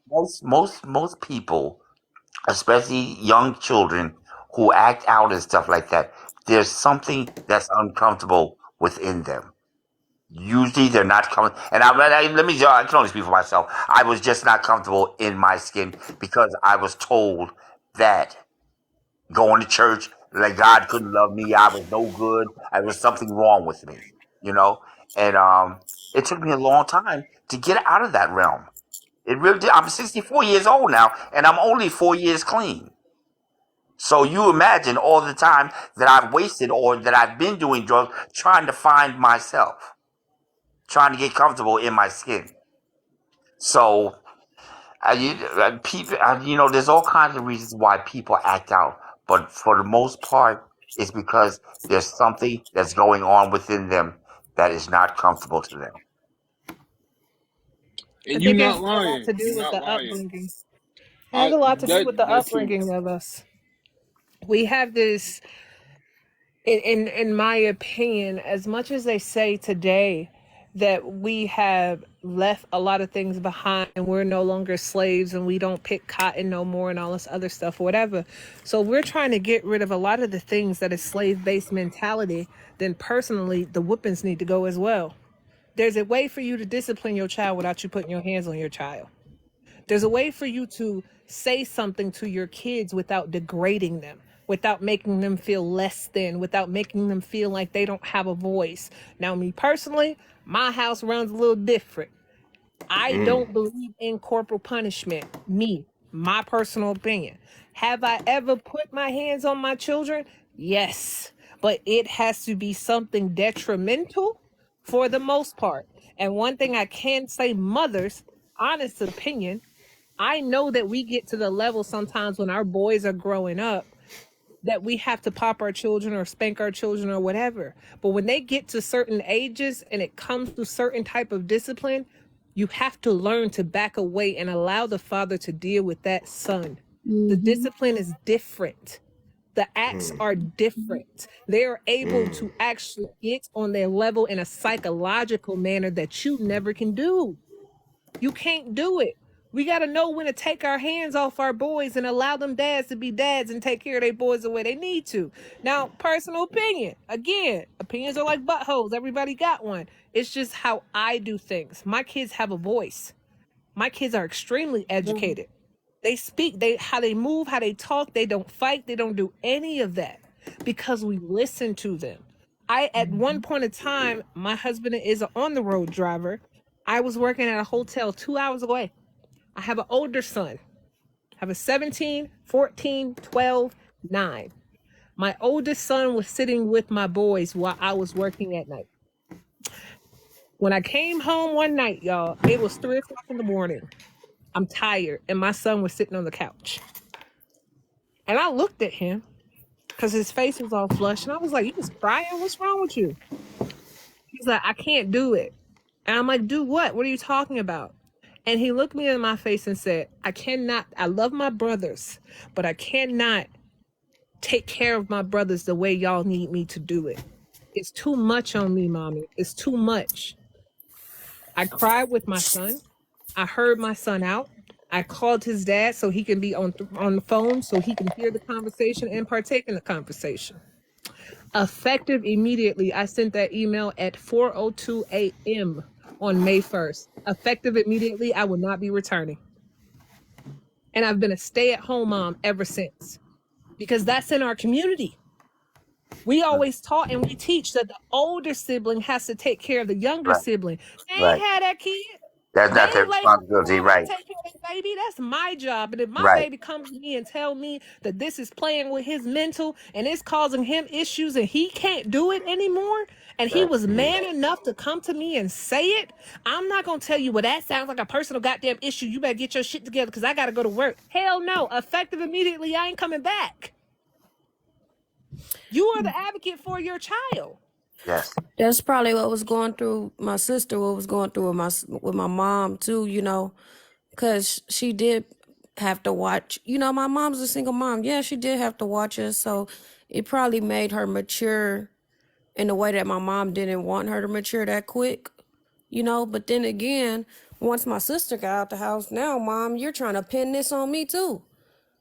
most people, especially young children who act out and stuff like that, there's something that's uncomfortable within them. Usually they're not coming. And let me, I can only speak for myself. I was just not comfortable in my skin because I was told that going to church, like God couldn't love me. I was no good. There was something wrong with me, you know? And, it took me a long time to get out of that realm. It really did. I'm 64 years old now and I'm only 4 years clean. So you imagine all the time that I've wasted or that I've been doing drugs trying to find myself, trying to get comfortable in my skin. So, there's all kinds of reasons why people act out, but for the most part, it's because there's something that's going on within them that is not comfortable to them. I And you think it not has a lot lying. to do You with not the lying. upbringing. It has I a lot to do with the that too. upbringing of us. We have this, in my opinion, as much as they say today that we have left a lot of things behind and we're no longer slaves and we don't pick cotton no more and all this other stuff, whatever. So we're trying to get rid of a lot of the things that is slave based mentality. Then personally, the whoopings need to go as well. There's a way for you to discipline your child without you putting your hands on your child. There's a way for you to say something to your kids without degrading them, without making them feel less than, without making them feel like they don't have a voice. Now, me personally, my house runs a little different. I don't believe in corporal punishment. Me, my personal opinion. Have I ever put my hands on my children? Yes. But it has to be something detrimental for the most part. And one thing I can say, mothers, honest opinion, I know that we get to the level sometimes when our boys are growing up that we have to pop our children or spank our children or whatever. But when they get to certain ages and it comes to certain type of discipline, you have to learn to back away and allow the father to deal with that son. The Mm-hmm. discipline is different. The acts are different. They are able to actually get on their level in a psychological manner that you never can do. You can't do it. We got to know when to take our hands off our boys and allow them dads to be dads and take care of their boys the way they need to. Now, personal opinion. Again, opinions are like buttholes. Everybody got one. It's just how I do things. My kids have a voice. My kids are extremely educated. They speak, how they move, how they talk, they don't fight, they don't do any of that because we listen to them. I at one point in time, my husband is an on the road driver. I was working at a hotel 2 hours away. I have an older son. I have a 17, 14, 12, 9. My oldest son was sitting with my boys while I was working at night. When I came home one night, y'all, it was 3 o'clock in the morning. I'm tired, and my son was sitting on the couch. And I looked at him because his face was all flushed, and I was like, "You was crying? What's wrong with you?" He's like, "I can't do it." And I'm like, "Do what? What are you talking about?" And he looked me in my face and said, I love my brothers, but I cannot take care of my brothers the way y'all need me to do it. It's too much on me, mommy. It's too much. I cried with my son. I heard my son out. I called his dad so he can be on the phone so he can hear the conversation and partake in the conversation. Effective immediately, I sent that email at 4:02 a.m. on May 1st. Effective immediately, I will not be returning. And I've been a stay-at-home mom ever since because that's in our community. We always taught and we teach that the older sibling has to take care of the younger Right, sibling. They ain't right. had that kid. That's They not their ain't laid up responsibility. before me to Right, take care of their baby. That's my job. And if my right. baby comes to me and tell me that this is playing with his mental and it's causing him issues and he can't do it anymore, and he Right. was man enough to come to me and say it, I'm not going to tell you, well, that sounds like a personal goddamn issue. You better get your shit together because I got to go to work. Hell no. Effective immediately, I ain't coming back. You are the advocate for your child. Yes. That's probably what was going through my sister, what was going through with my mom too, you know, because she did have to watch, you know, my mom's a single mom. Yeah, she did have to watch us. So it probably made her mature in a way that my mom didn't want her to mature that quick, you know. But then again, once my sister got out the house, now, mom, you're trying to pin this on me too.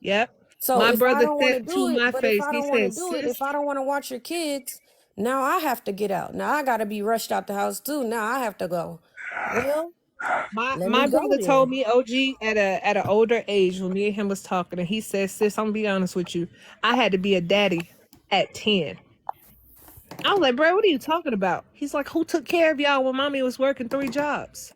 Yep. So My if I brother don't want to said to do it, my but if face, I he don't want to said, do it, if sis, I don't want to watch your kids, now I have to get out. Now I got to be rushed out the house too. Now I have to go. Well, let my me go brother told then. me, OG, at an older age when me and him was talking, and he said, sis, I'm gonna be honest with you, I had to be a daddy at 10. I was like, bro, what are you talking about? He's like, who took care of y'all when mommy was working 3 jobs?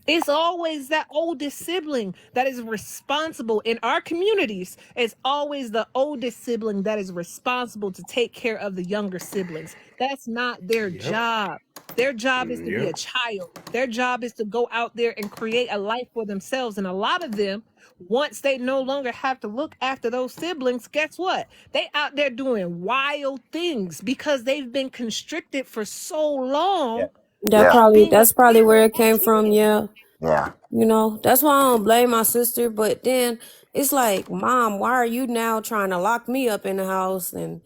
It's always that oldest sibling that is responsible in our communities. It's always the oldest sibling that is responsible to take care of the younger siblings. That's not their Yep. job. Their job is to be a Yep. child. Their job is to go out there and create a life for themselves. And a lot of them, once they no longer have to look after those siblings, guess what? They out there doing wild things because they've been constricted for so long Yeah. of being a That's probably where parent it came at from. 10. Yeah. Yeah. You know, that's why I don't blame my sister. But then it's like, mom, why are you now trying to lock me up in the house and,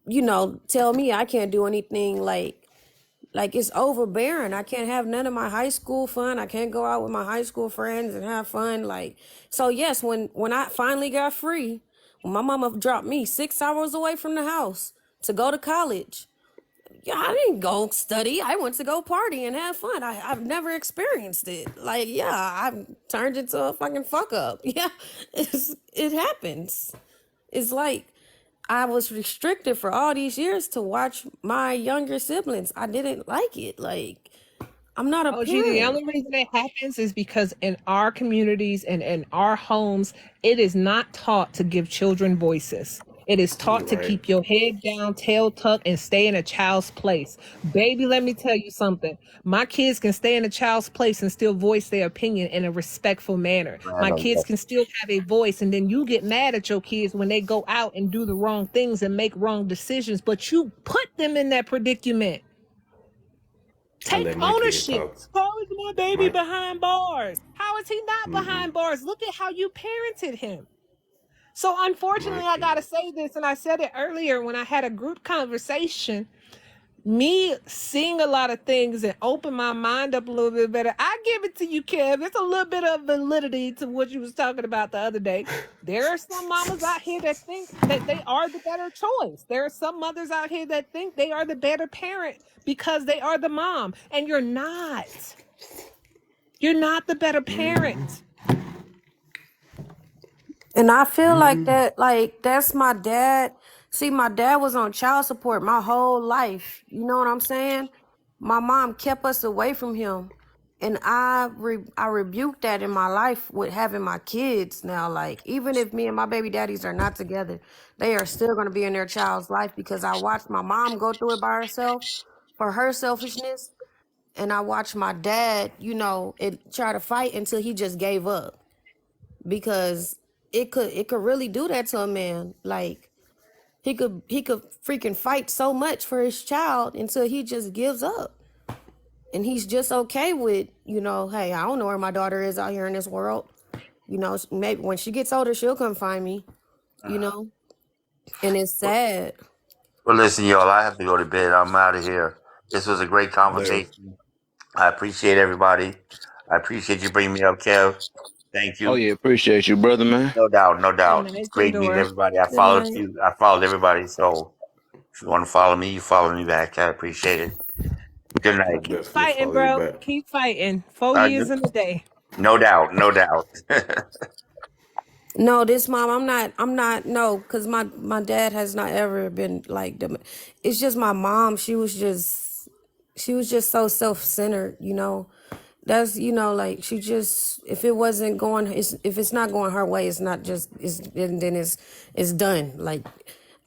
you know, tell me I can't do anything? Like it's overbearing. I can't have none of my high school fun. I can't go out with my high school friends and have fun. Like, so yes, when I finally got free, when my mama dropped me 6 hours away from the house to go to college, Yeah, I didn't go study. I went to go party and have fun. I've never experienced it. Like, yeah, I've turned into a fucking fuck up. Yeah, it happens. It's like I was restricted for all these years to watch my younger siblings. I didn't like it. Like, I'm not a OG, the parent. only reason it happens is because in our communities and in our homes, it is not taught to give children voices. It is You're taught to right. keep your head down, tail tucked, and stay in a child's place. Baby, let me tell you something. My kids can stay in a child's place and still voice their opinion in a respectful manner. I My know kids that. can still have a voice, and then you get mad at your kids when they go out and do the wrong things and make wrong decisions, but you put them in that predicament. I Take let my kids ownership. talk. How is my baby My behind bars? How is he not mm-mm, behind bars? Look at how you parented him. So, my unfortunately, I got to kid. say this, and I said it earlier when I had a group conversation. Me seeing a lot of things and open my mind up a little bit better. I give it to you, Kev. There's a little bit of validity to what you was talking about the other day. There are some mamas out here that think that they are the better choice. There are some mothers out here that think they are the better parent because they are the mom, and you're not. You're not the better parent. And I feel like that, like, that's my dad. See, my dad was on child support my whole life. You know what I'm saying? My mom kept us away from him. And I rebuked that in my life with having my kids now. Like, even if me and my baby daddies are not together, they are still going to be in their child's life because I watched my mom go through it by herself for her selfishness. And I watched my dad, it try to fight until he just gave up because it could really do that to a man. Like he could freaking fight so much for his child until he just gives up. And he's just okay with, hey, I don't know where my daughter is out here in this world. Maybe when she gets older, she'll come find me, you know? And it's Well, sad. well, listen, y'all. I have to go to bed. I'm out of here. This was a great Later. conversation. I appreciate everybody. I appreciate you bringing me up, Kev. Thank Oh you. yeah, appreciate you, brother man. No doubt, no Good doubt. It's night, great meeting Jandor. everybody. I Good followed night. you. I followed everybody. So if you want to follow me, you follow me back. I appreciate it. Good I night. Keep definitely fighting, follow you bro. back. Keep fighting. 4 years in a day. No doubt, no doubt. No, this mom, I'm not, no, because my dad has not ever been like them. It's just my mom. She was just so self-centered, That's, like she just, if it wasn't going, if it's not going her way, it's not just, then it's done. Like,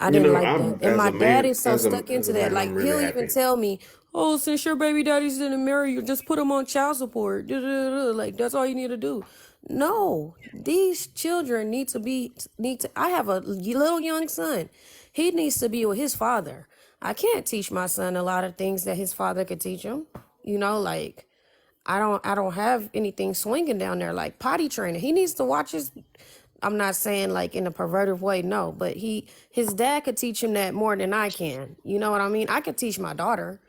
I You didn't know, like that. I'm And my dad is so stuck as into a that. man, Like, I'm really he'll even happy. tell me, oh, since your baby daddy's didn't marry you, just put him on child support. Like, that's all you need to do. No, these children I have a little young son. He needs to be with his father. I can't teach my son a lot of things that his father could teach him. Like, I don't have anything swinging down there like potty training. He needs to watch his. I'm not saying like in a perverted way, no, but his dad could teach him that more than I can. You know what I mean? I could teach my daughter,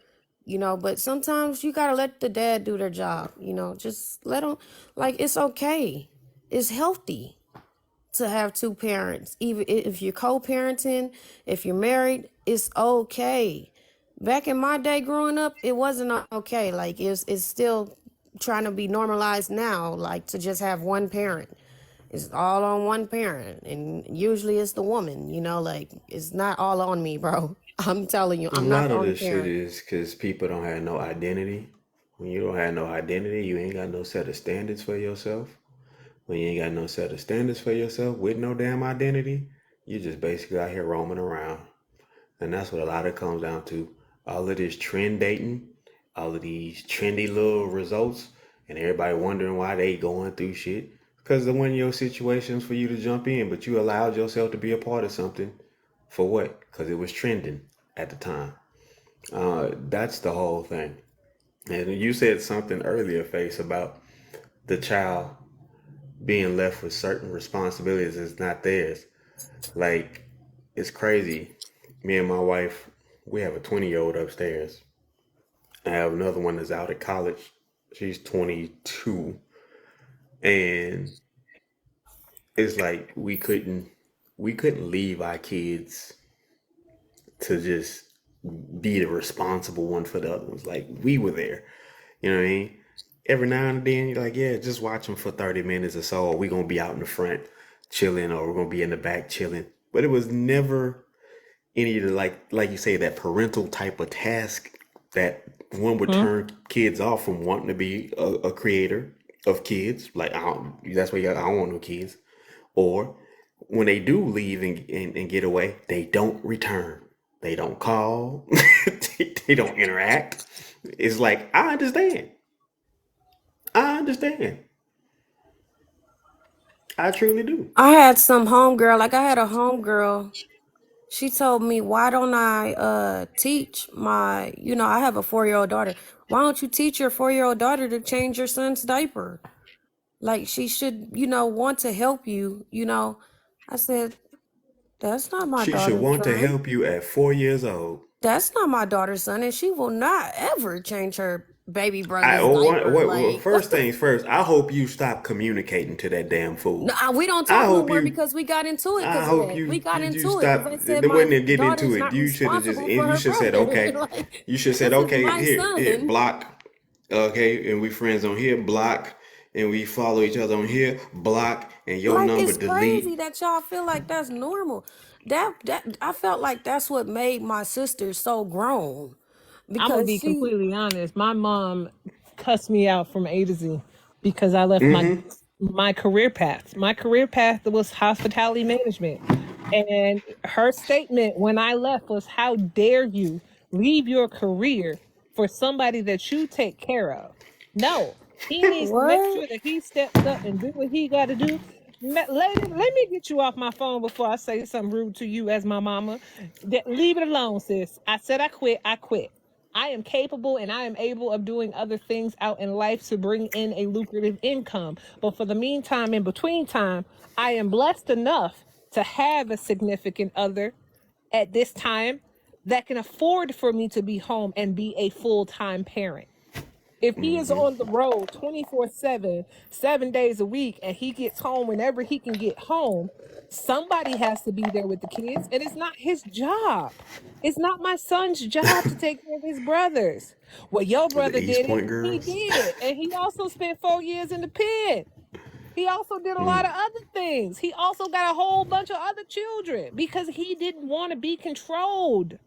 but sometimes you gotta let the dad do their job. Just let them. Like, it's okay. It's healthy to have two parents. Even if you're co-parenting, if you're married, it's okay. Back in my day growing up, it wasn't okay. Like, it's still trying to be normalized now, like to just have one parent. It's all on one parent, and usually it's the woman, like it's not all on me, bro. I'm telling you, A I'm not lot the of only this shit parent. is because people don't have no identity. When you don't have no identity, you ain't got no set of standards for yourself. When you ain't got no set of standards for yourself with no damn identity, you just basically out here roaming around. And that's what a lot of it comes down to. All of this trend dating, all of these trendy little results, and everybody wondering why they going through shit. Because the one of your situations for you to jump in, but you allowed yourself to be a part of something. For what? Because it was trending at the time. That's the whole thing. And you said something earlier, Face, about the child being left with certain responsibilities that's not theirs. Like, it's crazy. Me and my wife, we have a 20-year-old upstairs. I have another one that's out of college. She's 22. And it's like we couldn't leave our kids to just be the responsible one for the other ones. Like we were there, you know what I mean? Every now and then, you're like, yeah, just watch them for 30 minutes or so, or we're gonna be out in the front chilling, or we're gonna be in the back chilling. But it was never any of the like you say, that parental type of task that one would Hmm? turn kids off from wanting to be a creator of kids. Like I don't, that's why I don't want no kids. Or when they do leave and get away, they don't return. They don't call. They don't interact. It's like I understand. I understand. I truly do. I had some homegirl, like I had a homegirl. She told me, why don't I teach my, I have a 4-year-old daughter. Why don't you teach your 4-year-old daughter to change your son's diaper? Like she should, want to help you. I said, that's not my She should daughter's want to son. help you at 4 years old. That's not my daughter's son, and she will not ever change her baby I brother's diaper. well, Like, first things first. I hope you stop communicating to that damn no, fool. we don't I talk no hope more you. because we got into it I because of hope that. We you got you into it because stop. I said There my wasn't even getting into daughter's it. not You should have just responsible for you her should have said brother. okay. Like, You should have said this is okay. my Here son. block. Okay, and we friends on here block, and we follow each other on here block, and your Like, number it's crazy delete. that y'all feel like that's normal. That I felt like that's what made my sister so grown I'm gonna because be she completely honest. My mom cussed me out from A to Z because I left my career path. My career path was hospitality management. And her statement when I left was, how dare you leave your career for somebody that you take care of? No, he needs to make what? sure that he steps up and do what he got to do. Lady, let me get you off my phone before I say something rude to you as my mama. Leave it alone, sis. I said I quit. I quit. I am capable and I am able of doing other things out in life to bring in a lucrative income. But for the meantime, in between time, I am blessed enough to have a significant other at this time that can afford for me to be home and be a full-time parent. If he is on the road 24/7, 7 days a week, and he gets home whenever he can get home, somebody has to be there with the kids, and it's not his job. It's not my son's job to take care of his brothers. Well, your The brother East did it. Point He girls. did. And he also spent 4 years in the pen. He also did a lot of other things. He also got a whole bunch of other children because he didn't want to be controlled.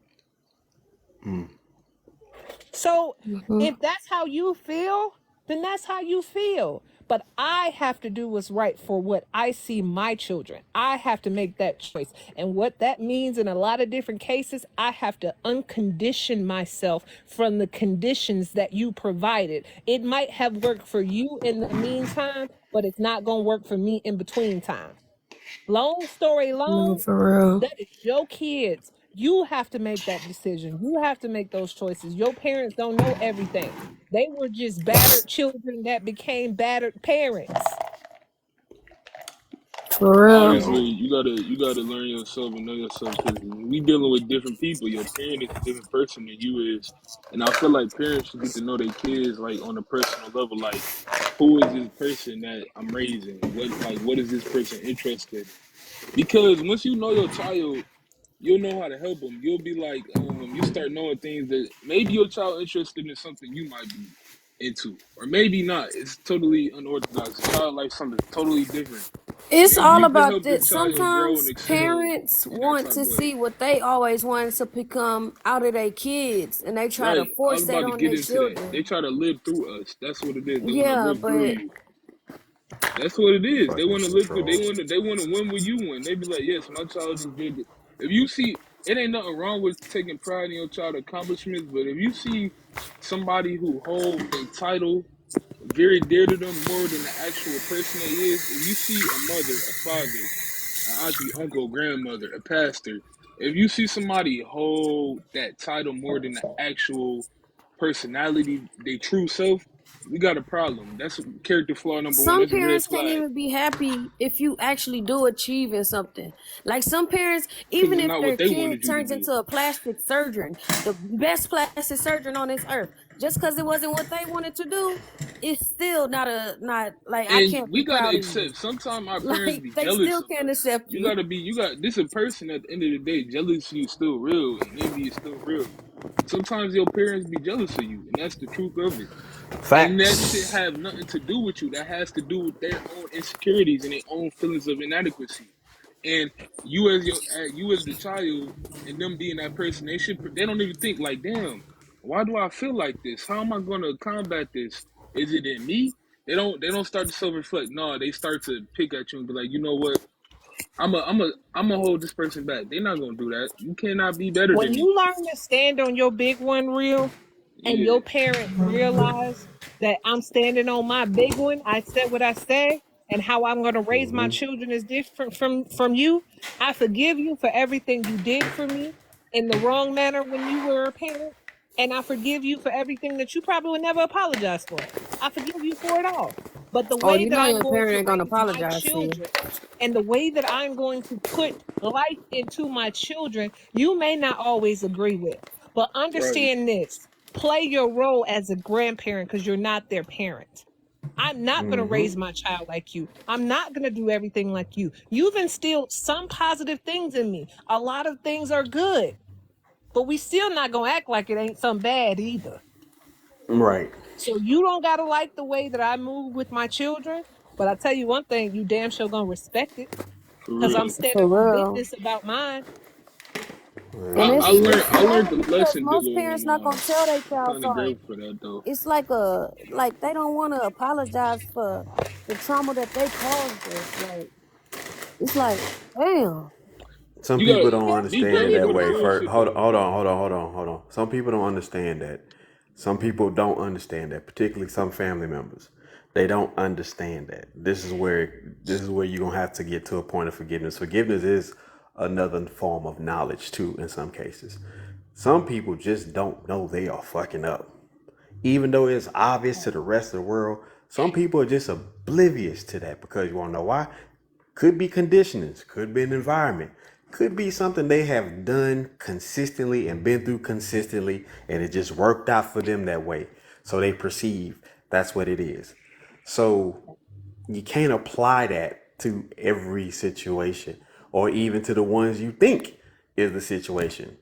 So Mhm. if that's how you feel, then that's how you feel. But I have to do what's right for what I see my children. I have to make that choice. And what that means in a lot of different cases, I have to uncondition myself from the conditions that you provided. It might have worked for you in the meantime, but it's not going to work for me in between time. Long story No, long, for real. that is your kids. You have to make that decision. You have to make those choices. Your parents don't know everything. They were just battered children that became battered parents. For real. Honestly, you gotta learn yourself and know yourself because we dealing with different people. Your parent is a different person than you is, and I feel like parents should get to know their kids like on a personal level. Like, who is this person that I'm raising? What is this person interested in? Because once you know your child, you'll know how to help them. You'll be like, you start knowing things that maybe your child interested in something you might be into, or maybe not. It's totally unorthodox. A child likes something totally different. It's Maybe all you could about help your that. child grow and Sometimes excel parents in that want type of to way. see what they always wanted to become out of their kids, and they try to Right. I was force that about to on get their into that. They children. try to live through us. That's what it is. They want to Yeah, live through but you. That's what it is. They Fucking want to live through. They control. want to. They want to win when you win. They be like, yes, my child just did it. If you see, it ain't nothing wrong with taking pride in your child accomplishments, but if you see somebody who hold a title very dear to them more than the actual person they is, if you see a mother, a father, an auntie, uncle, grandmother, a pastor, if you see somebody hold that title more than the actual personality, their true self, we got a problem. That's character flaw number one. Some That's a red parents can't flag. even be happy if you actually do achieving something. Like some parents, Because even it's if not their what they kid wanted you to turns do. into a plastic surgeon, the best plastic surgeon on this earth, just because it wasn't what they wanted to do, it's still not like I And can't be we gotta proud of you. accept sometimes our parents Like be they jealous still of can't us. accept you. You got this a person at the end of the day, jealousy is still real and envy is still real. Sometimes your parents be jealous of you, and that's the truth of it. And that shit Facts. have nothing to do with you. That has to do with their own insecurities and their own feelings of inadequacy. And you as the child, and them being that person, they don't even think like, damn, why do I feel like this? How am I gonna combat this? Is it in me? They don't start to self reflect. No, they start to pick at you and be like, you know what? I'm a hold this person back. They're not gonna do that. You cannot be better When than me. you learn to stand on your big one real and Yeah, your parent realize that I'm standing on my big one, I said what I said, and how I'm going to raise my children is different from you. I forgive you for everything you did for me in the wrong manner when you were a parent, and I forgive you for everything that you probably would never apologize for. I forgive you for it all. But the Oh, way you that know I'm your going parent to ain't gonna raise my apologize to you. children and the way that I'm going to put life into my children, you may not always agree with. But right. understand this, play your role as a grandparent because you're not their parent. I'm not going to raise my child like you. I'm not going to do everything like you. You've instilled some positive things in me. A lot of things are good, but we still not going to act like it ain't some bad either. Right. So you don't got to like the way that I move with my children. But I tell you one thing, you damn sure going to respect it For because I'm real. standing For on real. business about mine. And Well, I it's learned I crazy learned the because lesson most dealing with parents my not gonna mom. tell their I'm child kind of sorry. grateful for that though. It's like they don't want to apologize for the trauma that they caused us. Like it's like, damn. some You people gotta don't Parents be understand it really grateful that for the way. don't. First, bullshit though. hold on. Some people don't understand that. Some people don't understand that, particularly some family members. They don't understand that. This is where you're gonna have to get to a point of forgiveness. Forgiveness is another form of knowledge too. In some cases, some people just don't know they are fucking up, even though it's obvious to the rest of the world. Some people are just oblivious to that because you want to know why? Could be conditionings, could be an environment, could be something they have done consistently and been through consistently, and it just worked out for them that way. So they perceive that's what it is. So you can't apply that to every situation or even to the ones you think is the situation.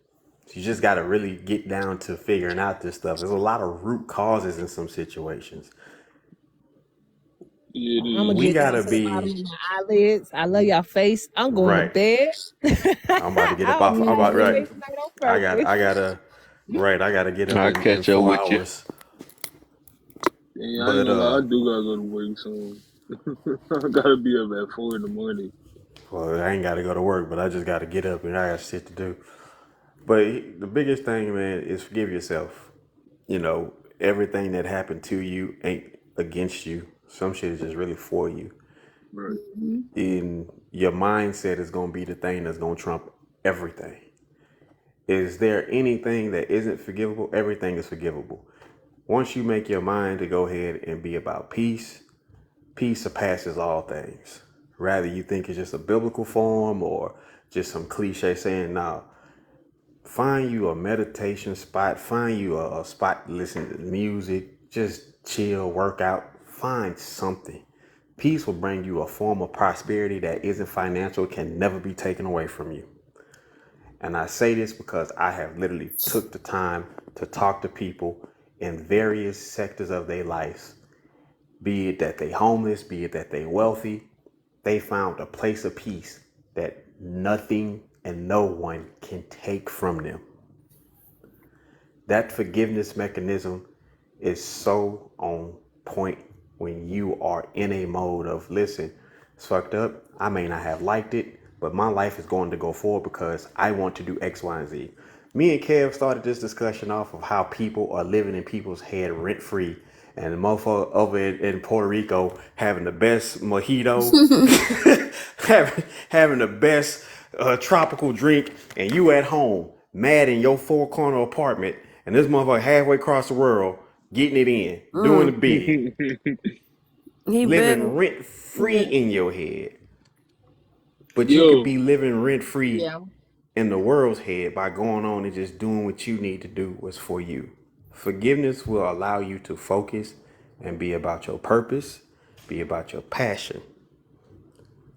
You just got to really get down to figuring out this stuff. There's a lot of root causes in some situations. Yeah, it I'm gonna We is. get got down to to the bottom be of my eyelids. I love y'all face. I'm going to right. bed. I'm about to get up I off. I'm about apologize right. Mhm. tonight on purpose. I gotta, right. I gotta get up I'll in catch up four with you. hours. And I ain't But gonna lie, I do gotta go to work soon. I gotta be up at 4 in the morning. well, I ain't gotta go to work, but I just gotta get up and I got shit to do. But the biggest thing, man, is forgive yourself. You know, everything that happened to you ain't against you. Some shit is just really for you. Right. Mhm. And your mindset is gonna be the thing that's gonna trump everything. Is there anything that isn't forgivable? Everything is forgivable. Once you make your mind to go ahead and be about peace, peace surpasses all things. Rather you think it's just a biblical form or just some cliche saying, now find you a meditation spot, find you a spot to listen to music, just chill, work out, find something. Peace will bring you a form of prosperity that isn't financial, can never be taken away from you. And I say this because I have literally took the time to talk to people in various sectors of their lives, be it that they homeless, be it that they wealthy. They found a place of peace that nothing and no one can take from them. That forgiveness mechanism is so on point when you are in a mode of, listen, it's fucked up. I may not have liked it, but my life is going to go forward because I want to do X, Y, and Z. Me and Kev started this discussion off of how people are living in people's head rent free. And the motherfucker over in Puerto Rico having the best mojito, having the best tropical drink, and you at home mad in your four corner apartment and this motherfucker halfway across the world getting it in, doing the Mm. bid, He living been. rent free Yeah. in your head. But you could Yo, be living rent free Yeah. in the world's head by going on and just doing what you need to do what's for you. Forgiveness will allow you to focus and be about your purpose, be about your passion.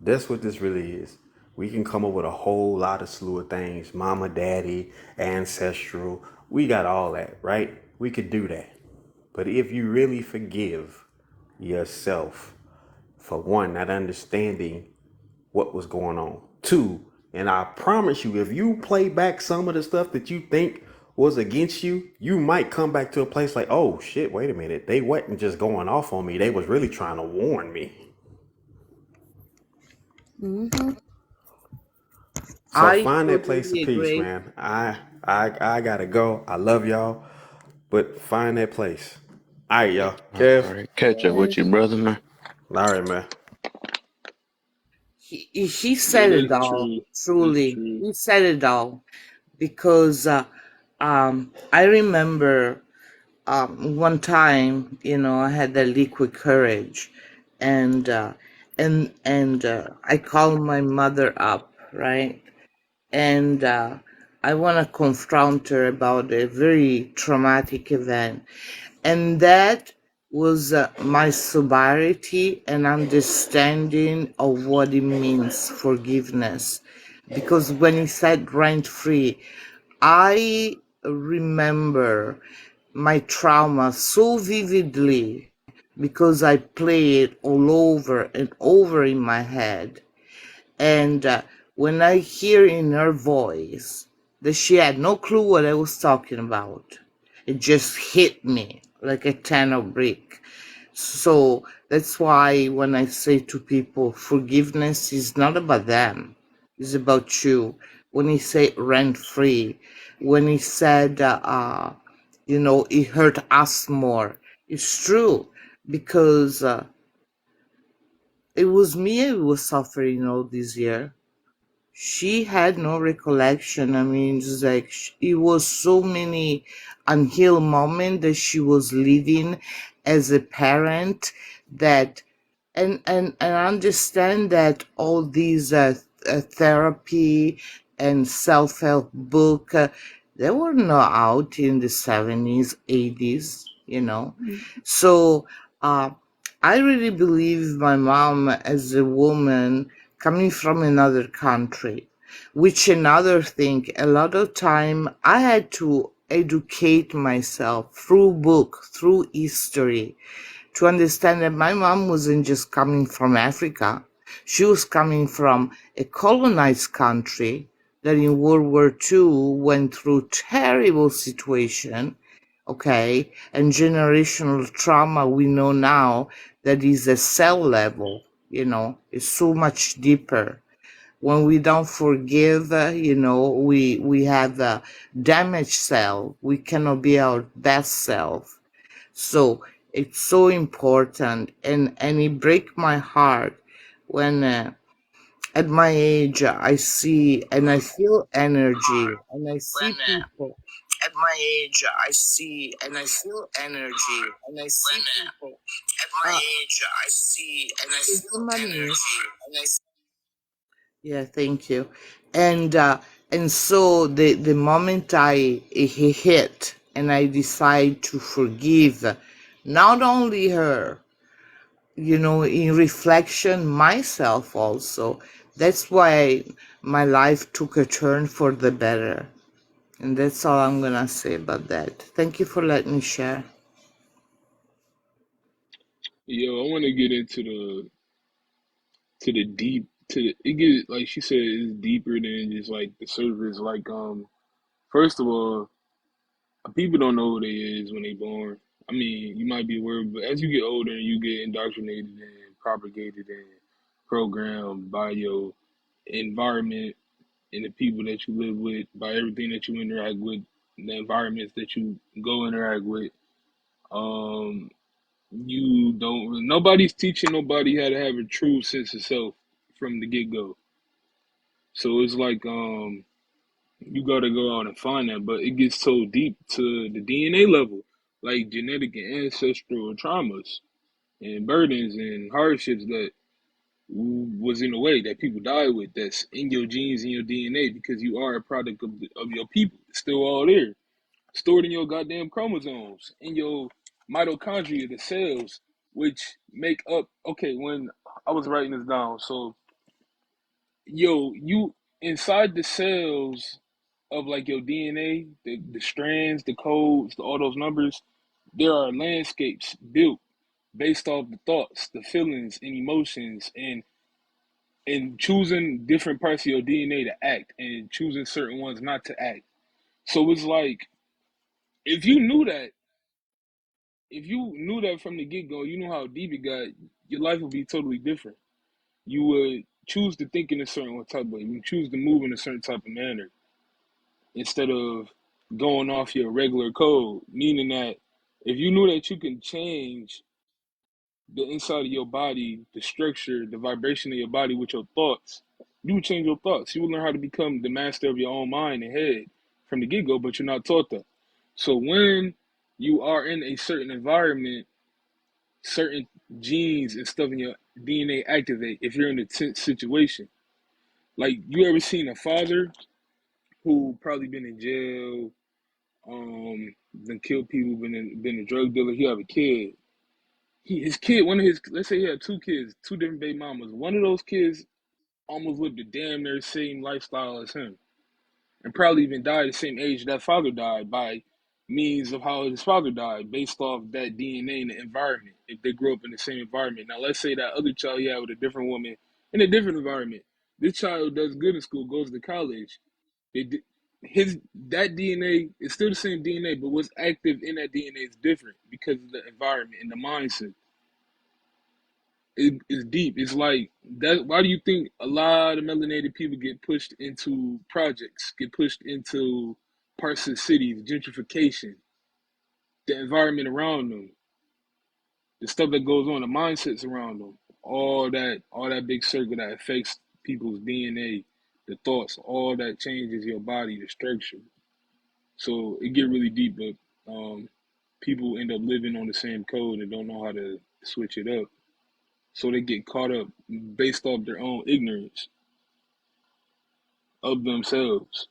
That's what this really is. We can come up with a whole lot of slew of things, mama, daddy, ancestral. We got all that, right? We could do that. But if you really forgive yourself for one, not understanding what was going on. Two, and I promise you, if you play back some of the stuff that you think was against you, you might come back to a place like, oh shit, wait a minute. They wasn't just going off on me. They was really trying to warn me. Mm-hmm. So I find that place of totally peace, agree. man. I gotta go. I love y'all. But find that place. All right, y'all. All Kev. right. Catch up with Yes. you, brother, man. All right, man. He yeah, said it that's all. true. That's Truly, true. he said it all because I remember one time, I had that liquid courage, and I called my mother up, right, and I want to confront her about a very traumatic event. And that was my sobriety and understanding of what it means forgiveness. Because when he said rent free, I remember my trauma so vividly because I play it all over and over in my head. And when I hear in her voice that she had no clue what I was talking about, it just hit me like a ton of brick. So that's why when I say to people, forgiveness is not about them, it's about you. When he said rent free, when he said, it hurt us more, it's true because it was me who was suffering all this year. She had no recollection. I mean, just like it was so many unhealed moments that she was living as a parent that, and I understand that all these therapy and self-help book, they were not out in the 70s, 80s. So uh, I really believe my mom as a woman coming from another country, which another thing, a lot of time I had to educate myself through book, through history, to understand that my mom wasn't just coming from Africa. She was coming from a colonized country that in World War II went through terrible situation, okay, and generational trauma we know now that is a cell level, is so much deeper. When we don't forgive, we have a damaged cell. We cannot be our best self. So it's so important, and it break my heart when at my age I see and I feel energy and I see people. At my age, I see and I feel energy, and I see people. At my age, I see and I feel energy, and I see. Yeah, thank you. And so the moment he hit and I decide to forgive, not only her, in reflection myself also. That's why my life took a turn for the better. And that's all I'm gonna say about that. Thank you for letting me share. Yo, I want to get into the deep to the, it get like she said it's deeper than just like the surface. Like first of all, people don't know who they is when they born. I mean, you might be aware, but as you get older and you get indoctrinated and propagated and programmed by your environment and the people that you live with, by everything that you interact with, the environments that you go interact with, um, you don't. Nobody's teaching nobody how to have a true sense of self from the get go. So it's like You gotta go out and find that, but it gets so deep to the DNA level, like genetic and ancestral traumas and burdens and hardships that was in a way that people die with. That's in your genes and your DNA because you are a product of your people. It's still all there, stored in your goddamn chromosomes, in your mitochondria, the cells which make up. Okay, when I was writing this down, so you inside the cells of like your DNA, the strands, the codes, all those numbers, there are landscapes built based off the thoughts, the feelings, and emotions, and choosing different parts of your DNA to act and choosing certain ones not to act. So it's like if you knew that, if you knew that from the get go, you know how deep it got, your life would be totally different. You would choose to think in a certain type of way. You choose to move in a certain type of manner instead of going off your regular code. Meaning that if you knew that you can change the inside of your body, the structure, the vibration of your body with your thoughts, you would change your thoughts. You would learn how to become the master of your own mind and head from the get go, but you're not taught that. So when you are in a certain environment, certain genes and stuff in your DNA activate if you're in a tense situation. Like you ever seen a father who probably been in jail, been killed people, been a drug dealer. He have a kid. His kid, one of his, let's say he had two kids, two different baby mamas. One of those kids almost lived the damn near same lifestyle as him, and probably even died the same age that father died by means of how his father died, based off that DNA and the environment. If they grew up in the same environment. Now, let's say that other child he had with a different woman in a different environment. This child does good in school, goes to college. It, his that DNA is still the same DNA, but what's active in that DNA is different because of the environment and the mindset. It's deep. It's like that. Why do you think a lot of melanated people get pushed into projects, get pushed into parts of cities, gentrification, the environment around them, the stuff that goes on, the mindsets around them, all that big circle that affects people's DNA, the thoughts, all that changes your body, the structure. So it get really deep, but people end up living on the same code and don't know how to switch it up. So they get caught up based off their own ignorance of themselves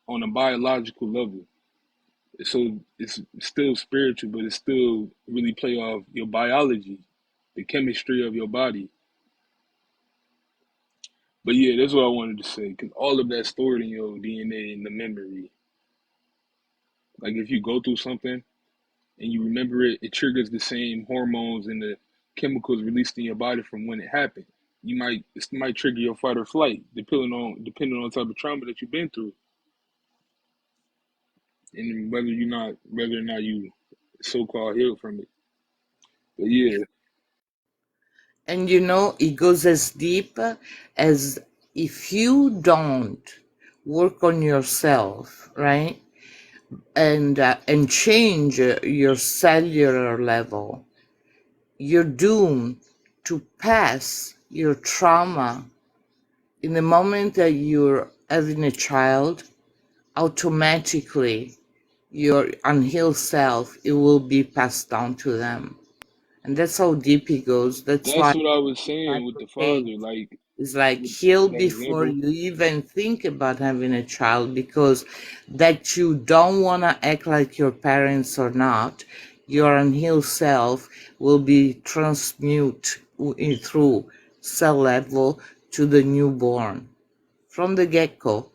on a biological level. So it's still spiritual, but it's still really play off your biology, the chemistry of your body. But yeah, that's what I wanted to say, because all of that's stored in your DNA and the memory. Like if you go through something and you remember it, it triggers the same hormones and the chemicals released in your body from when it happened. It might trigger your fight or flight, depending on the type of trauma that you've been through, and whether or not you so called healed from it. But yeah, And you know, it goes as deep as if you don't work on yourself, right? And change your cellular level, you're doomed to pass your trauma in the moment that you're having a child. Automatically your unhealed self, it will be passed down to them, and that's how deep it goes. That's that's why what I was I saying with the advocate father. Like is like with heal that before example, you even think about having a child, because that you don't want to act like your parents or not, your unhealed self will be transmute through cell level to the newborn from the get-go.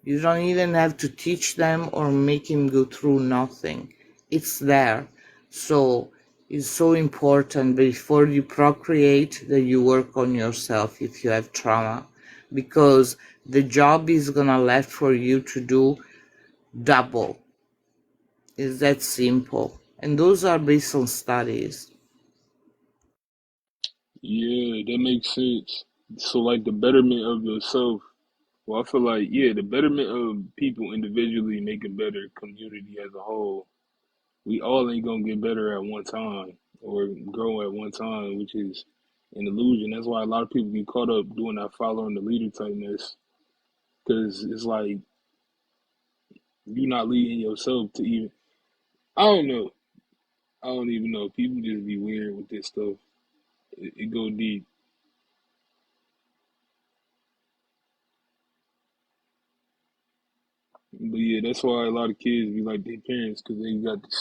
You don't even have to teach them or make him go through nothing. It's there. So it's so important before you procreate that you work on yourself if you have trauma, because the job is gonna left for you to do double. It's that simple. And those are based on studies. yeah, that makes sense. So like the betterment of yourself. Well, I feel like yeah, the betterment of people individually make a better community as a whole. We all ain't gonna get better at one time or grow at one time, which is an illusion. That's why a lot of people get caught up doing that following the leader type mess. Because it's like You're not leading yourself to even. I don't know. I don't even know. People just be weird with this stuff. It go deep. But yeah, that's why a lot of kids be like their parents because they got the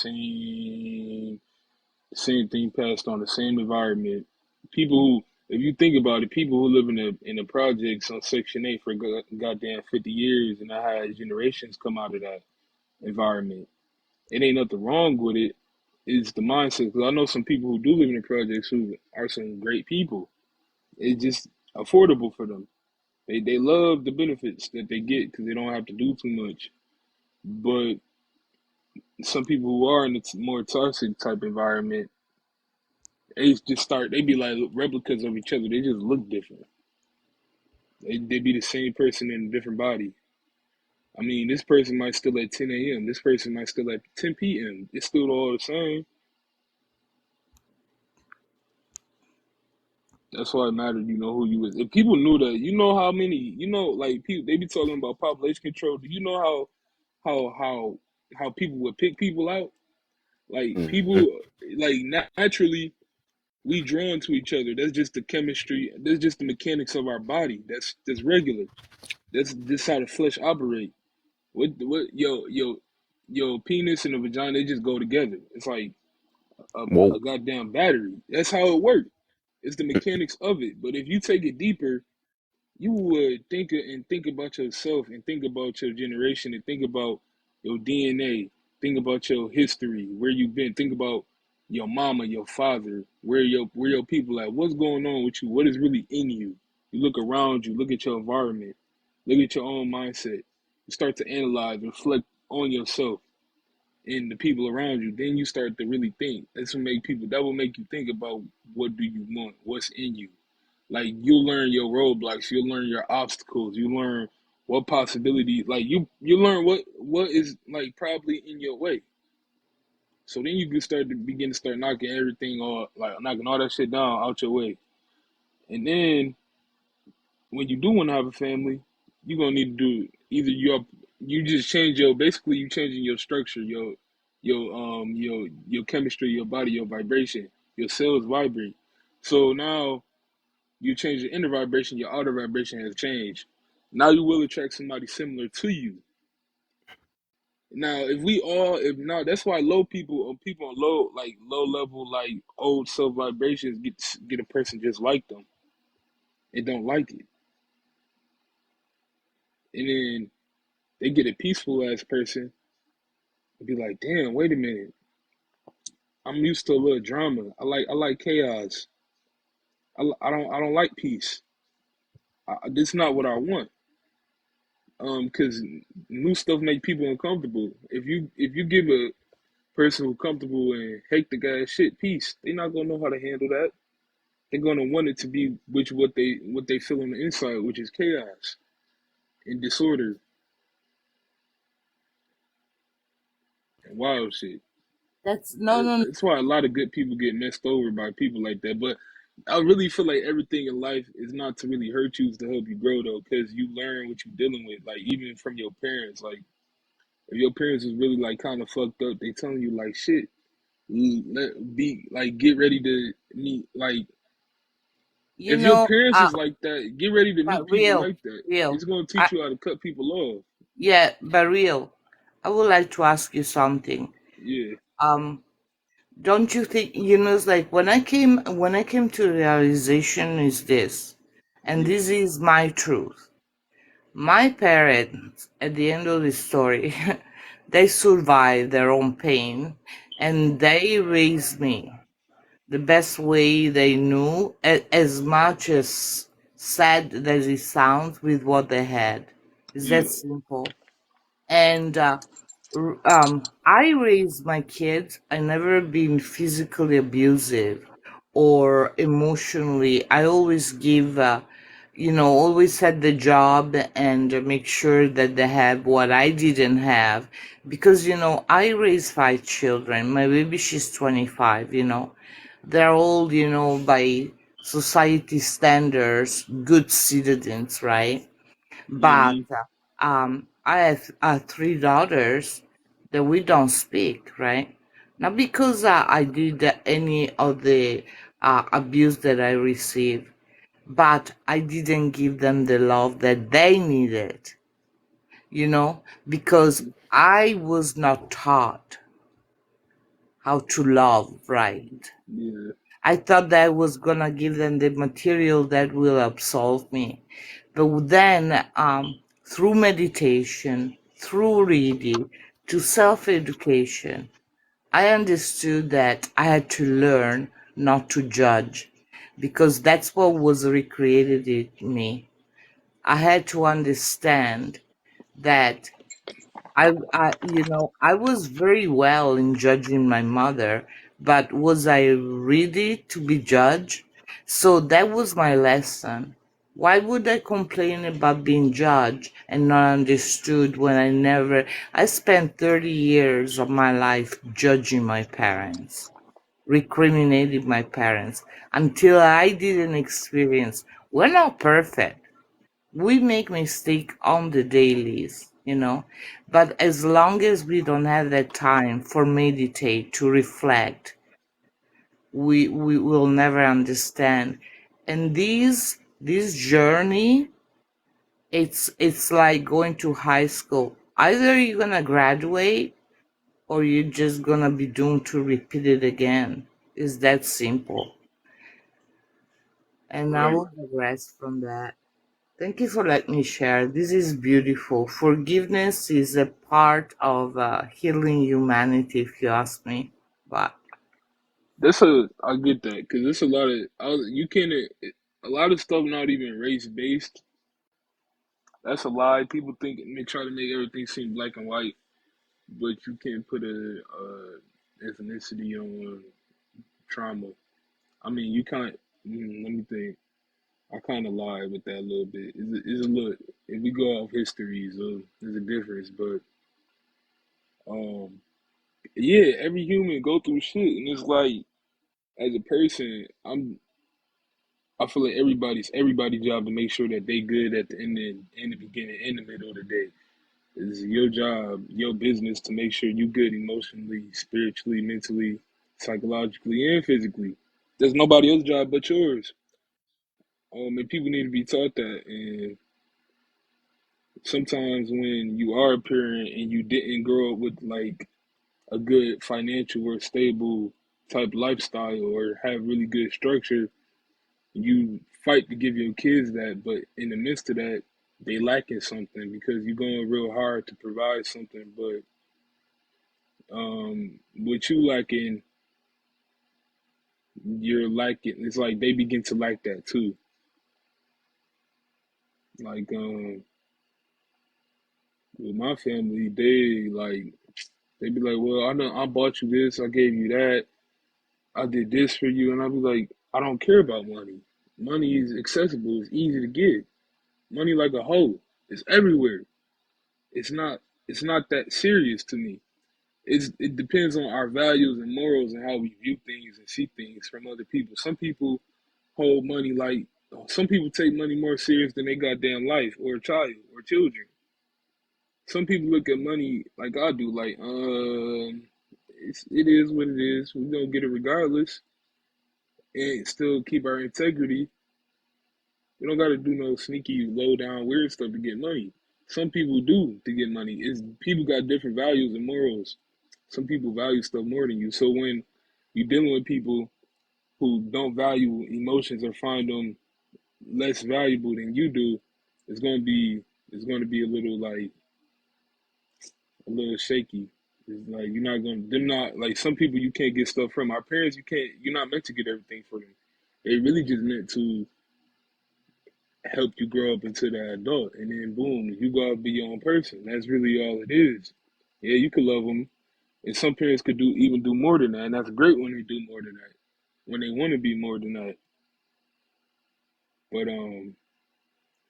same thing passed on, the same environment. People who, if you think about it, people who live in the projects on Section 8 for goddamn 50 years, and I had generations come out of that environment. It ain't nothing wrong with it. It's the mindset. Because I know some people who do live in the projects who are some great people. It's just affordable for them. They love the benefits that they get because they don't have to do too much. But some people who are in a more toxic type environment, they be like replicas of each other. They just look different. They be the same person in a different body. I mean, this person might still at 10 a.m. This person might still at 10 p.m. It's still all the same. That's why it mattered, who you was. If people knew that, how many, like people, they be talking about population control. Do you know how people would pick people out? Like Mm-hmm. people, like naturally, we drawn to each other. That's just the chemistry. That's just the mechanics of our body. That's regular. That's just how the flesh operate. What yo penis and the vagina, they just go together. It's like a Whoa. goddamn battery. That's how it works. It's the mechanics of it. But if you take it deeper, you would think about yourself and think about your generation and think about your DNA, think about your history, where you've been, think about your mama, your father, where your people at, what's going on with you, what is really in you. You look around you, look at your environment, look at your own mindset. You start to analyze, reflect on yourself and the people around you. Then you start to really think. That will make you think about what do you want, what's in you. Like you'll learn your roadblocks, you'll learn your obstacles, you learn what possibility, like you learn what is like probably in your way. So then you can begin to start knocking everything off, like knocking all that shit down out your way. And then when you do want to have a family, you're gonna need to do either you just change your basically you changing your structure, your chemistry, your body, your vibration, your cells vibrate. So now you change your inner vibration, your outer vibration has changed. Now you will attract somebody similar to you. Now, if now that's why low people or people on low level like old self vibrations get a person just like them and don't like it, and then they get a peaceful ass person and be like, damn, wait a minute, I'm used to a little drama. I like chaos. I don't like peace. This is not what I want. Because new stuff make people uncomfortable. If you give a person who's comfortable and hate the guy shit peace, they're not gonna know how to handle that. They're gonna want it to be which what they feel on the inside, which is chaos and disorder and wild shit. That's no, no, no. That's why a lot of good people get messed over by people like that. But I really feel like everything in life is not to really hurt you, it's to help you grow though, because you learn what you're dealing with. Like even from your parents, like if your parents is really like kind of fucked up, they telling you like shit. Be like get ready to meet like You if your know, parents is like that, get ready to meet but people real, like that. real. It's gonna I, teach you how to cut people off. yeah, but real. I would like to ask you something. Yeah, Um, don't you think, it's like when I came to realization is this, and yeah, this is my truth. My parents, at the end of the story, they survived their own pain and they raised me the best way they knew, as much as sad as it sounds, with what they had. It's that yeah, simple. And I raised my kids. I never been physically abusive or emotionally. I always give, always had the job and make sure that they have what I didn't have. Because, I raised 5 children. My baby, she's 25, they're all, by society standards, good citizens, right? But mm-hmm. I have three daughters that we don't speak, right? Not because I did any of the abuse that I received, but I didn't give them the love that they needed, you know, because I was not taught how to love right. Yeah. I thought that I was gonna give them the material that will absolve me. But then, through meditation, through reading, to self-education, I understood that I had to learn not to judge, because that's what was recreated in me. I had to understand that I was very well in judging my mother, but was I ready to be judged? So that was my lesson. Why would I complain about being judged and not understood when I spent 30 years of my life judging my parents, recriminating my parents, until I didn't experience. We're not perfect. We make mistake on the dailies, but as long as we don't have that time for meditate to reflect, we will never understand. And this journey, it's like going to high school. Either you're gonna graduate or you're just gonna be doomed to repeat it again. It's that simple. And I Right. will digress from that. Thank you for letting me share. This is beautiful. Forgiveness is a part of healing humanity, if you ask me. But I get that because there's a lot of you can't a lot of stuff not even race based. That's a lie. People think and they try to make everything seem black and white, but you can't put a ethnicity on trauma. I mean, you can't. Let me think. I kind of lied with that a little bit. It's a little. If we go off history, so there's a difference. But um, yeah, every human go through shit, and it's like as a person, I feel like everybody's job to make sure that they good at the end, in the beginning, in the middle of the day. It's your job, your business to make sure you good emotionally, spiritually, mentally, psychologically, and physically. There's nobody else's job but yours. And people need to be taught that. And sometimes when you are a parent and you didn't grow up with like a good financial or stable type lifestyle or have really good structure, you fight to give your kids that, but in the midst of that, they lacking something because you're going real hard to provide something, but what you lacking, you're lacking. It's like they begin to like that too. Like with my family, they be like, well, I bought you this, I gave you that, I did this for you, and I be like, I don't care about money. Money is accessible, it's easy to get. Money like a hoe, it's everywhere. It's not it's not that serious to me. It depends on our values and morals and how we view things and see things from other people. Some people take money more serious than they goddamn life or a child or children. Some people look at money like I do, like it is what it is. We're gonna get it regardless and still keep our integrity. We don't gotta do no sneaky, low down, weird stuff to get money. Some people do to get money. Is people got different values and morals. Some people value stuff more than you. So when you're dealing with people who don't value emotions or find them less valuable than you do, it's gonna be it's gonna be a little shaky. It's like you're not gonna they're not like some people you can't get stuff from. Our parents you're not meant to get everything for them. They really just meant to help you grow up into that adult, and then boom, you go out and be your own person. That's really all it is. Yeah, you could love them, and some parents could do more than that, and that's great when they do more than that, when they want to be more than that. But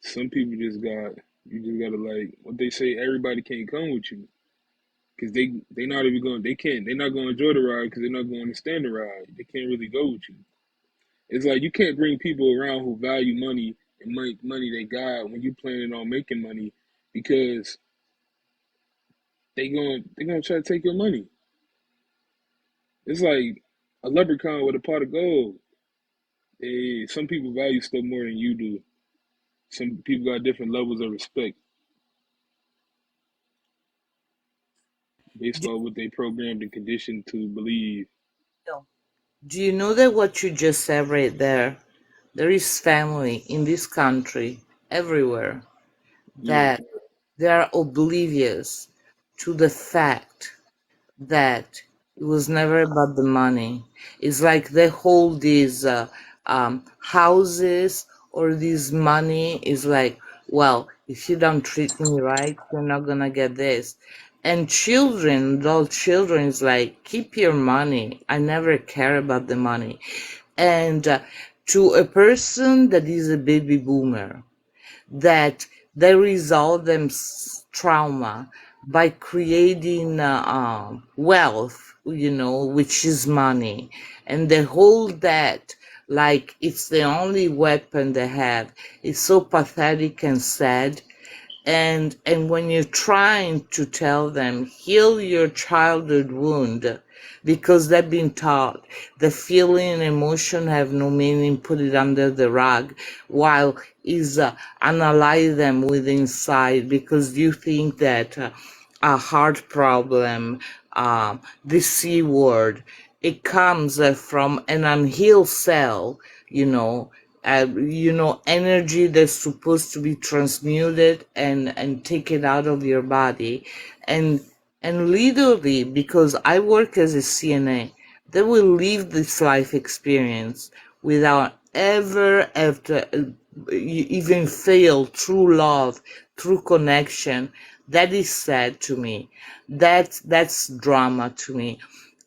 some people you just gotta like what they say. Everybody can't come with you because they not even going. They're not going to enjoy the ride because they're not going to understand the ride. They can't really go with you. It's like you can't bring people around who value money and money they got when you planning on making money because they gonna try to take your money. It's like a leprechaun with a pot of gold. Some people value stuff more than you do. Some people got different levels of respect based Do, on what they programmed and conditioned to believe. do you know that what you just said right there? There is family in this country, everywhere, Yeah, that they are oblivious to the fact that it was never about the money. It's like they hold these houses or this money is like, well, if you don't treat me right, you're not gonna get this. And children, adult children, is like, keep your money. I never care about the money. And to a person that is a baby boomer, that they resolve them trauma by creating wealth, which is money, and they hold that like it's the only weapon they have. It's so pathetic and sad. And when you're trying to tell them heal your childhood wound, because they've been taught the feeling and emotion have no meaning, put it under the rug, while is analyze them with inside, because you think that a heart problem, the C word, it comes from an unhealed cell, energy that's supposed to be transmuted and taken out of your body. And and literally, because I work as a CNA, they will live this life experience without ever after even fail true love, true connection. That is sad to me. That's drama to me.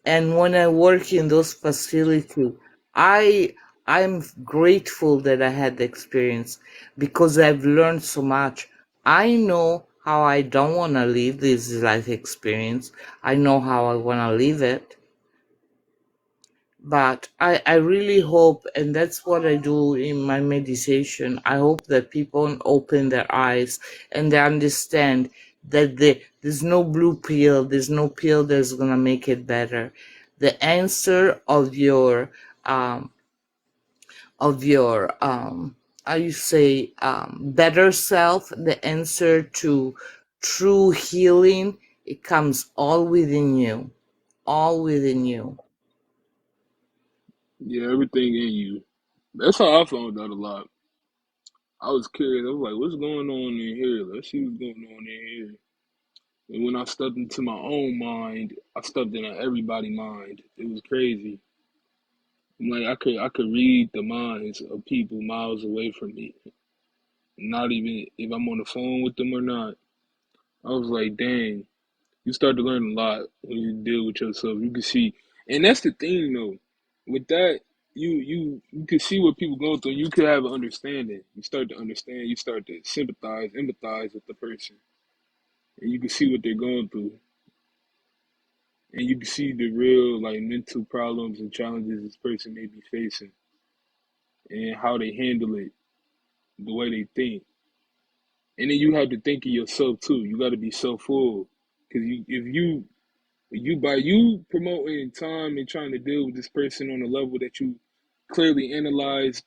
And when I work in those facilities, I I'm grateful that I had the experience, because I've learned so much. I know how I don't want to live this life experience. I know how I want to live it. But I really hope, and that's what I do in my meditation. I hope that people open their eyes and they understand that there's no blue pill, there's no pill that's going to make it better. The answer um, of your how you say better self, the answer to true healing, it comes all within you, all within you. yeah, everything in you. That's how I found out a lot. I was curious. I was like, what's going on in here? Let's see what's going on in here. And when I stepped into my own mind, I stepped into everybody's mind. It was crazy. I'm like I could read the minds of people miles away from me. Not even if I'm on the phone with them or not. I was like, dang, you start to learn a lot when you deal with yourself. You can see, and that's the thing though. With that, you can see what people go through. You could have an understanding. You start to understand. You start to sympathize, empathize with the person, and you can see what they're going through, and you can see the real like mental problems and challenges this person may be facing, and how they handle it, the way they think. And then you have to think of yourself too. You got to be self-full, because if you by you promoting time and trying to deal with this person on a level that you clearly analyze,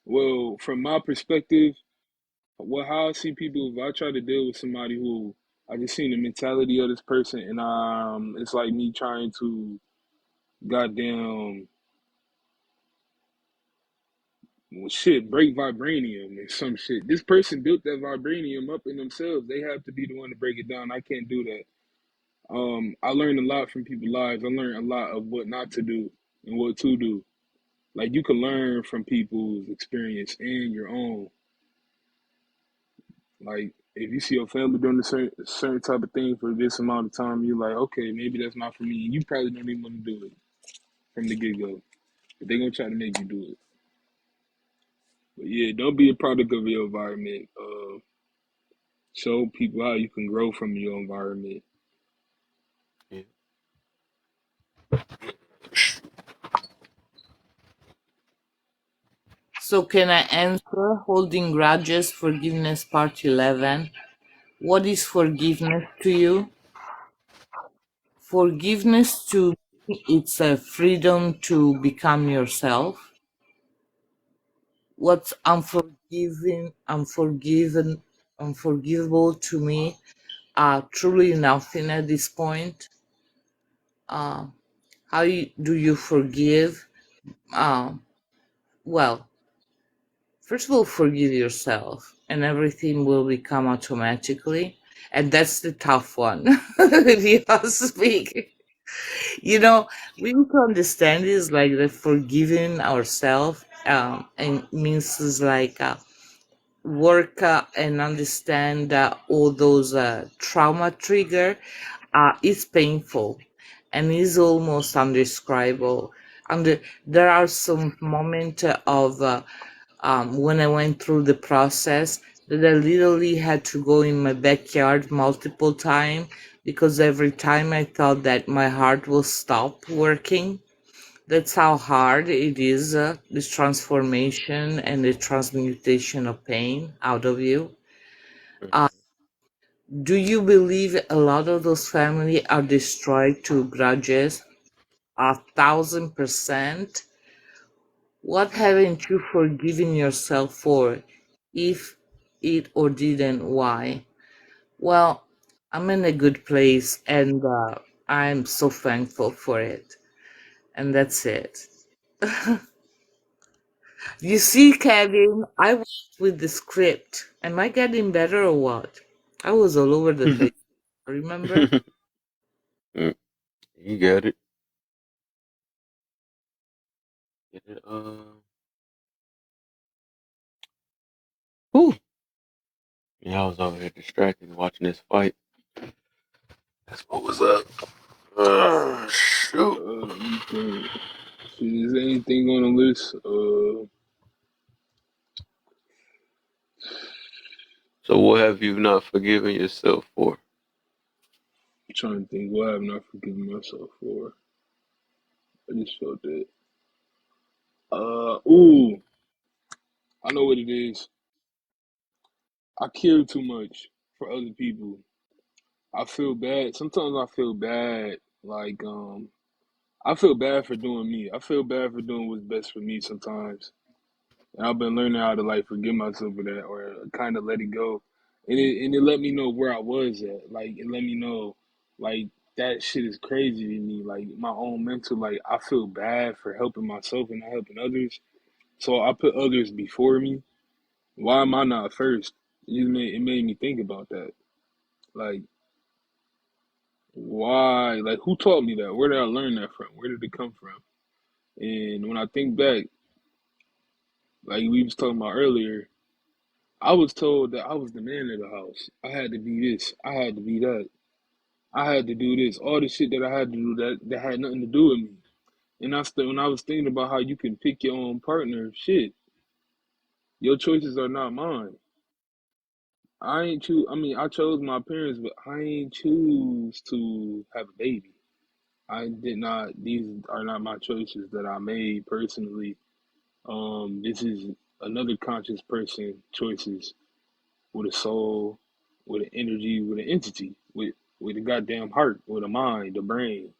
well, from my perspective, well, how I see people, if I try to deal with somebody who I just seen the mentality of this person, and it's like me trying to goddamn well, shit break vibranium or some shit. This person built that vibranium up in themselves. They have to be the one to break it down. I can't do that. I learned a lot from people's lives. I learned a lot of what not to do and what to do. Like you can learn from people's experience and your own. Like if you see your family doing a certain type of thing for this amount of time, you're like, okay, maybe that's not for me. And you probably don't even want to do it from the get go, but they're gonna try to make you do it. But yeah, don't be a product of your environment. Show people how you can grow from your environment. Yeah. So can I answer holding grudges, forgiveness part 11? What is forgiveness to you? Forgiveness to me, it's a freedom to become yourself. What's unforgivable to me are truly nothing at this point. Uh, do you forgive? Uh, well, first of all, forgive yourself, and everything will become automatically. And that's the tough one, if you ask me. You know, we need to understand is like that forgiving ourselves and means is like work and understand all those trauma trigger is painful and is almost undescribable. And there are some moments of when I went through the process that I literally had to go in my backyard multiple times because every time I thought that my heart will stop working. That's how hard it is, this transformation and the transmutation of pain out of you. Uh, do you believe a lot of those families are destroyed to grudges? 1,000%. What haven't you forgiven yourself for? If it or didn't, why? Well, I'm in a good place and I'm so thankful for it. And that's it. You see, Kevin, I went with the script. Am I getting better or what? I was all over the place. Remember? Mm, you got it. Get it. Whew. Yeah, I was over here distracted watching this fight. That's what was up. Shoot. Let me think. Is there anything on the list? So what have you not forgiven yourself for? I'm trying to think what I've not forgiven myself for. I just felt that. Ooh, I know what it is. I care too much for other people. I feel bad. Sometimes I feel bad. Like, I feel bad for doing me. I feel bad for doing what's best for me sometimes. And I've been learning how to like forgive myself for that or kind of let it go. And it let me know where I was at. Like, it let me know, like, that shit is crazy to me. Like, my own mental, like, I feel bad for helping myself and not helping others. So I put others before me. Why am I not first? It made me think about that. Like, why? Like, who taught me that? Where did I learn that from? Where did it come from? And when I think back, like we was talking about earlier, I was told that I was the man of the house. I had to be this. I had to be that. I had to do this. All the shit that I had to do that had nothing to do with me. And when I was thinking about how you can pick your own partner, shit, your choices are not mine. I ain't choose. I mean, I chose my parents, but I ain't choose to have a baby. I did not. These are not my choices that I made personally. This is another conscious person choices with a soul, with an energy, with an entity, with a goddamn heart, with a mind, a brain,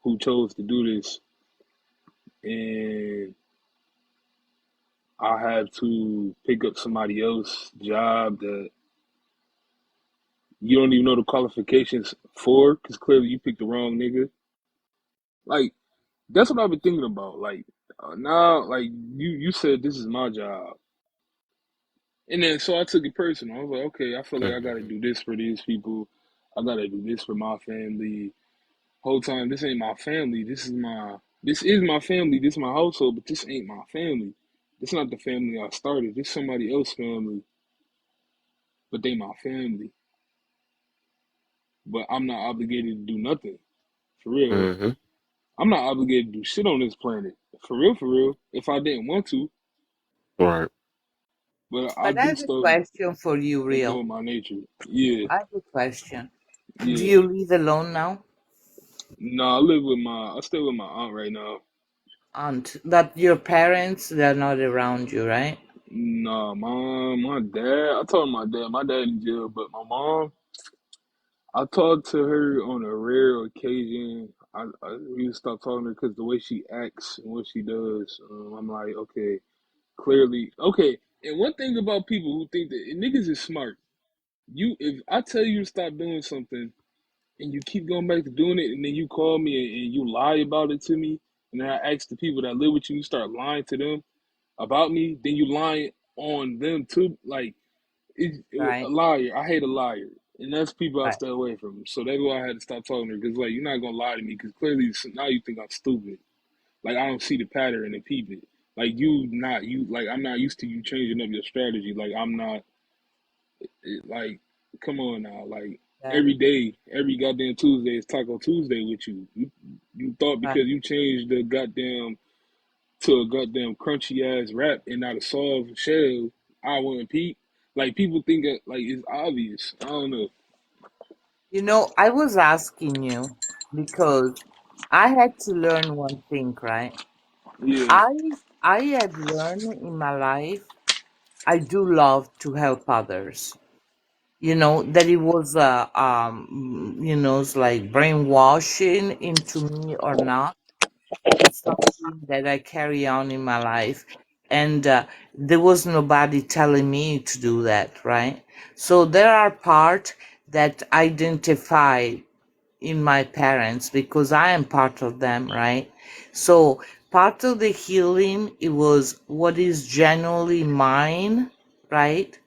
who chose to do this, and I have to pick up somebody else's job that you don't even know the qualifications for, because clearly you picked the wrong nigga. Like, that's what I've been thinking about. Like, now, like you said, this is my job. And then so I took it personal. I was like, okay, I feel like I gotta Mm-hmm. do this for these people. I gotta do this for my family. Whole time, this ain't my family. This is my family. This is my household, but this ain't my family. This not the family I started. This somebody else's family, but they my family. But I'm not obligated to do nothing. For real. Mm-hmm. I'm not obligated to do shit on this planet. For real, for real. If I didn't want to, Right. but I But I do have a stuff question for you, that go real. with my nature. Yeah, I have a question. Do yeah. you live alone now? No, I stay with my aunt right now. Aunt, that your parents, they're not around you, right? Nah, my dad. I told my dad in jail, but my mom, I talked to her on a rare occasion. We just stopped talking to her because the way she acts and what she does, I'm like, okay, clearly, okay. And one thing about people who think that niggas is smart, if I tell you to stop doing something and you keep going back to doing it, and then you call me and you lie about it to me, and then I ask the people that live with you, you start lying to them about me, then you lying on them too. Like a Right, liar. I hate a liar, and that's people I right. stay away from. So that's why I had to stop talking to her because like you're not gonna lie to me because clearly now you think I'm stupid. Like I don't see the pattern and peep it. Like like I'm not used to you changing up your strategy. Like I'm not like come on now. Like Yeah, every day, every goddamn Tuesday is Taco Tuesday with you. You thought right. because you changed the goddamn to a goddamn crunchy ass wrap and not a soft shell, I wouldn't peep. Like people think that like it's obvious. I don't know. I was asking you because I had to learn one thing, right? Yeah. I I had learned in my life I do love to help others. That it was it's like brainwashing into me or not. It's something that I carry on in my life. And there was nobody telling me to do that, right? So there are parts that identify in my parents because I am part of them, right? So part of the healing, it was what is genuinely mine, right?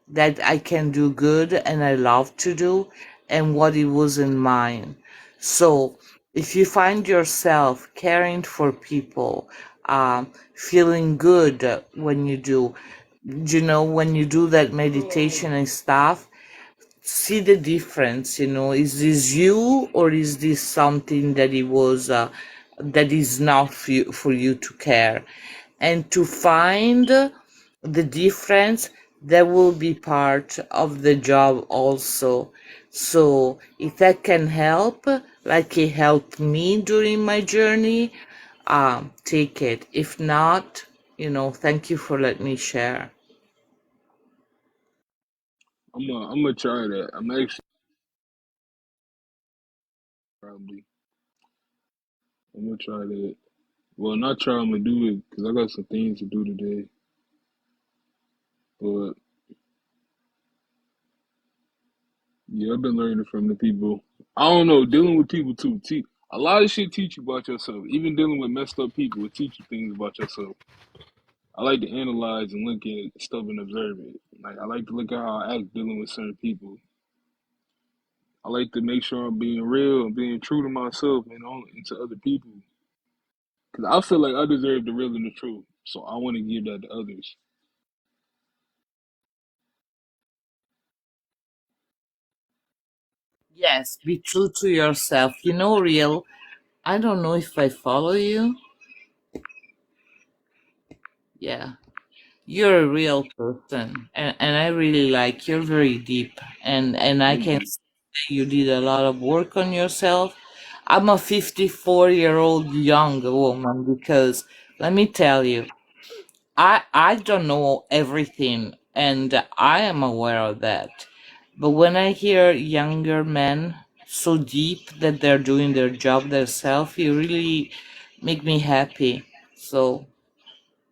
That I can do good and I love to do, and what it was in mine. So if you find yourself caring for people, feeling good when you do, when you do that meditation and stuff, see the difference. Is this you or is this something that it was that is not for you to care, and to find the difference, that will be part of the job also. So if that can help, like it helped me during my journey, take it. If not, thank you for letting me share. I'm gonna try that. I'm actually probably I'm gonna try that. Well, not try. I'm gonna do it because I got some things to do today. But yeah, I've been learning from the people. I don't know, dealing with people too. A lot of shit teach you about yourself. Even dealing with messed up people will teach you things about yourself. I like to analyze and look at stuff and observe it. Like I like to look at how I act dealing with certain people. I like to make sure I'm being real and being true to myself and to other people. Cause I feel like I deserve the real and the truth. So I want to give that to others. Yes, be true to yourself. Real, I don't know if I follow you. Yeah. You're a real person, and I really like you're very deep, and I Thank can you. see that you did a lot of work on yourself. I'm a 54-year-old young woman because let me tell you, I don't know everything, and I am aware of that. But when I hear younger men so deep that they're doing their job themselves, you really make me happy. So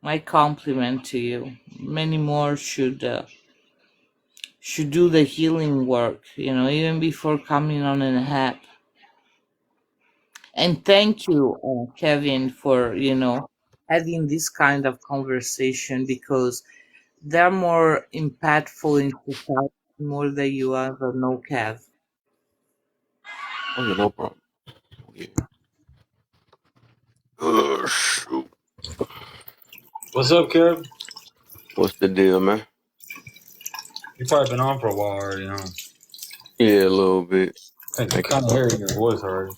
my compliment to you. Many more should do the healing work, even before coming on an app. And thank you, Kevin, for having this kind of conversation because they're more impactful in society more than you ever know, Kev. Oh yeah, no problem. Yeah. Shoot. What's up, Kev? What's the deal, man? You probably been on for a while already, huh? Yeah, a little bit. I can Making kind of hear some. it in your voice already.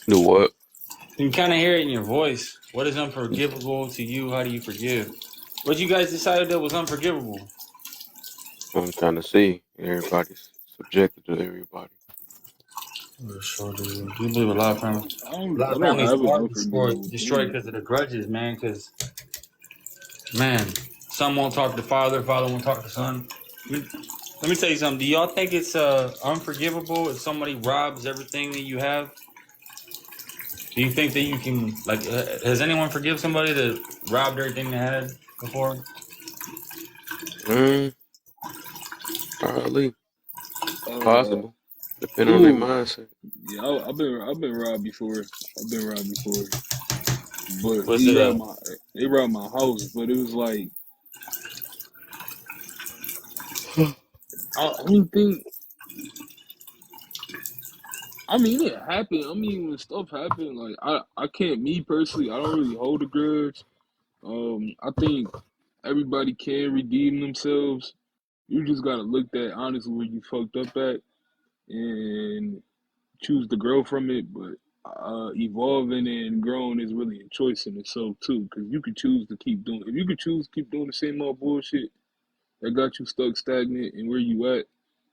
Do what? You can kind of hear it in your voice. What is unforgivable to you? How do you forgive? What you guys decided that was unforgivable? I'm trying to see. Everybody's subjective to everybody. For sure, dude. Do you believe a lot I of don't families have an are destroyed, unforgivable destroyed thing. because of the grudges, man? Because man, son won't talk to father, father won't talk to son. Let me tell you something. Do y'all think it's unforgivable if somebody robs everything that you have? Do you think that you can like? Has anyone forgive somebody that robbed everything they had before? Mm, probably Uh, possible, depending on their ooh, mindset. yeah, I've been robbed before. I've been robbed before, but Was it a? they robbed my house, but it was like I only think. I mean, it happened. I mean, when stuff happened, like I can't. Me personally, I don't really hold a grudge. I think everybody can redeem themselves. You just gotta look at honestly where you fucked up at and choose to grow from it. But evolving and growing is really a choice in itself too, because you could choose to keep doing. If you could choose to keep doing the same old bullshit that got you stuck stagnant and where you at,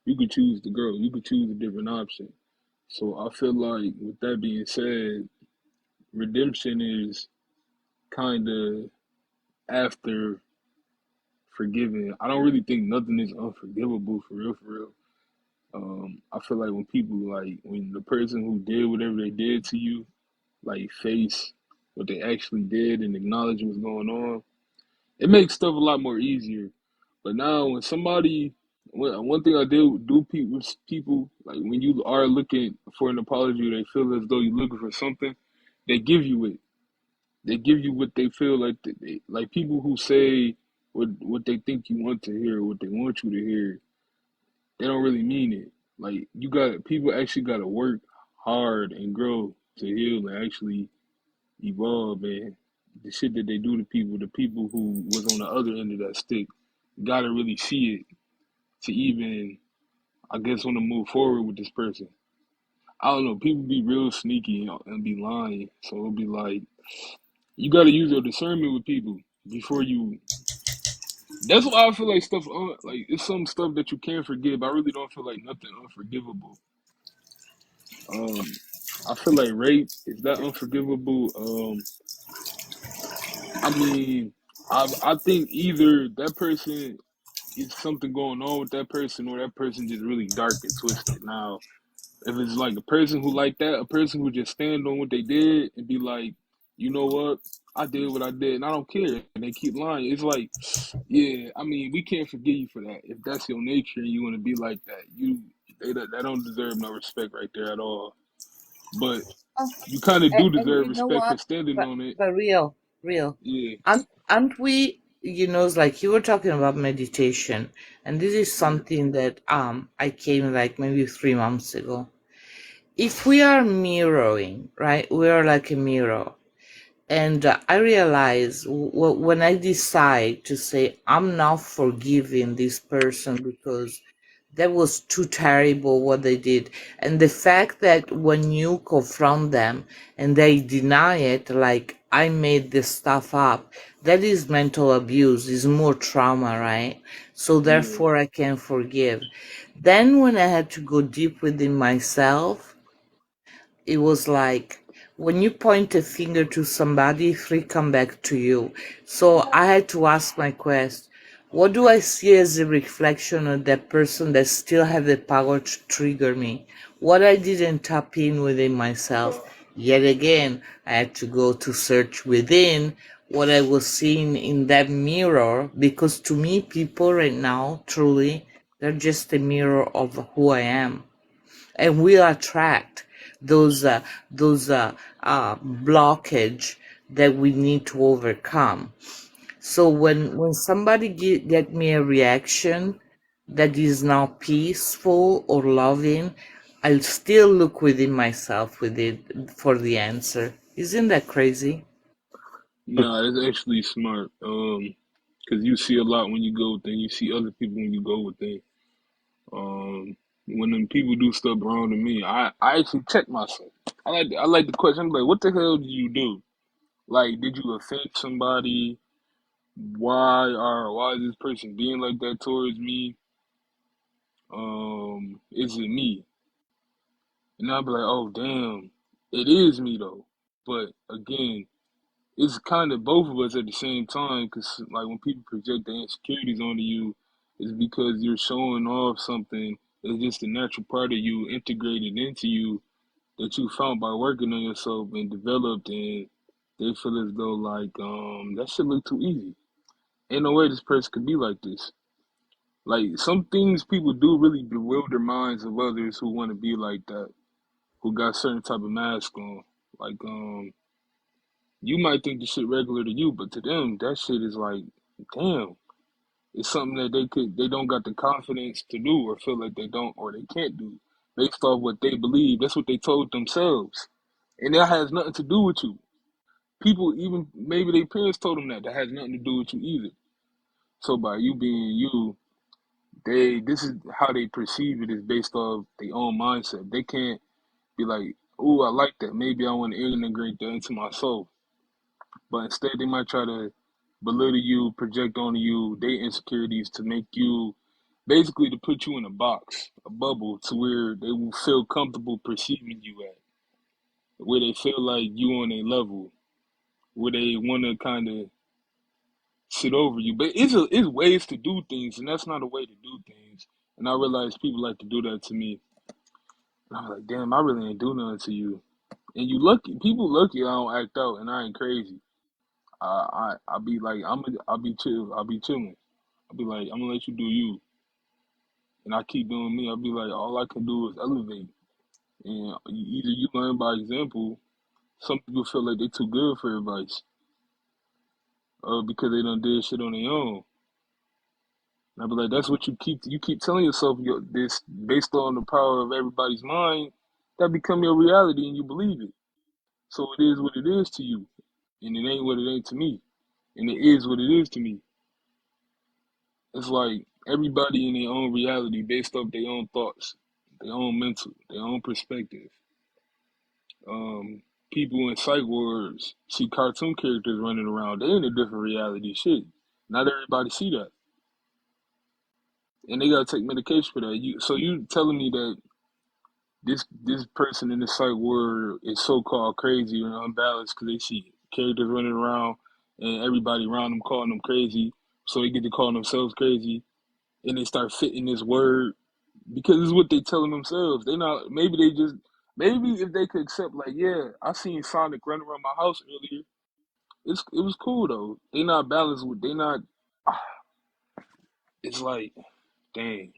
you could choose to grow. You could choose a different option. So I feel like with that being said, redemption is kind of after forgiving. I don't really think nothing is unforgivable for real, for real. I feel like when people like when the person who did whatever they did to you, like face what they actually did and acknowledge what's going on, it makes stuff a lot more easier. But now when somebody, one thing I do people with people like when you are looking for an apology, they feel as though you're looking for something, they give you it. They give you what they feel like. Like people who say what they think you want to hear, what they want you to hear, they don't really mean it. Like you got people actually got to work hard and grow to heal and actually evolve. And the shit that they do to people, the people who was on the other end of that stick, got to really see it to even, I guess, want to move forward with this person. I don't know. People be real sneaky and be lying, so it'll be like you got to use your discernment with people before you. That's why I feel like stuff like it's some stuff that you can't forgive. I really don't feel like nothing unforgivable. Um, I feel like rape is that unforgivable. I mean, I think either that person is something going on with that person, or that person just really dark and twisted. Now, if it's like a person who like that, a person who just stand on what they did and be like, you know what, I did what I did, and I don't care, and they keep lying. It's like, yeah, I mean, we can't forgive you for that. If that's your nature and you want to be like that, they don't deserve no respect right there at all. But Oh, you kind of do and deserve you know respect for what? standing on it. But real. Yeah, Aren't we, it's like you were talking about meditation, and this is yeah, something that I came like maybe 3 months ago. If we are mirroring, right? We are like a mirror. And I realize when I decide to say, I'm now forgiving this person because that was too terrible what they did. And the fact that when you confront them and they deny it, like I made this stuff up, that is mental abuse, is more trauma, right? So yeah. therefore I can forgive. Then when I had to go deep within myself, it was like when you point a finger to somebody, three come back to you. So I had to ask my quest, what do I see as a reflection of that person that still have the power to trigger me? What I didn't tap in within myself. Yet again, I had to go to search within what I was seeing in that mirror, because to me, people right now, truly, they're just a mirror of who I am, and we attract those blockage that we need to overcome. So when somebody get me a reaction that is now peaceful or loving, I'll still look within myself with it for the answer. Isn't that crazy? Nah, it's actually smart. Because you see a lot when you go within. You see other people when you go within. Um, when them people do stuff wrong to me, I actually check myself. I like the question. I'm like, what the hell did you do? Like, did you offend somebody? Why is this person being like that towards me? Is it me? And I'll be like, oh damn, it is me though. But again, it's kind of both of us at the same time, because like when people project their insecurities onto you, It's because you're showing off something that's just a natural part of you, integrated into you, that you found by working on yourself and developed, and they feel as though like that shit look too easy. Ain't no way this person could be like this. Like some things people do really bewilder minds of others who want to be like that, who got certain type of mask on. Like you might think the shit regular to you, but to them that shit is like, damn. It's something that they don't got the confidence to do, or feel like they don't, or they can't do, based off what they believe. That's what they told themselves, and that has nothing to do with you. People, even maybe their parents told them that has nothing to do with you either. So by you being you, this is how they perceive it, is based off their own mindset. They can't be like, "Oh, I like that. Maybe I want to integrate that into my soul." But instead, they might try to belittle you, project onto you their insecurities to make you, basically to put you in a box, a bubble, to where they will feel comfortable perceiving you at, where they feel like you on a level, where they want to kind of sit over you. But it's ways to do things, and that's not a way to do things. And I realize people like to do that to me. And I'm like, damn, I really ain't do nothing to you. And you lucky, people lucky I don't act out, and I ain't crazy. I be like, I'll be chill, I'll be chilling. I'll be like, I'm gonna let you do you, and I keep doing me. I'll be like, all I can do is elevate, and either you learn by example. Some people feel like they too good for advice, because they done did shit on their own. And I be like, that's what you keep telling yourself this based on the power of everybody's mind. That become your reality, and you believe it. So it is what it is to you, and it ain't what it ain't to me, and it is what it is to me. It's like everybody in their own reality, based off their own thoughts, their own mental, their own perspective. Um, People in psych wards see cartoon characters running around. They in a different reality. Shit, not everybody see that, and they gotta take medication for that. You telling me that this person in the psych ward is so called crazy or unbalanced because they see characters running around and everybody around them calling them crazy, so they get to call themselves crazy, and they start fitting this word because it's what they telling themselves. They not, maybe they just, maybe if they could accept, like, yeah, I seen Sonic running around my house earlier. It was cool though. They not balanced with, they not. It's like, dang,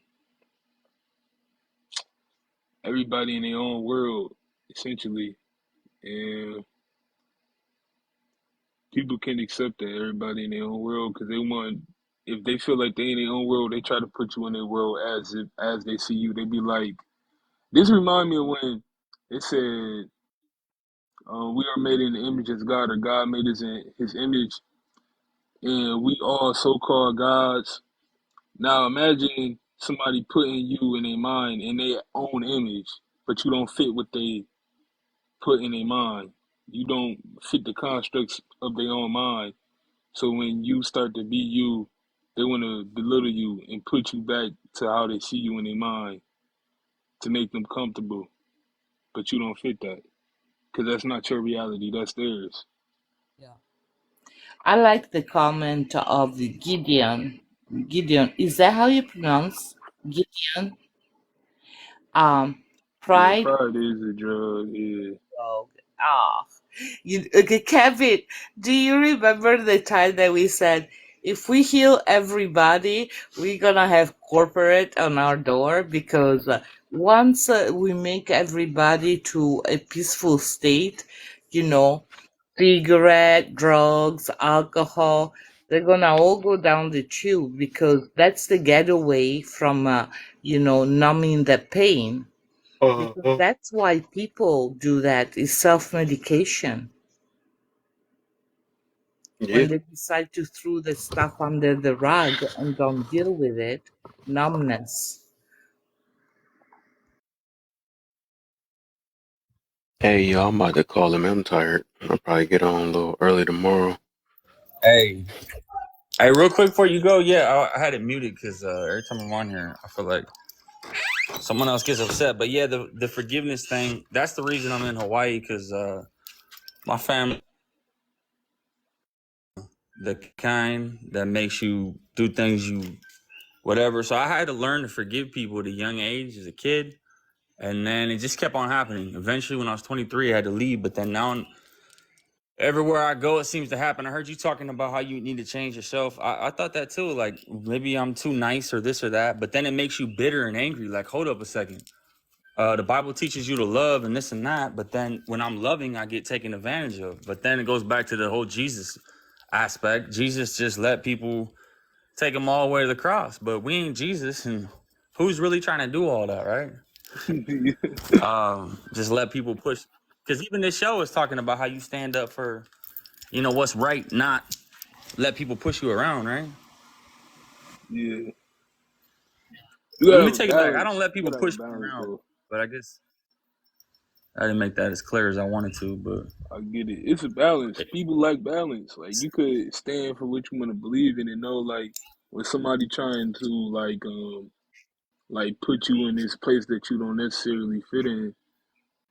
everybody in their own world essentially, and people can accept that everybody in their own world because they want. If they feel like they in their own world, they try to put you in their world as they see you. They be like, this remind me of when it said, we are made in the image as God, or God made us in His image, and we all so-called gods. Now imagine somebody putting you in their mind in their own image, but you don't fit what they put in their mind. You don't fit the constructs of their own mind. So when you start to be you, they want to belittle you and put you back to how they see you in their mind to make them comfortable, but you don't fit that because that's not your reality. That's theirs. Yeah. I like the comment of Gideon. Gideon, is that how you pronounce Gideon? Um, Yeah, pride. pride is a drug. Yeah. Oh, ah. Okay, Kevin, do you remember the time that we said if we heal everybody, we're gonna have corporate on our door? Because once we make everybody to a peaceful state, you know, cigarette, drugs, alcohol, they're gonna all go down the tube because that's the getaway from, numbing the pain. Because that's why people do that, is self-medication. Yeah. When they decide to throw the stuff under the rug and don't deal with it, numbness. Hey, yo, I'm about to call him. I'm tired. I'll probably get on a little early tomorrow. Hey, hey, real quick before you go, yeah, I had it muted because every time I'm on here, I feel like someone else gets upset. But yeah, the forgiveness thing, that's the reason I'm in Hawaii because my family, the kind that makes you do things you whatever. So I had to learn to forgive people at a young age as a kid. And then it just kept on happening. Eventually, when I was 23, I had to leave. But then now, everywhere I go, it seems to happen. I heard you talking about how you need to change yourself. I thought that too. Like, maybe I'm too nice or this or that. But then it makes you bitter and angry. Like, hold up a second. The Bible teaches you to love and this and that. But then when I'm loving, I get taken advantage of. But then it goes back to the whole Jesus aspect. Jesus just let people take him all the way to the cross. But we ain't Jesus. And who's really trying to do all that, right? Just let people push, because even this show is talking about how you stand up for, what's right, not let people push you around, right? Yeah. You Well, gotta let me have a take it back. I don't balance. let You people gotta have a push me balance, around, though. but I guess I didn't make that as clear as I wanted to. But I get it. It's a balance. People like balance. Like you could stand for what you want to believe in and know like when somebody trying to like put you in this place that you don't necessarily fit in.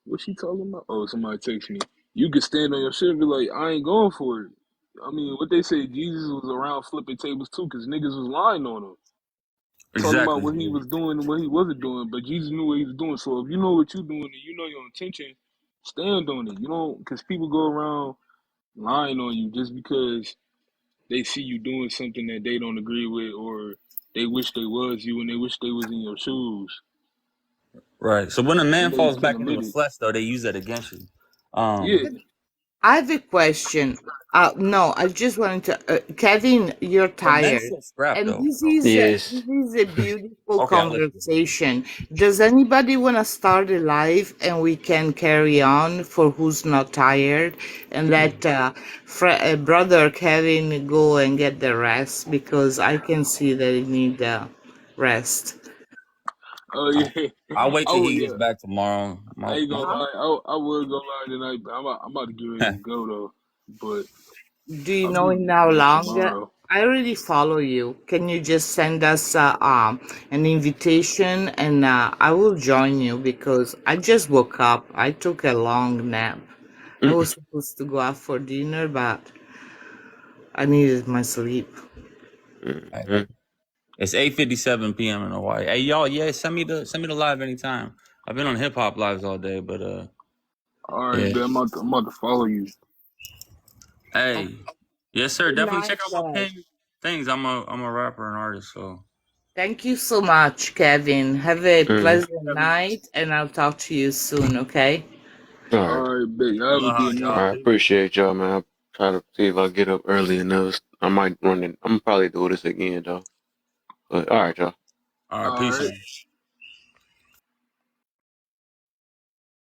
What's she talking about? Oh, somebody text me. You could stand on your shit and be like, I ain't going for it. I mean, what they say, Jesus was around flipping tables too, because niggas was lying on him. Talking about exactly, what he was doing and what he wasn't doing, but Jesus knew what he was doing. So if you know what you're doing and you know your intention, stand on it. You know, because people go around lying on you just because they see you doing something that they don't agree with, or they wish they was you and they wish they was in your shoes, right. So when a and man they falls can back into admit the it. flesh, though, they use that against you. Yeah, I have a question. No, I just wanted to, Kevin, you're But men tired. still scrap And though. this So is Yes. this is a beautiful okay, I'll let you. conversation. Does anybody want to start a live and we can carry on for who's not tired and let brother Kevin go and get the rest because I can see that he need rest. oh yeah, I'll wait till oh he gets yeah. back tomorrow. I ain't gonna Huh? lie, I would go live tonight, but I'm about to get ready to go though. But Do you I'll know be in how back long? tomorrow. I already follow you. Can you just send us an invitation and I will join you because I just woke up. I took a long nap. I was supposed to go out for dinner, but I needed my sleep. Mm-hmm. It's 8:57 p.m. in Hawaii. Hey y'all, yeah, send me the live anytime. I've been on hip hop lives all day, but All right, yeah. bet I'm about to follow you. Hey, yes sir. Good Definitely night, check out my guys. pin things. I'm a rapper and artist, so Thank you so much, Kevin. Have a Mm-hmm. pleasant night, and I'll talk to you soon, okay? All All right. right, bet. I Y'all have a love how good All night. right. y'all do. Appreciate y'all, man. I'll try to see if I get up early enough. I might run it. I'm probably do this again though. But all right, y'all. All right, All peace, right. man.